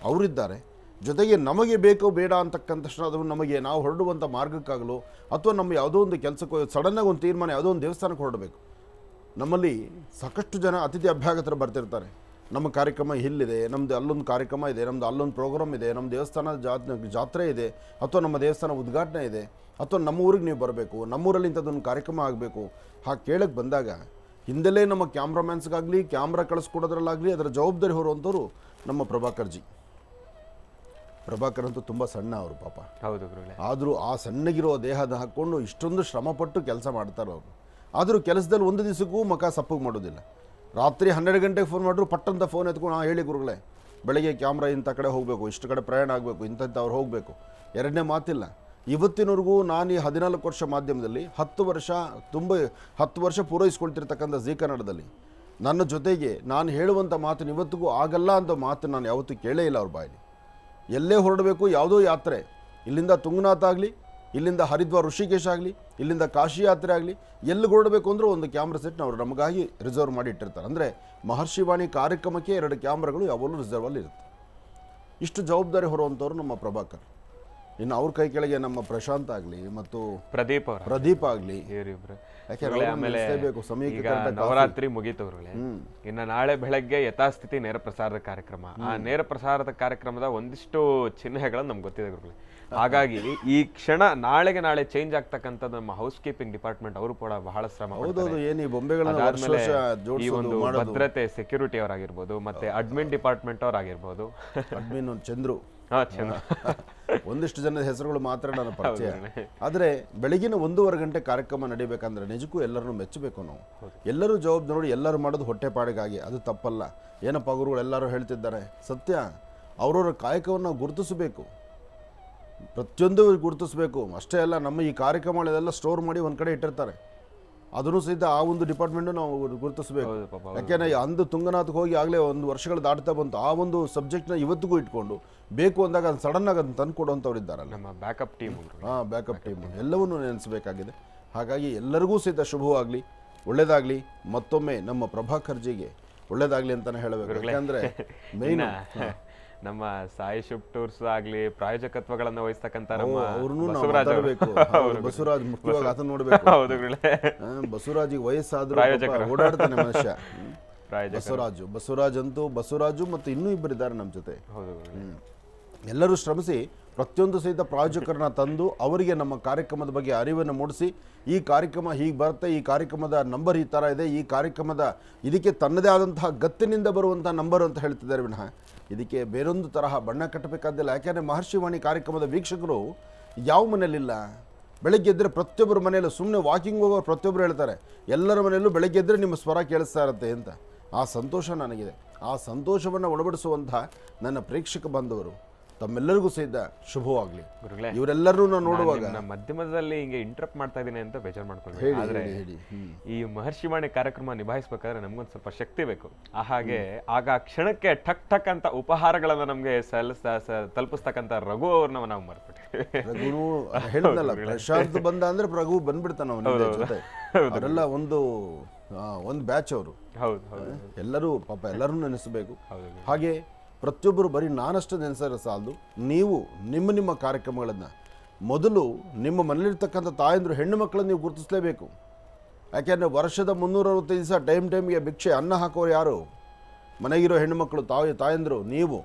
ಅವರಿದ್ದಾರೆ. ಜೊತೆಗೆ ನಮಗೆ ಬೇಕೋ ಬೇಡ ಅಂತಕ್ಕಂಥ ತಕ್ಷಣ ಅದು ನಮಗೆ ನಾವು ಹೊರಡುವಂಥ ಮಾರ್ಗಕ್ಕಾಗಲು ಅಥವಾ ನಮ್ಮ ಯಾವುದೋ ಒಂದು ಕೆಲಸಕ್ಕೋ ಸಡನ್ನಾಗಿ ಒಂದು ತೀರ್ಮಾನ, ಯಾವುದೋ ಒಂದು ದೇವಸ್ಥಾನಕ್ಕೆ ಹೊರಡಬೇಕು. ನಮ್ಮಲ್ಲಿ ಸಾಕಷ್ಟು ಜನ ಅತಿಥಿ ಅಭ್ಯಾಗತರು ಬರ್ತಿರ್ತಾರೆ. ನಮ್ಮ ಕಾರ್ಯಕ್ರಮ ಇಲ್ಲಿದೆ, ನಮ್ಮದು ಅಲ್ಲೊಂದು ಕಾರ್ಯಕ್ರಮ ಇದೆ, ನಮ್ಮದು ಅಲ್ಲೊಂದು ಪ್ರೋಗ್ರಾಮ್ ಇದೆ, ನಮ್ಮ ದೇವಸ್ಥಾನ ಜಾತ್ರೆ ಇದೆ, ಅಥವಾ ನಮ್ಮ ದೇವಸ್ಥಾನ ಉದ್ಘಾಟನೆ ಇದೆ, ಅಥವಾ ನಮ್ಮ ಊರಿಗೆ ನೀವು ಬರಬೇಕು, ನಮ್ಮೂರಲ್ಲಿ ಇಂಥದ್ದೊಂದು ಕಾರ್ಯಕ್ರಮ ಆಗಬೇಕು. ಹಾಗೆ ಕೇಳಕ್ಕೆ ಬಂದಾಗ ಹಿಂದೆಲೇ ನಮ್ಮ ಕ್ಯಾಮ್ರಾಮ್ಯಾನ್ಸ್ಗಾಗಲಿ, ಕ್ಯಾಮ್ರಾ ಕಳಿಸ್ಕೊಡೋದ್ರಲ್ಲಾಗಲಿ ಅದರ ಜವಾಬ್ದಾರಿ ಹೊರುವಂಥವ್ರು ನಮ್ಮ ಪ್ರಭಾಕರ್ಜಿ. ಪ್ರಭಾಕರ್ ಅಂತೂ ತುಂಬ ಸಣ್ಣ ಅವರು ಪಾಪ. ಹೌದು. ಆದರೂ ಆ ಸಣ್ಣಗಿರೋ ದೇಹದ ಹಾಕ್ಕೊಂಡು ಇಷ್ಟೊಂದು ಶ್ರಮಪಟ್ಟು ಕೆಲಸ ಮಾಡ್ತಾರೆ ಅವರು. ಆದರೂ ಕೆಲಸದಲ್ಲಿ ಒಂದು ದಿವಸಕ್ಕೂ ಮಕ ಸಪ್ಪಗೆ ಮಾಡೋದಿಲ್ಲ. ರಾತ್ರಿ 12 ಗಂಟೆಗೆ ಫೋನ್ ಮಾಡಿದ್ರು ಪಟ್ಟಂತ ಫೋನ್ ಎತ್ಕೊಂಡು ಹೇಳಿ ಗುರುಗಳೇ, ಬೆಳಗ್ಗೆ ಕ್ಯಾಮ್ರಾ ಇಂಥ ಕಡೆ ಹೋಗಬೇಕು, ಇಷ್ಟು ಕಡೆ ಪ್ರಯಾಣ ಆಗಬೇಕು, ಇಂಥವ್ರು ಹೋಗಬೇಕು. ಎರಡನೇ ಮಾತಿಲ್ಲ. ಇವತ್ತಿನವರೆಗೂ ನಾನು ಈ 14 ವರ್ಷ ಮಾಧ್ಯಮದಲ್ಲಿ 10 ವರ್ಷ ಪೂರೈಸ್ಕೊಳ್ತಿರ್ತಕ್ಕಂಥ ಜೀ ಕನ್ನಡದಲ್ಲಿ ನನ್ನ ಜೊತೆಗೆ ನಾನು ಹೇಳುವಂಥ ಮಾತನ್ನು ಇವತ್ತಿಗೂ ಆಗಲ್ಲ ಅಂತ ಮಾತು ನಾನು ಯಾವತ್ತೂ ಕೇಳೇ ಇಲ್ಲ ಅವ್ರ ಬಾಯಲ್ಲಿ. ಎಲ್ಲೇ ಹೊರಡಬೇಕು, ಯಾವುದೋ ಯಾತ್ರೆ, ಇಲ್ಲಿಂದ ತುಂಗನಾಥ್ ಆಗಲಿ, ಇಲ್ಲಿಂದ ಹರಿದ್ವಾರ್ ಋಷಿಕೇಶ್ ಆಗಲಿ, ಇಲ್ಲಿಂದ ಕಾಶಿ ಯಾತ್ರೆ ಆಗಲಿ, ಎಲ್ಲಿ ಹೊರಡಬೇಕು ಅಂದರೂ ಒಂದು ಕ್ಯಾಮ್ರಾ ಸೆಟ್ನ ಅವರು ನಮಗಾಗಿ ರಿಸರ್ವ್ ಮಾಡಿ ಇಟ್ಟಿರ್ತಾರೆ. ಅಂದರೆ ಮಹರ್ಷಿವಾಣಿ ಕಾರ್ಯಕ್ರಮಕ್ಕೆ 2 ಕ್ಯಾಮ್ರಾಗಳು ಯಾವಾಗಲೂ ರಿಸರ್ವಲ್ಲಿ ಇರುತ್ತೆ. ಇಷ್ಟು ಜವಾಬ್ದಾರಿ ಹೊರುವಂಥವ್ರು ನಮ್ಮ ಪ್ರಭಾಕರ್. ಇನ್ನು ಅವ್ರ ಕೈ ಕೆಳಗೆ ನಮ್ಮ ಪ್ರಶಾಂತ್ ಆಗಲಿ ಮತ್ತು ಪ್ರದೀಪ್ ಆಗಲಿ, ನವರಾತ್ರಿ ಮುಗೀತವ್ರುಗಳೇ. ಇನ್ನು ನಾಳೆ ಬೆಳಗ್ಗೆ ಯಥಾಸ್ಥಿತಿ ನೇರ ಪ್ರಸಾರದ ಕಾರ್ಯಕ್ರಮ. ಆ ನೇರ ಪ್ರಸಾರದ ಕಾರ್ಯಕ್ರಮದ ಒಂದಿಷ್ಟು ಚಿಹ್ನೆಗಳು ನಮ್ಗೆ ಗೊತ್ತಿದೆ ಗುರುಗಳೇ. ಹಾಗಾಗಿ ಈ ಕ್ಷಣ ನಾಳೆ ಚೇಂಜ್ ಆಗ್ತಕ್ಕಂಥದ್ದು ನಮ್ಮ ಹೌಸ್ ಕೀಪಿಂಗ್ ಡಿಪಾರ್ಟ್ಮೆಂಟ್ ಅವರು ಕೂಡ ಬಹಳ ಶ್ರಮ ಈ ಒಂದು ಭದ್ರತೆ ಸೆಕ್ಯೂರಿಟಿ ಅವರಾಗಿರ್ಬೋದು, ಮತ್ತೆ ಅಡ್ಮಿನ್ ಡಿಪಾರ್ಟ್ಮೆಂಟ್ ಅವರಾಗಿರ್ಬೋದು. ಅಡ್ಮಿನ್ ಚಂದ್ರು ಒಂದಿಷ್ಟು ಜನದ ಹೆಸರುಗಳು ಮಾತ್ರ ನನ್ನ ಪರಿಚಯ. ಆದರೆ ಬೆಳಗಿನ 1:15 ಗಂಟೆ ಕಾರ್ಯಕ್ರಮ ನಡೀಬೇಕಂದ್ರೆ ನಿಜಕ್ಕೂ ಎಲ್ಲರನ್ನು ಮೆಚ್ಚಬೇಕು. ನಾವು ಎಲ್ಲರೂ ಜವಾಬ್ದಾರಿ ನೋಡಿ ಎಲ್ಲರೂ ಮಾಡೋದು ಹೊಟ್ಟೆಪಾಡಿಗಾಗಿ, ಅದು ತಪ್ಪಲ್ಲ. ಏನಪ್ಪ ಗುರುಗಳು ಎಲ್ಲರೂ ಹೇಳ್ತಿದ್ದಾರೆ, ಸತ್ಯ. ಅವರವರ ಕಾಯಕವನ್ನು ನಾವು ಗುರುತಿಸಬೇಕು, ಪ್ರತಿಯೊಂದು ಗುರುತಿಸಬೇಕು. ಅಷ್ಟೇ ಅಲ್ಲ, ನಮ್ಮ ಈ ಕಾರ್ಯಕ್ರಮಗಳೆಲ್ಲ ಸ್ಟೋರ್ ಮಾಡಿ ಒಂದು ಕಡೆ ಇಟ್ಟಿರ್ತಾರೆ, ಅದನ್ನು ಸಹಿತ ಆ ಒಂದು ಡಿಪಾರ್ಟ್ಮೆಂಟು ನಾವು ಗುರುತಿಸಬೇಕು. ಯಾಕೆಂದರೆ ಅಂದು ತುಂಗನಾಥಕ್ಕೆ ಹೋಗಿ ಆಗಲೇ 1 ವರ್ಷಗಳು ದಾಟ್ತಾ ಬಂತು. ಆ ಒಂದು ಸಬ್ಜೆಕ್ಟ್ನ ಇವತ್ತಿಗೂ ಇಟ್ಕೊಂಡು ಬೇಕು ಅಂದಾಗ ಅದು ಸಡನ್ನಾಗಿ ಅದನ್ನು ತಂದು ಕೊಡುವಂಥವ್ರು ಇದ್ದಾರಲ್ಲ, ನಮ್ಮ ಬ್ಯಾಕಪ್ ಟೀಮ್. ಬ್ಯಾಕಪ್ ಟೀಮ್ ಎಲ್ಲವನ್ನೂ ನೆನೆಸಬೇಕಾಗಿದೆ. ಹಾಗಾಗಿ ಎಲ್ಲರಿಗೂ ಸಹಿತ ಶುಭವಾಗಲಿ, ಒಳ್ಳೆಯದಾಗಲಿ. ಮತ್ತೊಮ್ಮೆ ನಮ್ಮ ಪ್ರಭಾಕರ್ಜಿಗೆ ಒಳ್ಳೆಯದಾಗಲಿ ಅಂತಲೇ ಹೇಳಬೇಕು. ಯಾಕೆಂದರೆ ಮೇಯ್ನ್ ನಮ್ಮ ಸಾಯಿ ಶಿಫ್ಟ್ ಟೂರ್ಸ್ ಆಗಲಿ ಪ್ರಾಯೋಜಕತ್ವಗಳನ್ನು ವಹಿಸ್ತಕ್ಕಂಥ ಬಸವರಾಜ್ ಮುಖ್ಯವಾಗಿ ಆತ ನೋಡಬೇಕು. ಬಸವರಾಜಿಗೆ ವಯಸ್ಸಾದ್ರೂ ಓಡಾಡ್ತಾನೆ ಮನುಷ್ಯ. ಬಸವರಾಜ್ ಮತ್ತು ಇನ್ನೂ ಇಬ್ಬರಿದ್ದಾರೆ ನಮ್ಮ ಜೊತೆ. ಎಲ್ಲರೂ ಶ್ರಮಿಸಿ ಪ್ರತಿಯೊಂದು ಸಹಿತ ಪ್ರಾಯೋಜಕರನ್ನ ತಂದು ಅವರಿಗೆ ನಮ್ಮ ಕಾರ್ಯಕ್ರಮದ ಬಗ್ಗೆ ಅರಿವನ್ನು ಮೂಡಿಸಿ, ಈ ಕಾರ್ಯಕ್ರಮ ಹೀಗೆ ಬರುತ್ತೆ, ಈ ಕಾರ್ಯಕ್ರಮದ ನಂಬರ್ ಈ ಥರ ಇದೆ, ಈ ಕಾರ್ಯಕ್ರಮದ ಇದಕ್ಕೆ ತನ್ನದೇ ಆದಂತಹ ಗತ್ತಿನಿಂದ ಬರುವಂಥ ನಂಬರ್ ಅಂತ ಹೇಳ್ತಿದ್ದಾರೆ ವಿನಃ ಇದಕ್ಕೆ ಬೇರೊಂದು ತರಹ ಬಣ್ಣ ಕಟ್ಟಬೇಕಾದಿಲ್ಲ. ಯಾಕೆಂದರೆ ಮಹರ್ಷಿವಾಣಿ ಕಾರ್ಯಕ್ರಮದ ವೀಕ್ಷಕರು ಯಾವ ಮನೆಯಲ್ಲಿಲ್ಲ. ಬೆಳಗ್ಗೆ ಎದ್ದರೆ ಪ್ರತಿಯೊಬ್ಬರ ಮನೆಯಲ್ಲೂ ಸುಮ್ಮನೆ ವಾಕಿಂಗ್ ಹೋಗೋರು ಪ್ರತಿಯೊಬ್ಬರು ಹೇಳ್ತಾರೆ, ಎಲ್ಲರ ಮನೆಯಲ್ಲೂ ಬೆಳಗ್ಗೆ ಎದ್ದರೆ ನಿಮ್ಮ ಸ್ವರ ಕೇಳಿಸ್ತಾ ಇರುತ್ತೆ ಅಂತ. ಆ ಸಂತೋಷ ನನಗಿದೆ. ಆ ಸಂತೋಷವನ್ನು ಒಳಪಡಿಸುವಂಥ ನನ್ನ ಪ್ರೇಕ್ಷಕ ಬಾಂಧವರು ತಮ್ಮೆಲ್ಲರಿಗೂ ಸಹಿತ ಶುಭವಾಗಲಿ. ಇವರೆಲ್ಲರೂ ನಾನು ನೋಡುವಾಗ ಮಧ್ಯಮದಲ್ಲಿ ಹಿಂಗೆ ಇಂಟರಪ್ಟ್ ಮಾಡ್ತಾ ಇದ್ದೀನಿ ಅಂತ ಬೇಜಾರು ಮಾಡ್ಕೊಳ್ಳಿ. ಆದ್ರೆ ಈ ಮಹರ್ಷಿವಾಣಿ ಕಾರ್ಯಕ್ರಮ ನಿಭಾಯಿಸಬೇಕಾದ್ರೆ ನಮ್ಗೊಂದು ಸ್ವಲ್ಪ ಶಕ್ತಿ ಬೇಕು. ಹಾಗೆ ಆಗ ಕ್ಷಣಕ್ಕೆ ಠಕ್ ಅಂತ ಉಪಹಾರಗಳನ್ನ ನಮ್ಗೆ ತಲುಪಿಸ್ತಕ್ಕಂಥ ರಘು ಅವ್ರನ್ನ ನಾವು ಮರ್ಬಿಟ್ವಿ. ರಘು ಹೇಳಿದ್ನಲ್ಲ, ಪ್ರಶಾಂತ್ ಬಂದ ಅಂದ್ರೆ ರಘು ಬಂದ್ಬಿಡ್ತಾನ ಅವರೆಲ್ಲ ಒಂದು ಬ್ಯಾಚ್ ಅವರು. ಎಲ್ಲರೂ ಪಾಪ ಎಲ್ಲರೂ ನೆನೆಸಬೇಕು. ಹಾಗೆ ಪ್ರತಿಯೊಬ್ಬರು ಬರೀ ನಾನಷ್ಟು ನೆನೆಸಲು ಸಾಲದು, ನೀವು ನಿಮ್ಮ ಕಾರ್ಯಕ್ರಮಗಳನ್ನು ಮೊದಲು ನಿಮ್ಮ ಮನೇಲಿರ್ತಕ್ಕಂಥ ತಾಯಂದರು ಹೆಣ್ಣು ಮಕ್ಕಳನ್ನು ನೀವು ಗುರುತಿಸಲೇಬೇಕು. ಯಾಕೆಂದರೆ ವರ್ಷದ 365 ದಿವಸ ಟೈಮ್ಗೆ ಭಿಕ್ಷೆ ಅನ್ನ ಹಾಕೋರು ಯಾರು? ಮನೆಗಿರೋ ಹೆಣ್ಣು ಮಕ್ಕಳು, ತಾಯಂದರು. ನೀವು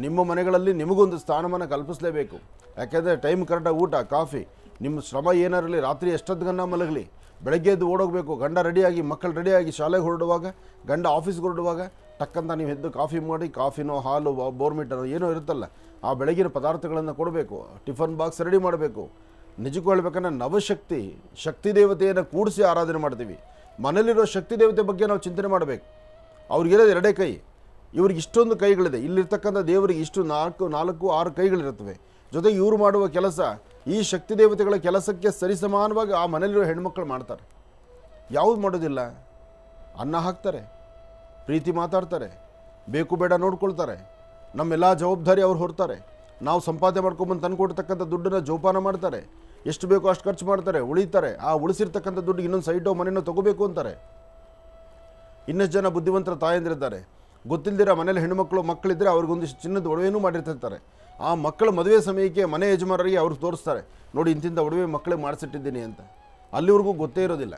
ನಿಮ್ಮ ಮನೆಗಳಲ್ಲಿ ನಿಮಗೊಂದು ಸ್ಥಾನಮಾನ ಕಲ್ಪಿಸಲೇಬೇಕು. ಯಾಕೆಂದರೆ ಟೈಮ್ ಕರೆಕ್ಟಾಗಿ ಊಟ, ಕಾಫಿ, ನಿಮ್ಮ ಶ್ರಮ ಏನಾರಲಿ, ರಾತ್ರಿ ಎಷ್ಟೊತ್ತು ಗಂಡ ಮಲಗಲಿ, ಬೆಳಗ್ಗೆ ಎದ್ದು ಓಡೋಗಬೇಕು. ಗಂಡ ರೆಡಿಯಾಗಿ, ಮಕ್ಕಳು ರೆಡಿಯಾಗಿ ಶಾಲೆಗೆ ಹೊರಡುವಾಗ, ಗಂಡ ಆಫೀಸ್ಗೆ ಹೊರಡುವಾಗ ಟಕ್ಕಂತ ನೀವು ಎದ್ದು ಕಾಫಿ ಮಾಡಿ, ಕಾಫಿನೋ ಹಾಲು ಬೋರ್ಮಿಟನೋ ಏನೋ ಇರುತ್ತಲ್ಲ, ಆ ಬೆಳಗಿನ ಪದಾರ್ಥಗಳನ್ನು ಕೊಡಬೇಕು. ಟಿಫನ್ ಬಾಕ್ಸ್ ರೆಡಿ ಮಾಡಬೇಕು. ನಿಜಕ್ಕೂ ಹೇಳ್ಬೇಕಂದ್ರೆ ನವಶಕ್ತಿ, ಶಕ್ತಿ ದೇವತೆಯನ್ನು ಕೂಡಿಸಿ ಆರಾಧನೆ ಮಾಡ್ತೀವಿ. ಮನೇಲಿರೋ ಶಕ್ತಿ ದೇವತೆ ಬಗ್ಗೆ ನಾವು ಚಿಂತನೆ ಮಾಡಬೇಕು. ಅವ್ರಿಗಿರೋದು 2 ಕೈ, ಇವ್ರಿಗೆ ಇಷ್ಟೊಂದು ಕೈಗಳಿದೆ. ಇಲ್ಲಿರ್ತಕ್ಕಂಥ ದೇವರಿಗೆ ಇಷ್ಟು 4, 6 ಕೈಗಳಿರುತ್ತವೆ. ಜೊತೆಗೆ ಇವರು ಮಾಡುವ ಕೆಲಸ ಈ ಶಕ್ತಿ ದೇವತೆಗಳ ಕೆಲಸಕ್ಕೆ ಸರಿಸಮಾನವಾಗಿ ಆ ಮನೇಲಿರೋ ಹೆಣ್ಮಕ್ಳು ಮಾಡ್ತಾರೆ. ಯಾವುದು ಮಾಡೋದಿಲ್ಲ? ಅನ್ನ ಹಾಕ್ತಾರೆ, ಪ್ರೀತಿ ಮಾತಾಡ್ತಾರೆ, ಬೇಕು ಬೇಡ ನೋಡ್ಕೊಳ್ತಾರೆ, ನಮ್ಮೆಲ್ಲ ಜವಾಬ್ದಾರಿ ಅವ್ರು ಹೊರ್ತಾರೆ. ನಾವು ಸಂಪಾದನೆ ಮಾಡ್ಕೊಂಬಂದು ತಂದುಕೊಡ್ತಕ್ಕಂಥ ದುಡ್ಡನ್ನು ಜೋಪಾನ ಮಾಡ್ತಾರೆ, ಎಷ್ಟು ಬೇಕೋ ಅಷ್ಟು ಖರ್ಚು ಮಾಡ್ತಾರೆ, ಉಳಿತಾರೆ. ಆ ಉಳಿಸಿರ್ತಕ್ಕಂಥ ದುಡ್ಡು ಇನ್ನೊಂದು ಸೈಟೋ ಮನೆಯೋ ತೊಗೋಬೇಕು ಅಂತಾರೆ. ಇನ್ನಷ್ಟು ಜನ ಬುದ್ಧಿವಂತರ ತಾಯಂದಿರಿದ್ದಾರೆ, ಗೊತ್ತಿಲ್ದಿರ ಮನೇಲಿ ಹೆಣ್ಣುಮಕ್ಕಳು ಮಕ್ಕಳಿದ್ದರೆ ಅವ್ರಿಗೊಂದಿಷ್ಟು ಚಿನ್ನದ ಒಡವೆನೂ ಮಾಡಿರ್ತಿರ್ತಾರೆ. ಆ ಮಕ್ಕಳ ಮದುವೆ ಸಮಯಕ್ಕೆ ಮನೆ ಯಜಮಾನರಿಗೆ ಅವ್ರು ತೋರಿಸ್ತಾರೆ, ನೋಡಿ ಇಂತಿಂಥ ಒಡವೆ ಮಕ್ಕಳಿಗೆ ಮಾಡಿಸಿಟ್ಟಿದ್ದೀನಿ ಅಂತ. ಅಲ್ಲಿವರೆಗೂ ಗೊತ್ತೇ ಇರೋದಿಲ್ಲ.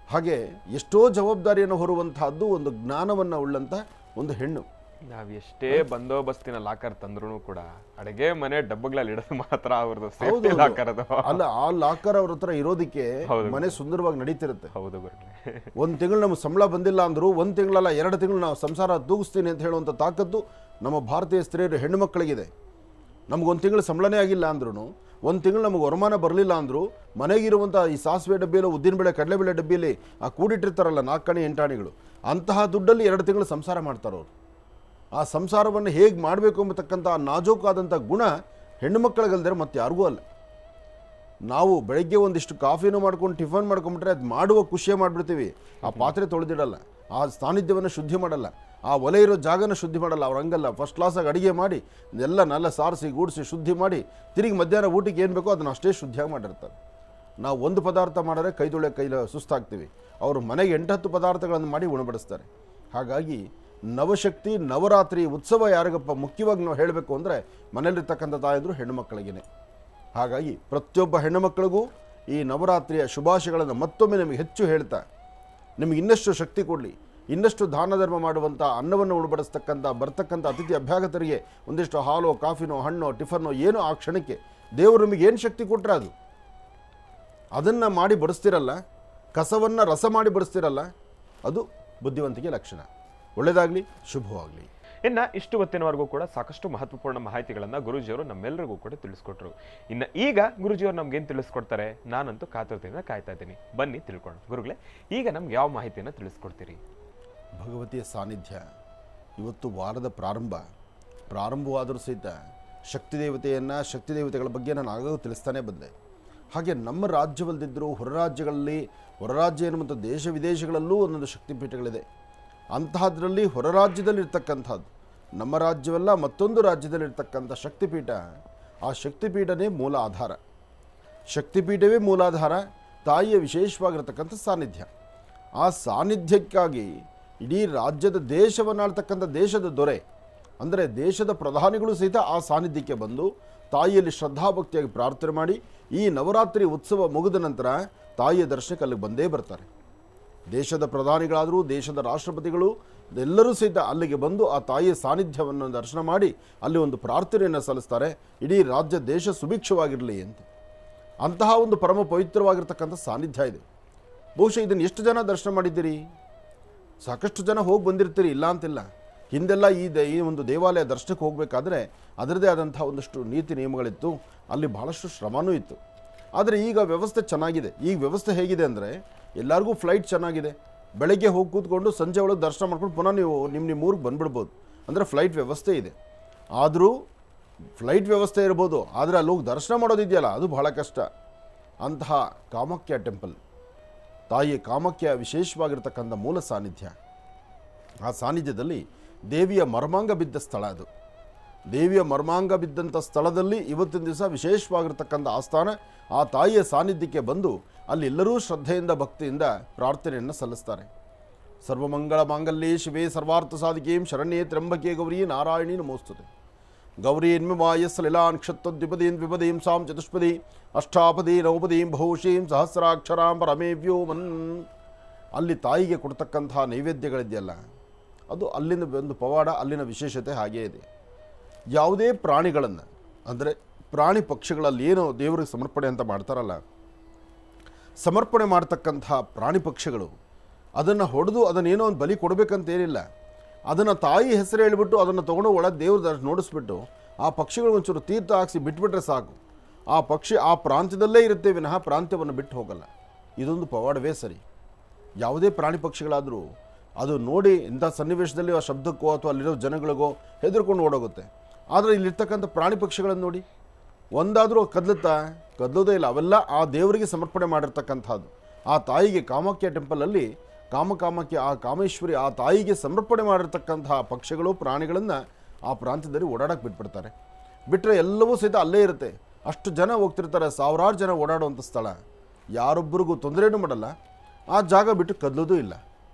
ಹಾಗೆ ಎಷ್ಟೋ ಜವಾಬ್ದಾರಿಯನ್ನು ಹೊರುವಂತಹದ್ದು ಒಂದು ಜ್ಞಾನವನ್ನು ಉಳ್ಳಂಥ ಒಂದು ಹೆಣ್ಣು. ನಾವು ಎಷ್ಟೇ ಬಂದೋಬಸ್ತಿನ ಲಾಕರ್ ತಂದ್ರೂ ಕೂಡ ಅಡುಗೆ ಮನೆ ಡಬ್ಬಗಳಲ್ಲಿ ಇಡೋದು ಮಾತ್ರ ಅವ್ರದ್ದು ಲಾಕರ್. ಅಲ್ಲ, ಆ ಲಾಕರ್ ಅವ್ರ ಹತ್ರ ಇರೋದಕ್ಕೆ ಮನೆ ಸುಂದರವಾಗಿ ನಡೀತಿರುತ್ತೆ. ಹೌದು, 1 ತಿಂಗಳು ನಮ್ಗೆ ಸಂಬಳ ಬಂದಿಲ್ಲ ಅಂದ್ರು 1 ತಿಂಗಳಲ್ಲ 2 ತಿಂಗಳು ನಾವು ಸಂಸಾರ ತೂಗಿಸ್ತೀನಿ ಅಂತ ಹೇಳುವಂಥ ತಾಕತ್ತು ನಮ್ಮ ಭಾರತೀಯ ಸ್ತ್ರೀಯರು ಹೆಣ್ಣು ಮಕ್ಕಳಿಗಿದೆ. ನಮ್ಗೆ 1 ತಿಂಗಳು ಸಂಬಳನೇ ಆಗಿಲ್ಲ ಅಂದ್ರೂ, 1 ತಿಂಗಳು ನಮಗೆ ವರಮಾನ ಬರಲಿಲ್ಲ ಅಂದರೂ ಮನೆಗಿರುವಂಥ ಈ ಸಾಸಿವೆ ಡಬ್ಬಿಯಲ್ಲಿ, ಉದ್ದಿನಬೇಳೆ, ಕಡಲೆಬೇಳೆ ಡಬ್ಬಿಯಲ್ಲಿ ಆ ಕೂಡಿಟ್ಟಿರ್ತಾರಲ್ಲ 4 ಆಣೆ 8 ಆಣೆಗಳು, ಅಂತಹ ದುಡ್ಡಲ್ಲಿ 2 ತಿಂಗಳು ಸಂಸಾರ ಮಾಡ್ತಾರವ್ರು. ಆ ಸಂಸಾರವನ್ನು ಹೇಗೆ ಮಾಡಬೇಕು ಎಂಬತಕ್ಕಂಥ ನಾಜೂಕಾದಂಥ ಗುಣ ಹೆಣ್ಣು ಮಕ್ಕಳಿಗಲ್ದರೆ ಮತ್ತೆ ಯಾರಿಗೂ ಅಲ್ಲ. ನಾವು ಬೆಳಗ್ಗೆ ಒಂದಿಷ್ಟು ಕಾಫಿನೂ ಮಾಡ್ಕೊಂಡು ಟಿಫನ್ ಮಾಡ್ಕೊಂಬಿಟ್ರೆ ಅದು ಮಾಡುವ ಖುಷಿಯೇ ಮಾಡಿಬಿಡ್ತೀವಿ. ಆ ಪಾತ್ರೆ ತೊಳೆದಿಡಲ್ಲ. ಆ ಸಾನ್ನಿಧ್ಯವನ್ನು ಶುದ್ಧಿ ಮಾಡಲ್ಲ, ಆ ಒಲೆ ಇರೋ ಜಾಗನ ಶುದ್ಧಿ ಮಾಡಲ್ಲ. ಅವ್ರು ಹಂಗಲ್ಲ, ಫಸ್ಟ್ ಕ್ಲಾಸಾಗಿ ಅಡುಗೆ ಮಾಡಿ ಎಲ್ಲ ನೆಲ್ಲ ಸಾರಿಸಿ ಗೂಡಿಸಿ ಶುದ್ಧಿ ಮಾಡಿ ತಿರುಗಿ ಮಧ್ಯಾಹ್ನ ಊಟಕ್ಕೆ ಏನು ಬೇಕೋ ಅದನ್ನು ಅಷ್ಟೇ ಶುದ್ಧಿಯಾಗಿ ಮಾಡಿರ್ತಾರೆ. ನಾವು ಒಂದು ಪದಾರ್ಥ ಮಾಡಿದ್ರೆ ಕೈಲಿ ಸುಸ್ತಾಗ್ತೀವಿ, ಅವರು ಮನೆಗೆ 8-10 ಪದಾರ್ಥಗಳನ್ನು ಮಾಡಿ ಉಣಬಡಿಸ್ತಾರೆ. ಹಾಗಾಗಿ ನವಶಕ್ತಿ ನವರಾತ್ರಿ ಉತ್ಸವ ಯಾರಿಗಪ್ಪ ಮುಖ್ಯವಾಗಿ ನಾವು ಹೇಳಬೇಕು ಅಂದರೆ ಮನೆಯಲ್ಲಿರ್ತಕ್ಕಂಥ ತಾಯಂದರು ಹೆಣ್ಣುಮಕ್ಕಳಿಗೇ. ಹಾಗಾಗಿ ಪ್ರತಿಯೊಬ್ಬ ಹೆಣ್ಣುಮಕ್ಕಳಿಗೂ ಈ ನವರಾತ್ರಿಯ ಶುಭಾಶಯಗಳನ್ನು ಮತ್ತೊಮ್ಮೆ ನಿಮಗೆ ಹೆಚ್ಚು ಹೇಳ್ತಾ, ನಿಮಗೆ ಇನ್ನಷ್ಟು ಶಕ್ತಿ ಕೊಡಲಿ, ಇನ್ನಷ್ಟು ದಾನ ಧರ್ಮ ಮಾಡುವಂಥ, ಅನ್ನವನ್ನು ಉಣಬಡಿಸ್ತಕ್ಕಂಥ ಬರ್ತಕ್ಕಂಥ ಅತಿಥಿ ಅಭ್ಯಾಗತರಿಗೆ ಒಂದಿಷ್ಟು ಹಾಲು ಕಾಫಿನೋ ಹಣ್ಣೋ ಟಿಫನ್ನೋ ಏನೋ ಆ ಕ್ಷಣಕ್ಕೆ ದೇವರು ನಿಮಗೆ ಏನು ಶಕ್ತಿ ಕೊಟ್ಟರೆ ಅದನ್ನು ಮಾಡಿ ಬಡಿಸ್ತಿರಲ್ಲ, ಕಸವನ್ನು ರಸ ಮಾಡಿ ಬಡಿಸ್ತಿರಲ್ಲ, ಅದು ಬುದ್ಧಿವಂತಿಕೆ ಲಕ್ಷಣ. ಒಳ್ಳೆಯದಾಗಲಿ, ಶುಭವಾಗಲಿ. ಇನ್ನು ಇಷ್ಟು ಹೊತ್ತಿನವರೆಗೂ ಕೂಡ ಸಾಕಷ್ಟು ಮಹತ್ವಪೂರ್ಣ ಮಾಹಿತಿಗಳನ್ನು ಗುರೂಜಿಯವರು ನಮ್ಮೆಲ್ಲರಿಗೂ ಕೂಡ ತಿಳಿಸ್ಕೊಟ್ರು. ಇನ್ನು ಈಗ ಗುರೂಜಿಯವರು ನಮ್ಗೇನು ತಿಳಿಸ್ಕೊಡ್ತಾರೆ ನಾನಂತೂ ಕಾತುರತೆಯಿಂದ ಕಾಯ್ತಾ ಇದ್ದೀನಿ. ಬನ್ನಿ ತಿಳ್ಕೊಂಡು. ಗುರುಗಳೇ, ಈಗ ನಮ್ಗೆ ಯಾವ ಮಾಹಿತಿಯನ್ನು ತಿಳಿಸ್ಕೊಡ್ತೀರಿ? ಭಗವತಿಯ ಸಾನ್ನಿಧ್ಯ ಇವತ್ತು ವಾರದ ಪ್ರಾರಂಭವಾದರೂ ಸಹಿತ ಶಕ್ತಿ ದೇವತೆಗಳ ಬಗ್ಗೆ ನಾನು ಆಗಾಗ ತಿಳಿಸ್ತಾನೆ ಬಂದೆ. ಹಾಗೆ ನಮ್ಮ ರಾಜ್ಯವಲ್ಲದಿದ್ದರೂ ಹೊರ ರಾಜ್ಯ ಎನ್ನುವಂಥ ದೇಶ ವಿದೇಶಗಳಲ್ಲೂ ಒಂದೊಂದು ಶಕ್ತಿಪೀಠಗಳಿದೆ. ಅಂತಹದ್ರಲ್ಲಿ ಹೊರ ರಾಜ್ಯದಲ್ಲಿರ್ತಕ್ಕಂಥದ್ದು, ನಮ್ಮ ರಾಜ್ಯವಲ್ಲ ಮತ್ತೊಂದು ರಾಜ್ಯದಲ್ಲಿರ್ತಕ್ಕಂಥ ಶಕ್ತಿಪೀಠ, ಆ ಶಕ್ತಿಪೀಠನೇ ಮೂಲ ಆಧಾರ. ಶಕ್ತಿಪೀಠವೇ ಮೂಲಾಧಾರ, ತಾಯಿಯ ವಿಶೇಷವಾಗಿರ್ತಕ್ಕಂಥ ಸಾನ್ನಿಧ್ಯ. ಆ ಸಾನ್ನಿಧ್ಯಕ್ಕಾಗಿ ಇಡೀ ರಾಜ್ಯದ ದೇಶವನ್ನಾಳ್ತಕ್ಕಂಥ ದೇಶದ ದೊರೆ ಅಂದರೆ ದೇಶದ ಪ್ರಧಾನಿಗಳು ಸಹಿತ ಆ ಸಾನ್ನಿಧ್ಯಕ್ಕೆ ಬಂದು ತಾಯಿಯಲ್ಲಿ ಶ್ರದ್ಧಾಭಕ್ತಿಯಾಗಿ ಪ್ರಾರ್ಥನೆ ಮಾಡಿ ಈ ನವರಾತ್ರಿ ಉತ್ಸವ ಮುಗಿದ ನಂತರ ತಾಯಿಯ ದರ್ಶನಕ್ಕೆ ಅಲ್ಲಿಗೆ ಬಂದೇ ಬರ್ತಾರೆ. ದೇಶದ ಪ್ರಧಾನಿಗಳಾದರೂ ದೇಶದ ರಾಷ್ಟ್ರಪತಿಗಳು ಎಲ್ಲರೂ ಸಹಿತ ಅಲ್ಲಿಗೆ ಬಂದು ಆ ತಾಯಿಯ ಸಾನ್ನಿಧ್ಯವನ್ನು ದರ್ಶನ ಮಾಡಿ ಅಲ್ಲಿ ಒಂದು ಪ್ರಾರ್ಥನೆಯನ್ನು ಸಲ್ಲಿಸ್ತಾರೆ, ಇಡೀ ರಾಜ್ಯ ದೇಶ ಸುಭಿಕ್ಷವಾಗಿರಲಿ ಅಂತ. ಅಂತಹ ಒಂದು ಪರಮ ಪವಿತ್ರವಾಗಿರ್ತಕ್ಕಂಥ ಸಾನ್ನಿಧ್ಯ ಇದೆ. ಬಹುಶಃ ಇದನ್ನು ಎಷ್ಟು ಜನ ದರ್ಶನ ಮಾಡಿದ್ದೀರಿ? ಸಾಕಷ್ಟು ಜನ ಹೋಗಿ ಬಂದಿರ್ತೀರಿ, ಇಲ್ಲ ಅಂತಿಲ್ಲ. ಹಿಂದೆಲ್ಲ ಈ ಒಂದು ದೇವಾಲಯ ದರ್ಶನಕ್ಕೆ ಹೋಗಬೇಕಾದ್ರೆ ಅದರದೇ ಆದಂಥ ಒಂದಷ್ಟು ನೀತಿ ನಿಯಮಗಳಿತ್ತು, ಅಲ್ಲಿ ಬಹಳಷ್ಟು ಶ್ರಮನೂ ಇತ್ತು. ಆದರೆ ಈಗ ವ್ಯವಸ್ಥೆ ಚೆನ್ನಾಗಿದೆ. ಈಗ ವ್ಯವಸ್ಥೆ ಹೇಗಿದೆ ಅಂದರೆ ಎಲ್ಲರಿಗೂ ಫ್ಲೈಟ್ ಚೆನ್ನಾಗಿದೆ, ಬೆಳಗ್ಗೆ ಹೋಗಿ ಕೂತ್ಕೊಂಡು ಸಂಜೆ ಒಳಗೆ ದರ್ಶನ ಮಾಡ್ಕೊಂಡು ಪುನಃ ನೀವು ನಿಮ್ಮ ಊರಿಗೆ ಬಂದುಬಿಡ್ಬೋದು. ಅಂದರೆ ಫ್ಲೈಟ್ ವ್ಯವಸ್ಥೆ ಇದೆ. ಆದರೂ ಫ್ಲೈಟ್ ವ್ಯವಸ್ಥೆ ಇರ್ಬೋದು, ಆದರೆ ಅಲ್ಲಿ ಹೋಗಿ ದರ್ಶನ ಮಾಡೋದಿದೆಯಲ್ಲ ಅದು ಬಹಳ ಕಷ್ಟ. ಅಂತಹ ಕಾಮಾಖ್ಯ ಟೆಂಪಲ್, ತಾಯಿ ಕಾಮಾಖ್ಯ ವಿಶೇಷವಾಗಿರ್ತಕ್ಕಂಥ ಮೂಲ ಸಾನ್ನಿಧ್ಯ. ಆ ಸಾನ್ನಿಧ್ಯದಲ್ಲಿ ದೇವಿಯ ಮರ್ಮಾಂಗ ಬಿದ್ದ ಸ್ಥಳ ಅದು. ದೇವಿಯ ಮರ್ಮಾಂಗ ಬಿದ್ದಂಥ ಸ್ಥಳದಲ್ಲಿ ಇವತ್ತಿನ ದಿವಸ ವಿಶೇಷವಾಗಿರ್ತಕ್ಕಂಥ ಆಸ್ಥಾನ. ಆ ತಾಯಿಯ ಸಾನ್ನಿಧ್ಯಕ್ಕೆ ಬಂದು ಅಲ್ಲಿ ಎಲ್ಲರೂ ಶ್ರದ್ಧೆಯಿಂದ ಭಕ್ತಿಯಿಂದ ಪ್ರಾರ್ಥನೆಯನ್ನು ಸಲ್ಲಿಸ್ತಾರೆ. ಸರ್ವಮಂಗಳ ಮಾಂಗಲ್ಯೇ ಶಿವೇ ಸರ್ವಾರ್ಥ ಸಾಧಿಕೇಂ ಶರಣ್ಯೇ ತ್ರ್ಯಂಬಕೆ ಗೌರಿ ನಾರಾಯಣಿ ನಮೋಸ್ತುತೆ. ಗೌರಿ ಎನ್ಮವಾಯಸ್ ಲೀಲಾನ್ ಕ್ಷತ್ವದ್ವಿಪದೀನ್ ವಿಪದೀಂ ಸಾಂ ಚತುಷ್ಪದಿ ಅಷ್ಟಾಪದಿ ನವಪದೀಂ ಬಹುಶೀಂ ಸಹಸ್ರಾಕ್ಷರಾಂ ಪರಮೇವ್ಯೋ ಮನ್. ಅಲ್ಲಿ ತಾಯಿಗೆ ಕೊಡ್ತಕ್ಕಂಥ ನೈವೇದ್ಯಗಳಿದೆಯಲ್ಲ ಅದು ಅಲ್ಲಿನ ಒಂದು ಪವಾಡ, ಅಲ್ಲಿನ ವಿಶೇಷತೆ ಹಾಗೇ ಇದೆ. ಯಾವುದೇ ಪ್ರಾಣಿಗಳನ್ನು ಅಂದರೆ ಪ್ರಾಣಿ ಪಕ್ಷಿಗಳಲ್ಲಿ ಏನು ದೇವರಿಗೆ ಸಮರ್ಪಣೆ ಅಂತ ಮಾಡ್ತಾರಲ್ಲ, ಸಮರ್ಪಣೆ ಮಾಡ್ತಕ್ಕಂಥ ಪ್ರಾಣಿ ಪಕ್ಷಿಗಳು ಅದನ್ನು ಹೊಡೆದು ಅದನ್ನೇನೋ ಒಂದು ಬಲಿ ಕೊಡಬೇಕಂತೇನಿಲ್ಲ. ಅದನ್ನು ತಾಯಿ ಹೆಸರು ಹೇಳಿಬಿಟ್ಟು ಅದನ್ನು ತೊಗೊಂಡು ಒಳಗೆ ದೇವ್ರ ನೋಡಿಸ್ಬಿಟ್ಟು ಆ ಪಕ್ಷಿಗಳು ಒಂಚೂರು ತೀರ್ಥ ಹಾಕಿಸಿ ಬಿಟ್ಬಿಟ್ರೆ ಸಾಕು. ಆ ಪಕ್ಷಿ ಆ ಪ್ರಾಂತ್ಯದಲ್ಲೇ ಇರುತ್ತೆ ವಿನಃ ಪ್ರಾಂತ್ಯವನ್ನು ಬಿಟ್ಟು ಹೋಗಲ್ಲ. ಇದೊಂದು ಪವಾಡವೇ ಸರಿ. ಯಾವುದೇ ಪ್ರಾಣಿ ಪಕ್ಷಿಗಳಾದರೂ ಅದು ನೋಡಿ ಇಂಥ ಸನ್ನಿವೇಶದಲ್ಲಿ ಆ ಶಬ್ದಕ್ಕೋ ಅಥವಾ ಅಲ್ಲಿರೋ ಜನಗಳಿಗೋ ಹೆದರ್ಕೊಂಡು ಓಡೋಗುತ್ತೆ. ಆದರೆ ಇಲ್ಲಿರ್ತಕ್ಕಂಥ ಪ್ರಾಣಿ ಪಕ್ಷಿಗಳನ್ನು ನೋಡಿ, ಒಂದಾದರೂ ಕದಲೋದೇ ಇಲ್ಲ. ಅವೆಲ್ಲ ಆ ದೇವರಿಗೆ ಸಮರ್ಪಣೆ ಮಾಡಿರ್ತಕ್ಕಂಥದ್ದು. ಆ ತಾಯಿಗೆ ಕಾಮಾಖ್ಯ ಟೆಂಪಲಲ್ಲಿ ಕಾಮಾಖ್ಯ ಆ ಕಾಮೇಶ್ವರಿ ಆ ತಾಯಿಗೆ ಸಮರ್ಪಣೆ ಮಾಡಿರ್ತಕ್ಕಂತಹ ಪಕ್ಷಿಗಳು ಪ್ರಾಣಿಗಳನ್ನು ಆ ಪ್ರಾಂತ್ಯದಲ್ಲಿ ಓಡಾಡಕ್ಕೆ ಬಿಟ್ಬಿಡ್ತಾರೆ. ಬಿಟ್ಟರೆ ಎಲ್ಲವೂ ಸಹಿತ ಅಲ್ಲೇ ಇರುತ್ತೆ. ಅಷ್ಟು ಜನ ಹೋಗ್ತಿರ್ತಾರೆ, ಸಾವಿರಾರು ಜನ ಓಡಾಡುವಂಥ ಸ್ಥಳ, ಯಾರೊಬ್ಬರಿಗೂ ತೊಂದರೆನೂ ಮಾಡಲ್ಲ, ಆ ಜಾಗ ಬಿಟ್ಟು ಕದಲೋದೂ ಇಲ್ಲ.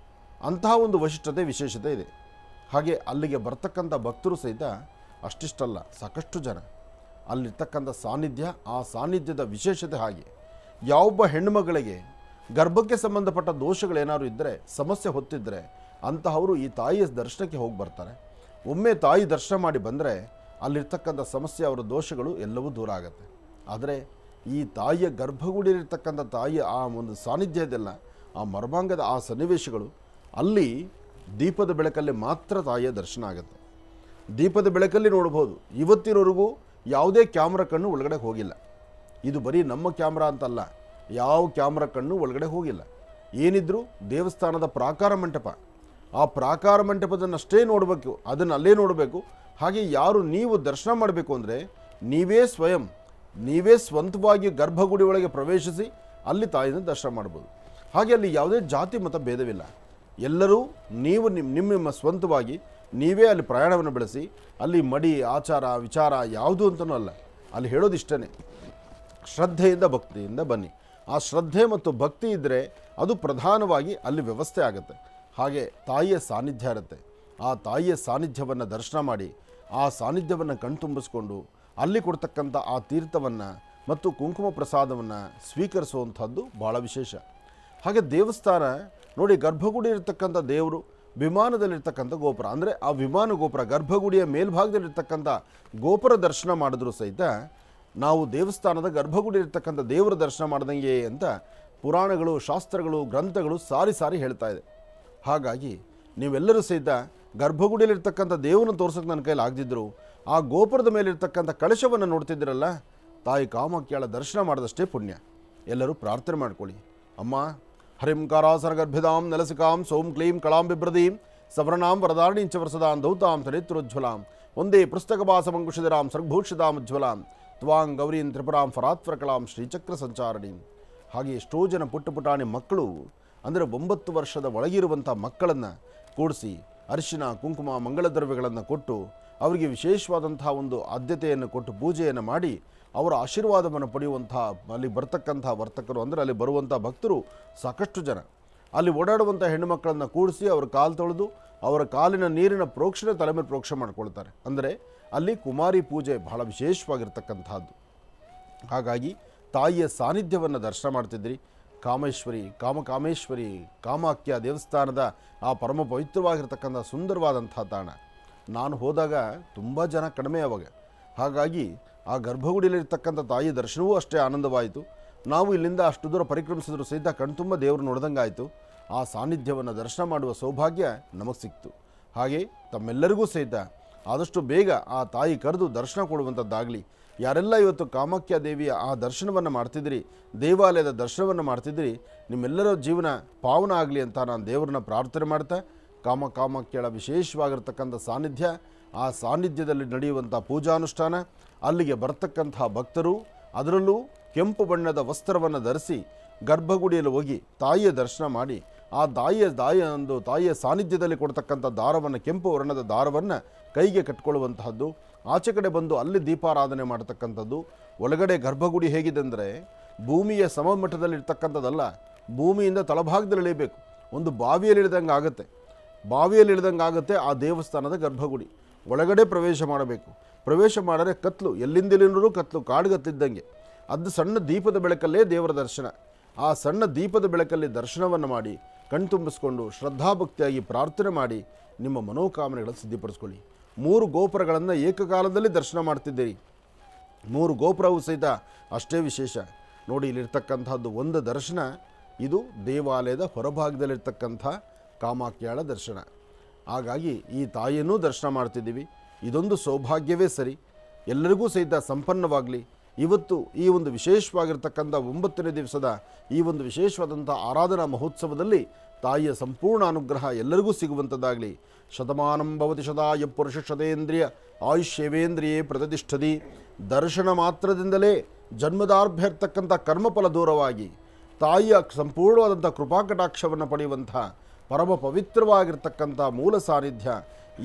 ಅಂತಹ ಒಂದು ವೈಶಿಷ್ಟ್ಯತೆ ವಿಶೇಷತೆ ಇದೆ. ಹಾಗೆ ಅಲ್ಲಿಗೆ ಬರ್ತಕ್ಕಂಥ ಭಕ್ತರು ಸಹಿತ ಅಷ್ಟಿಷ್ಟಲ್ಲ, ಸಾಕಷ್ಟು ಜನ. ಅಲ್ಲಿರ್ತಕ್ಕಂಥ ಸಾನ್ನಿಧ್ಯ, ಆ ಸಾನ್ನಿಧ್ಯದ ವಿಶೇಷತೆ ಹಾಗೆ. ಯಾವೊಬ್ಬ ಹೆಣ್ಣುಮಗಳಿಗೆ ಗರ್ಭಕ್ಕೆ ಸಂಬಂಧಪಟ್ಟ ದೋಷಗಳೇನಾದ್ರು ಇದ್ದರೆ, ಸಮಸ್ಯೆ ಹೊತ್ತಿದ್ದರೆ ಅಂತಹವರು ಈ ತಾಯಿಯ ದರ್ಶನಕ್ಕೆ ಹೋಗಿ ಬರ್ತಾರೆ. ಒಮ್ಮೆ ತಾಯಿ ದರ್ಶನ ಮಾಡಿ ಬಂದರೆ ಅಲ್ಲಿರ್ತಕ್ಕಂಥ ಸಮಸ್ಯೆ, ಅವರ ದೋಷಗಳು ಎಲ್ಲವೂ ದೂರ ಆಗುತ್ತೆ. ಆದರೆ ಈ ತಾಯಿಯ ಗರ್ಭಗುಡಿಯಲ್ಲಿರ್ತಕ್ಕಂಥ ತಾಯಿಯ ಆ ಒಂದು ಸಾನ್ನಿಧ್ಯ ಇದೆಲ್ಲ, ಆ ಮರ್ಮಾಂಗದ ಆ ಸನ್ನಿವೇಶಗಳು, ಅಲ್ಲಿ ದೀಪದ ಬೆಳಕಲ್ಲಿ ಮಾತ್ರ ತಾಯಿಯ ದರ್ಶನ ಆಗುತ್ತೆ. ದೀಪದ ಬೆಳಕಲ್ಲಿ ನೋಡ್ಬೋದು. ಇವತ್ತಿನವರೆಗೂ ಯಾವುದೇ ಕ್ಯಾಮ್ರಾ ಕಣ್ಣು ಒಳಗಡೆ ಹೋಗಿಲ್ಲ. ಇದು ಬರೀ ನಮ್ಮ ಕ್ಯಾಮ್ರಾ ಅಂತಲ್ಲ, ಯಾವ ಕ್ಯಾಮ್ರಾ ಕಣ್ಣು ಒಳಗಡೆ ಹೋಗಿಲ್ಲ. ಏನಿದ್ರು ದೇವಸ್ಥಾನದ ಪ್ರಾಕಾರ ಮಂಟಪ, ಆ ಪ್ರಾಕಾರ ಮಂಟಪದನ್ನಷ್ಟೇ ನೋಡಬೇಕು, ಅದನ್ನು ಅಲ್ಲೇ ನೋಡಬೇಕು. ಹಾಗೆ ಯಾರು ನೀವು ದರ್ಶನ ಮಾಡಬೇಕು ಅಂದರೆ ನೀವೇ ಸ್ವಂತವಾಗಿ ಗರ್ಭಗುಡಿ ಒಳಗೆ ಪ್ರವೇಶಿಸಿ ಅಲ್ಲಿ ತಾಯಿನ ದರ್ಶನ ಮಾಡ್ಬೋದು. ಹಾಗೆ ಅಲ್ಲಿ ಯಾವುದೇ ಜಾತಿ ಮತ ಭೇದವಿಲ್ಲ. ಎಲ್ಲರೂ ನೀವು ನಿಮ್ಮ ಸ್ವಂತವಾಗಿ ನೀವೇ ಅಲ್ಲಿ ಪ್ರಯಾಣವನ್ನು ಬೆಳೆಸಿ, ಅಲ್ಲಿ ಮಡಿ ಆಚಾರ ವಿಚಾರ ಯಾವುದು ಅಂತಲೂ ಅಲ್ಲ, ಅಲ್ಲಿ ಹೇಳೋದಿಷ್ಟೇ, ಶ್ರದ್ಧೆಯಿಂದ ಭಕ್ತಿಯಿಂದ ಬನ್ನಿ. ಆ ಶ್ರದ್ಧೆ ಮತ್ತು ಭಕ್ತಿ ಇದ್ದರೆ ಅದು ಪ್ರಧಾನವಾಗಿ ಅಲ್ಲಿ ವ್ಯವಸ್ಥೆ ಆಗುತ್ತೆ. ಹಾಗೆ ತಾಯಿಯ ಸಾನ್ನಿಧ್ಯ ಇರುತ್ತೆ. ಆ ತಾಯಿಯ ಸಾನ್ನಿಧ್ಯವನ್ನು ದರ್ಶನ ಮಾಡಿ, ಆ ಸಾನ್ನಿಧ್ಯವನ್ನು ಕಣ್ತುಂಬಿಸ್ಕೊಂಡು ಅಲ್ಲಿ ಕೊಡ್ತಕ್ಕಂಥ ಆ ತೀರ್ಥವನ್ನು ಮತ್ತು ಕುಂಕುಮ ಪ್ರಸಾದವನ್ನು ಸ್ವೀಕರಿಸುವಂಥದ್ದು ಭಾಳ ವಿಶೇಷ. ಹಾಗೆ ದೇವಸ್ಥಾನ ನೋಡಿ, ಗರ್ಭಗುಡಿ ಇರತಕ್ಕಂಥ ದೇವರು, ವಿಮಾನದಲ್ಲಿರ್ತಕ್ಕಂಥ ಗೋಪುರ, ಅಂದರೆ ಆ ವಿಮಾನ ಗೋಪುರ ಗರ್ಭಗುಡಿಯ ಮೇಲ್ಭಾಗದಲ್ಲಿರ್ತಕ್ಕಂಥ ಗೋಪುರ ದರ್ಶನ ಮಾಡಿದ್ರೂ ಸಹಿತ ನಾವು ದೇವಸ್ಥಾನದ ಗರ್ಭಗುಡಿ ಇರ್ತಕ್ಕಂಥ ದೇವರ ದರ್ಶನ ಮಾಡ್ದಂಗೆ ಅಂತ ಪುರಾಣಗಳು, ಶಾಸ್ತ್ರಗಳು, ಗ್ರಂಥಗಳು ಸಾರಿ ಸಾರಿ ಹೇಳ್ತಾ ಇದೆ. ಹಾಗಾಗಿ ನೀವೆಲ್ಲರೂ ಸಹಿತ ಗರ್ಭಗುಡಿಯಲ್ಲಿರ್ತಕ್ಕಂಥ ದೇವರನ್ನು ತೋರ್ಸೋಕ್ಕೆ ನನ್ನ ಕೈಲಿ ಆಗದಿದ್ದರು ಆ ಗೋಪುರದ ಮೇಲಿರ್ತಕ್ಕಂಥ ಕಳಶವನ್ನು ನೋಡ್ತಿದ್ದೀರಲ್ಲ, ತಾಯಿ ಕಾಮಾಖ್ಯಾಳ ದರ್ಶನ ಮಾಡಿದಷ್ಟೇ ಪುಣ್ಯ. ಎಲ್ಲರೂ ಪ್ರಾರ್ಥನೆ ಮಾಡ್ಕೊಳ್ಳಿ. ಅಮ್ಮ ಹರಿಂಕಾರಾಸರ ಗರ್ಭಿದಾಂ ನಲಸಿಕಾಂ ಸೋಂ ಕ್ಲೀಂ ಕಳಾಂ ಬಿಭ್ರದೀಂ ಸವರ್ಣಾಂ ವರದಾರಣೀಂ ಚ ವರಸದಾಂ ದೌತಾಂ ಚರಿತ್ರೋಜ್ವಲಾಂ ಒಂದೇ ಪುಸ್ತಕಭಾಸಮಂಕುಶಿಧರಾಂ ಸರ್ಗಭೂಷಿತಾಂ ಉಜ್ವಲಾಂ ತ್ವಾಂ ಗೌರೀಂ ತ್ರಿಪುರಾಂ ಫರಾತ್ವರಕಲಾಂ ಶ್ರೀಚಕ್ರ ಸಂಚಾರಣೀಂ. ಹಾಗೆ ಎಷ್ಟೋ ಜನ ಪುಟ್ಟ ಪುಟಾಣಿ ಮಕ್ಕಳು, ಅಂದರೆ 9 ವರ್ಷದ ಒಳಗಿರುವಂಥ ಮಕ್ಕಳನ್ನು ಕೂಡಿಸಿ ಅರಿಶಿನ ಕುಂಕುಮ ಮಂಗಳ ದ್ರವ್ಯಗಳನ್ನು ಕೊಟ್ಟು ಅವರಿಗೆ ವಿಶೇಷವಾದಂಥ ಒಂದು ಆದ್ಯತೆಯನ್ನು ಕೊಟ್ಟು ಪೂಜೆಯನ್ನು ಮಾಡಿ ಅವರ ಆಶೀರ್ವಾದವನ್ನು ಪಡೆಯುವಂಥ ಅಲ್ಲಿ ಬರ್ತಕ್ಕಂಥ ವರ್ತಕರು, ಅಂದರೆ ಅಲ್ಲಿ ಬರುವಂಥ ಭಕ್ತರು ಸಾಕಷ್ಟು ಜನ. ಅಲ್ಲಿ ಓಡಾಡುವಂಥ ಹೆಣ್ಣುಮಕ್ಕಳನ್ನು ಕೂಡಿಸಿ ಅವರ ಕಾಲು ತೊಳೆದು ಅವರ ಕಾಲಿನ ನೀರಿನ ಪ್ರೋಕ್ಷಣೆ ತಲೆ ಮೇಲೆ ಪ್ರೋಕ್ಷಣೆ ಮಾಡ್ಕೊಳ್ತಾರೆ. ಅಂದರೆ ಅಲ್ಲಿ ಕುಮಾರಿ ಪೂಜೆ ಬಹಳ ವಿಶೇಷವಾಗಿರ್ತಕ್ಕಂಥದ್ದು. ಹಾಗಾಗಿ ತಾಯಿಯ ಸಾನ್ನಿಧ್ಯವನ್ನು ದರ್ಶನ ಮಾಡ್ತಿದ್ರಿ. ಕಾಮೇಶ್ವರಿ, ಕಾಮೇಶ್ವರಿ, ಕಾಮಾಖ್ಯ ದೇವಸ್ಥಾನದ ಆ ಪರಮ ಪವಿತ್ರವಾಗಿರ್ತಕ್ಕಂಥ ಸುಂದರವಾದಂಥ ತಾಣ. ನಾನು ಹೋದಾಗ ತುಂಬ ಜನ ಕಡಿಮೆ ಅವಾಗ. ಹಾಗಾಗಿ ಆ ಗರ್ಭಗುಡಿಯಲ್ಲಿರ್ತಕ್ಕಂಥ ತಾಯಿ ದರ್ಶನವೂ ಅಷ್ಟೇ ಆನಂದವಾಯಿತು. ನಾವು ಇಲ್ಲಿಂದ ಅಷ್ಟು ದೂರ ಪರಿಕ್ರಮಿಸಿದ್ರು ಸಹಿತ ಕಣ್ತುಂಬ ದೇವರು ನೋಡ್ದಂಗಾಯಿತು. ಆ ಸಾನ್ನಿಧ್ಯವನ್ನು ದರ್ಶನ ಮಾಡುವ ಸೌಭಾಗ್ಯ ನಮಗೆ ಸಿಕ್ತು. ಹಾಗೆ ತಮ್ಮೆಲ್ಲರಿಗೂ ಸಹಿತ ಆದಷ್ಟು ಬೇಗ ಆ ತಾಯಿ ಕರೆದು ದರ್ಶನ ಕೊಡುವಂಥದ್ದಾಗಲಿ. ಯಾರೆಲ್ಲ ಇವತ್ತು ಕಾಮಾಖ್ಯ ದೇವಿಯ ಆ ದರ್ಶನವನ್ನು ಮಾಡ್ತಿದ್ರಿ, ದೇವಾಲಯದ ದರ್ಶನವನ್ನು ಮಾಡ್ತಿದ್ರಿ, ನಿಮ್ಮೆಲ್ಲರ ಜೀವನ ಪಾವನ ಆಗಲಿ ಅಂತ ನಾನು ದೇವರನ್ನ ಪ್ರಾರ್ಥನೆ ಮಾಡ್ತಾ, ಕಾಮಾಖ್ಯಳ ವಿಶೇಷವಾಗಿರ್ತಕ್ಕಂಥ ಸಾನ್ನಿಧ್ಯ, ಆ ಸಾನ್ನಿಧ್ಯದಲ್ಲಿ ನಡೆಯುವಂಥ ಪೂಜಾನುಷ್ಠಾನ, ಅಲ್ಲಿಗೆ ಬರ್ತಕ್ಕಂಥ ಭಕ್ತರು ಅದರಲ್ಲೂ ಕೆಂಪು ಬಣ್ಣದ ವಸ್ತ್ರವನ್ನು ಧರಿಸಿ ಗರ್ಭಗುಡಿಯಲ್ಲಿ ಹೋಗಿ ತಾಯಿಯ ದರ್ಶನ ಮಾಡಿ ಆ ತಾಯಿಯ ಸಾನ್ನಿಧ್ಯದಲ್ಲಿ ಕೊಡ್ತಕ್ಕಂಥ ದಾರವನ್ನು, ಕೆಂಪು ವರ್ಣದ ದಾರವನ್ನು ಕೈಗೆ ಕಟ್ಕೊಳ್ಳುವಂತಹದ್ದು, ಆಚೆ ಕಡೆ ಬಂದು ಅಲ್ಲಿ ದೀಪಾರಾಧನೆ ಮಾಡ್ತಕ್ಕಂಥದ್ದು. ಒಳಗಡೆ ಗರ್ಭಗುಡಿ ಹೇಗಿದೆ ಅಂದರೆ ಭೂಮಿಯ ಸಮಮಟ್ಟದಲ್ಲಿರ್ತಕ್ಕಂಥದ್ದಲ್ಲ, ಭೂಮಿಯಿಂದ ತಳಭಾಗದಲ್ಲಿ ಇಳಿಬೇಕು, ಒಂದು ಬಾವಿಯಲ್ಲಿ ಇಳಿದಂಗೆ ಆಗುತ್ತೆ ಆ ದೇವಸ್ಥಾನದ ಗರ್ಭಗುಡಿ. ಒಳಗಡೆ ಪ್ರವೇಶ ಮಾಡಬೇಕು. ಪ್ರವೇಶ ಮಾಡಿದ್ರೆ ಕತ್ಲು, ಎಲ್ಲಿಂದೆಲ್ಲಿನೂ ಕತ್ಲು, ಕಾಡುಗತ್ತಿದ್ದಂಗೆ. ಅದು ಸಣ್ಣ ದೀಪದ ಬೆಳಕಲ್ಲೇ ದೇವರ ದರ್ಶನ. ಆ ಸಣ್ಣ ದೀಪದ ಬೆಳಕಲ್ಲಿ ದರ್ಶನವನ್ನು ಮಾಡಿ ಕಣ್ತುಂಬಿಸ್ಕೊಂಡು ಶ್ರದ್ಧಾಭಕ್ತಿಯಾಗಿ ಪ್ರಾರ್ಥನೆ ಮಾಡಿ ನಿಮ್ಮ ಮನೋಕಾಮನೆಗಳನ್ನು ಸಿದ್ಧಿಪಡಿಸ್ಕೊಳ್ಳಿ. 3 ಗೋಪುರಗಳನ್ನು ಏಕಕಾಲದಲ್ಲಿ ದರ್ಶನ ಮಾಡ್ತಿದ್ದೀರಿ. 3 ಗೋಪುರವೂ ಸಹಿತ ಅಷ್ಟೇ ವಿಶೇಷ. ನೋಡಿ, ಇಲ್ಲಿರ್ತಕ್ಕಂಥದ್ದು ಒಂದು ದರ್ಶನ, ಇದು ದೇವಾಲಯದ ಹೊರಭಾಗದಲ್ಲಿರ್ತಕ್ಕಂಥ ಕಾಮಾಖ್ಯಾಳ ದರ್ಶನ. ಹಾಗಾಗಿ ಈ ತಾಯಿಯನ್ನೂ ದರ್ಶನ ಮಾಡ್ತಿದ್ದೀವಿ. ಇದೊಂದು ಸೌಭಾಗ್ಯವೇ ಸರಿ. ಎಲ್ಲರಿಗೂ ಸಹಿತ ಸಂಪನ್ನವಾಗಲಿ. ಇವತ್ತು ಈ ಒಂದು ವಿಶೇಷವಾಗಿರ್ತಕ್ಕಂಥ 9ನೇ ದಿವಸದ ಈ ಒಂದು ವಿಶೇಷವಾದಂಥ ಆರಾಧನಾ ಮಹೋತ್ಸವದಲ್ಲಿ ತಾಯಿಯ ಸಂಪೂರ್ಣ ಅನುಗ್ರಹ ಎಲ್ಲರಿಗೂ ಸಿಗುವಂಥದ್ದಾಗಲಿ. ಶತಮಾನಂ ಭವತಿ ಶತಾಯ ಪುರುಷ ಶತೇಂದ್ರಿಯ ಆಯುಷ್ಯವೇಂದ್ರಿಯೇ ಪ್ರತಿಷ್ಠತಿ. ದರ್ಶನ ಮಾತ್ರದಿಂದಲೇ ಜನ್ಮದಾರ್ಭ್ಯ ಇರ್ತಕ್ಕಂಥ ಕರ್ಮಫಲ ದೂರವಾಗಿ ತಾಯಿಯ ಸಂಪೂರ್ಣವಾದಂಥ ಕೃಪಾಕಟಾಕ್ಷವನ್ನು ಪಡೆಯುವಂಥ ಪರಮ ಪವಿತ್ರವಾಗಿರ್ತಕ್ಕಂಥ ಮೂಲ ಸಾನ್ನಿಧ್ಯ,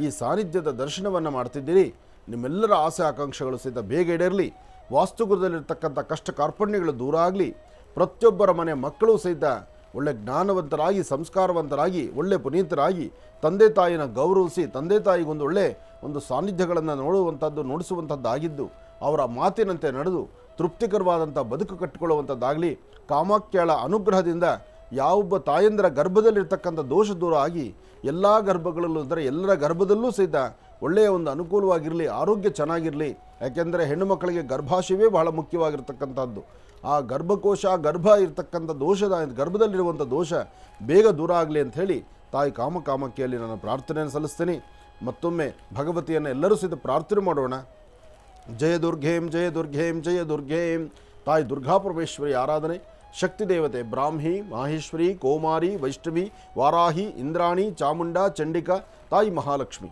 ಈ ಸಾನ್ನಿಧ್ಯದ ದರ್ಶನವನ್ನು ಮಾಡ್ತಿದ್ದೀರಿ. ನಿಮ್ಮೆಲ್ಲರ ಆಸೆ ಆಕಾಂಕ್ಷೆಗಳು ಸಹಿತ ಬೇಗ ಈಡೇರಲಿ. ವಾಸ್ತುಗೃಹದಲ್ಲಿರ್ತಕ್ಕಂಥ ಕಷ್ಟ ಕಾರ್ಪಣ್ಯಗಳು ದೂರ ಆಗಲಿ. ಪ್ರತಿಯೊಬ್ಬರ ಮನೆ ಮಕ್ಕಳು ಸಹಿತ ಒಳ್ಳೆ ಜ್ಞಾನವಂತರಾಗಿ, ಸಂಸ್ಕಾರವಂತರಾಗಿ, ಒಳ್ಳೆ ಪುನೀತರಾಗಿ, ತಂದೆ ತಾಯಿನ ಗೌರವಿಸಿ, ತಂದೆ ತಾಯಿಗೊಂದು ಒಳ್ಳೆ ಒಂದು ಸಾನ್ನಿಧ್ಯಗಳನ್ನು ನೋಡಿಸುವಂಥದ್ದಾಗಿದ್ದು ಅವರ ಮಾತಿನಂತೆ ನಡೆದು ತೃಪ್ತಿಕರವಾದಂಥ ಬದುಕು ಕಟ್ಟಿಕೊಳ್ಳುವಂಥದ್ದಾಗಲಿ. ಕಾಮಾಖ್ಯಾಳ ಅನುಗ್ರಹದಿಂದ ಯಾವೊಬ್ಬ ತಾಯಂದಿರ ಗರ್ಭದಲ್ಲಿರ್ತಕ್ಕಂಥ ದೋಷ ದೂರ ಆಗಿ ಎಲ್ಲ ಗರ್ಭಗಳಲ್ಲೂ, ಅಂದರೆ ಎಲ್ಲರ ಗರ್ಭದಲ್ಲೂ ಸಹಿತ ಒಳ್ಳೆಯ ಒಂದು ಅನುಕೂಲವಾಗಿರಲಿ, ಆರೋಗ್ಯ ಚೆನ್ನಾಗಿರಲಿ. ಯಾಕೆಂದರೆ ಹೆಣ್ಣು ಮಕ್ಕಳಿಗೆ ಗರ್ಭಾಶಯವೇ ಬಹಳ ಮುಖ್ಯವಾಗಿರ್ತಕ್ಕಂಥದ್ದು. ಆ ಗರ್ಭಕೋಶ, ಗರ್ಭ ಇರ್ತಕ್ಕಂಥ ಗರ್ಭದಲ್ಲಿರುವಂಥ ದೋಷ ಬೇಗ ದೂರ ಆಗಲಿ ಅಂಥೇಳಿ ತಾಯಿ ಕಾಮಾಖ್ಯೆಯಲ್ಲಿ ನಾನು ಪ್ರಾರ್ಥನೆಯನ್ನು ಸಲ್ಲಿಸ್ತೇನೆ. ಮತ್ತೊಮ್ಮೆ ಭಗವತಿಯನ್ನು ಎಲ್ಲರೂ ಸಹಿತ ಪ್ರಾರ್ಥನೆ ಮಾಡೋಣ. ಜಯ ದುರ್ಗೇಂ ಜಯ ದುರ್ಗೇಂ ಜಯ ದುರ್ಗೇಂ. ತಾಯಿ ದುರ್ಗಾಪರಮೇಶ್ವರಿ ಆರಾಧನೆ. ಶಕ್ತಿ ದೇವತೆ ಬ್ರಾಹ್ಮಿ, ಮಾಹೇಶ್ವರಿ, ಕೌಮಾರಿ, ವೈಷ್ಣವಿ, ವಾರಾಹಿ, ಇಂದ್ರಾಣಿ, ಚಾಮುಂಡ, ಚಂಡಿಕಾ, ತಾಯಿ ಮಹಾಲಕ್ಷ್ಮಿ.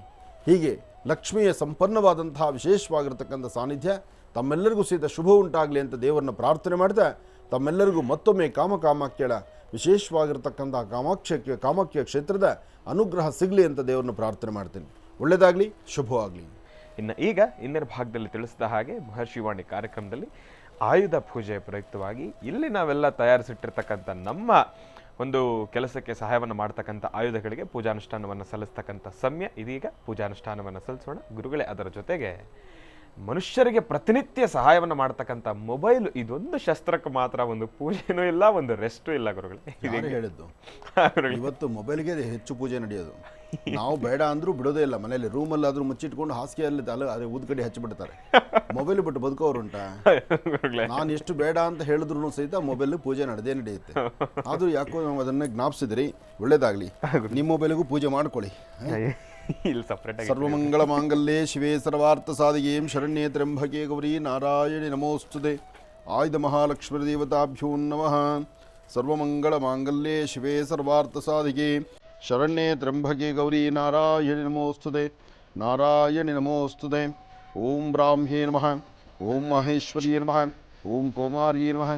ಹೀಗೆ ಲಕ್ಷ್ಮಿಯ ಸಂಪನ್ನವಾದಂತಹ ವಿಶೇಷವಾಗಿರ್ತಕ್ಕಂಥ ಸಾನ್ನಿಧ್ಯ ತಮ್ಮೆಲ್ಲರಿಗೂ ಸಹಿತ ಶುಭ ಉಂಟಾಗಲಿ ಅಂತ ದೇವರನ್ನ ಪ್ರಾರ್ಥನೆ ಮಾಡ್ತಾ, ತಮ್ಮೆಲ್ಲರಿಗೂ ಮತ್ತೊಮ್ಮೆ ಕಾಮಾಖ್ಯಳ ವಿಶೇಷವಾಗಿರ್ತಕ್ಕಂಥ ಕಾಮಾಖ್ಯ ಕ್ಷೇತ್ರದ ಅನುಗ್ರಹ ಸಿಗಲಿ ಅಂತ ದೇವ್ರನ್ನ ಪ್ರಾರ್ಥನೆ ಮಾಡ್ತೀನಿ. ಒಳ್ಳೆಯದಾಗಲಿ, ಶುಭವಾಗಲಿ. ಇನ್ನು ಈಗ ಇನ್ನರ ಭಾಗದಲ್ಲಿ ತಿಳಿಸಿದ ಹಾಗೆ ಮಹರ್ಷಿವಾಣಿ ಕಾರ್ಯಕ್ರಮದಲ್ಲಿ ಆಯುಧ ಪೂಜೆ ಪ್ರಯುಕ್ತವಾಗಿ ಇಲ್ಲಿ ನಾವೆಲ್ಲ ತಯಾರಿಸಿಟ್ಟಿರ್ತಕ್ಕಂಥ ನಮ್ಮ ಒಂದು ಕೆಲಸಕ್ಕೆ ಸಹಾಯವನ್ನು ಮಾಡ್ತಕ್ಕಂಥ ಆಯುಧಗಳಿಗೆ ಪೂಜಾನುಷ್ಠಾನವನ್ನು ಸಲ್ಲಿಸ್ತಕ್ಕಂಥ ಸಮಯ ಇದೀಗ. ಪೂಜಾನುಷ್ಠಾನವನ್ನು ಸಲ್ಲಿಸೋಣ ಗುರುಗಳೇ. ಅದರ ಜೊತೆಗೆ ಮನುಷ್ಯರಿಗೆ ಪ್ರತಿನಿತ್ಯ ಸಹಾಯವನ್ನು ಮಾಡ್ತಕ್ಕಂಥ ಮೊಬೈಲ್ ಇದೊಂದು ಶಸ್ತ್ರಕ್ಕೆ ಮಾತ್ರ ಒಂದು ಪೂಜೆನೂ ಇಲ್ಲ, ಒಂದು ರೆಸ್ಟು ಇಲ್ಲ ಗುರುಗಳೇ. ಯಾರು ಹೇಳಿದ್ದು? ಇವತ್ತು ಮೊಬೈಲ್ಗೆ ಹೆಚ್ಚು ಪೂಜೆ ನಡೆಯೋದು. ನಾವು ಬೇಡ ಅಂದ್ರೂ ಬಿಡೋದೇ ಇಲ್ಲ. ಮನೇಲಿ ರೂಮಲ್ಲಾದ್ರೂ ಮುಚ್ಚಿಟ್ಕೊಂಡು ಹಾಸಿಗೆಯಲ್ಲಿ ಅದೇ ಊದ್ಕಡಿ ಹಚ್ಚಿಬಿಡ್ತಾರೆ. ಮೊಬೈಲ್ ಬಿಟ್ಟು ಬದುಕೋರುಂಟಾ? ನಾನು ಎಷ್ಟು ಬೇಡ ಅಂತ ಹೇಳಿದ್ರು ಸಹಿತ ಮೊಬೈಲ್ ಪೂಜೆ ನಡೆಯುತ್ತೆ. ಆದ್ರೂ ಯಾಕೋ ನಾವು ಅದನ್ನೇ ಜ್ಞಾಪಿಸಿದ್ರಿ. ಒಳ್ಳೇದಾಗ್ಲಿ, ನಿಮ್ಮ ಮೊಬೈಲ್ಗೂ ಪೂಜೆ ಮಾಡ್ಕೊಳ್ಳಿ. ಸರ್ವಮಂಗಳ ಮಾಂಗಲ್ಯೇ ಶಿವೇ ಸರ್ವಾರ್ಥ ಸಾಧಿಗೆ ಶರಣ್ಯೇ ತ್ರ್ಯಂಬಕೆ ಗೌರಿ ನಾರಾಯಣಿ ನಮೋಸ್ತುತೆ. ಆಯುಧ ಮಹಾಲಕ್ಷ್ಮೀ ದೇವತಾಭ್ಯೋ ನಮಃ. ಸರ್ವಮಂಗಳ ಮಾಂಗಲ್ಯೇ ಶಿವೇ ಸರ್ವಾರ್ಥ ಸಾಧಿಗೆ ಶರಣ್ಯೇ ತ್ರ್ಯಂಬಕೆ ಗೌರಿ ನಾರಾಯಣಿ ನಮೋಸ್ತುತೆ. ನಾರಾಯಣಿ ನಮೋಸ್ತುತೆ. ಓಂ ಬ್ರಾಹ್ಮೇ ನಮಃ. ಓಂ ಮಹೇಶ್ವರಿ ನಮಃ. ಓಂ ಕೌಮಾರಿ ನಮಃ.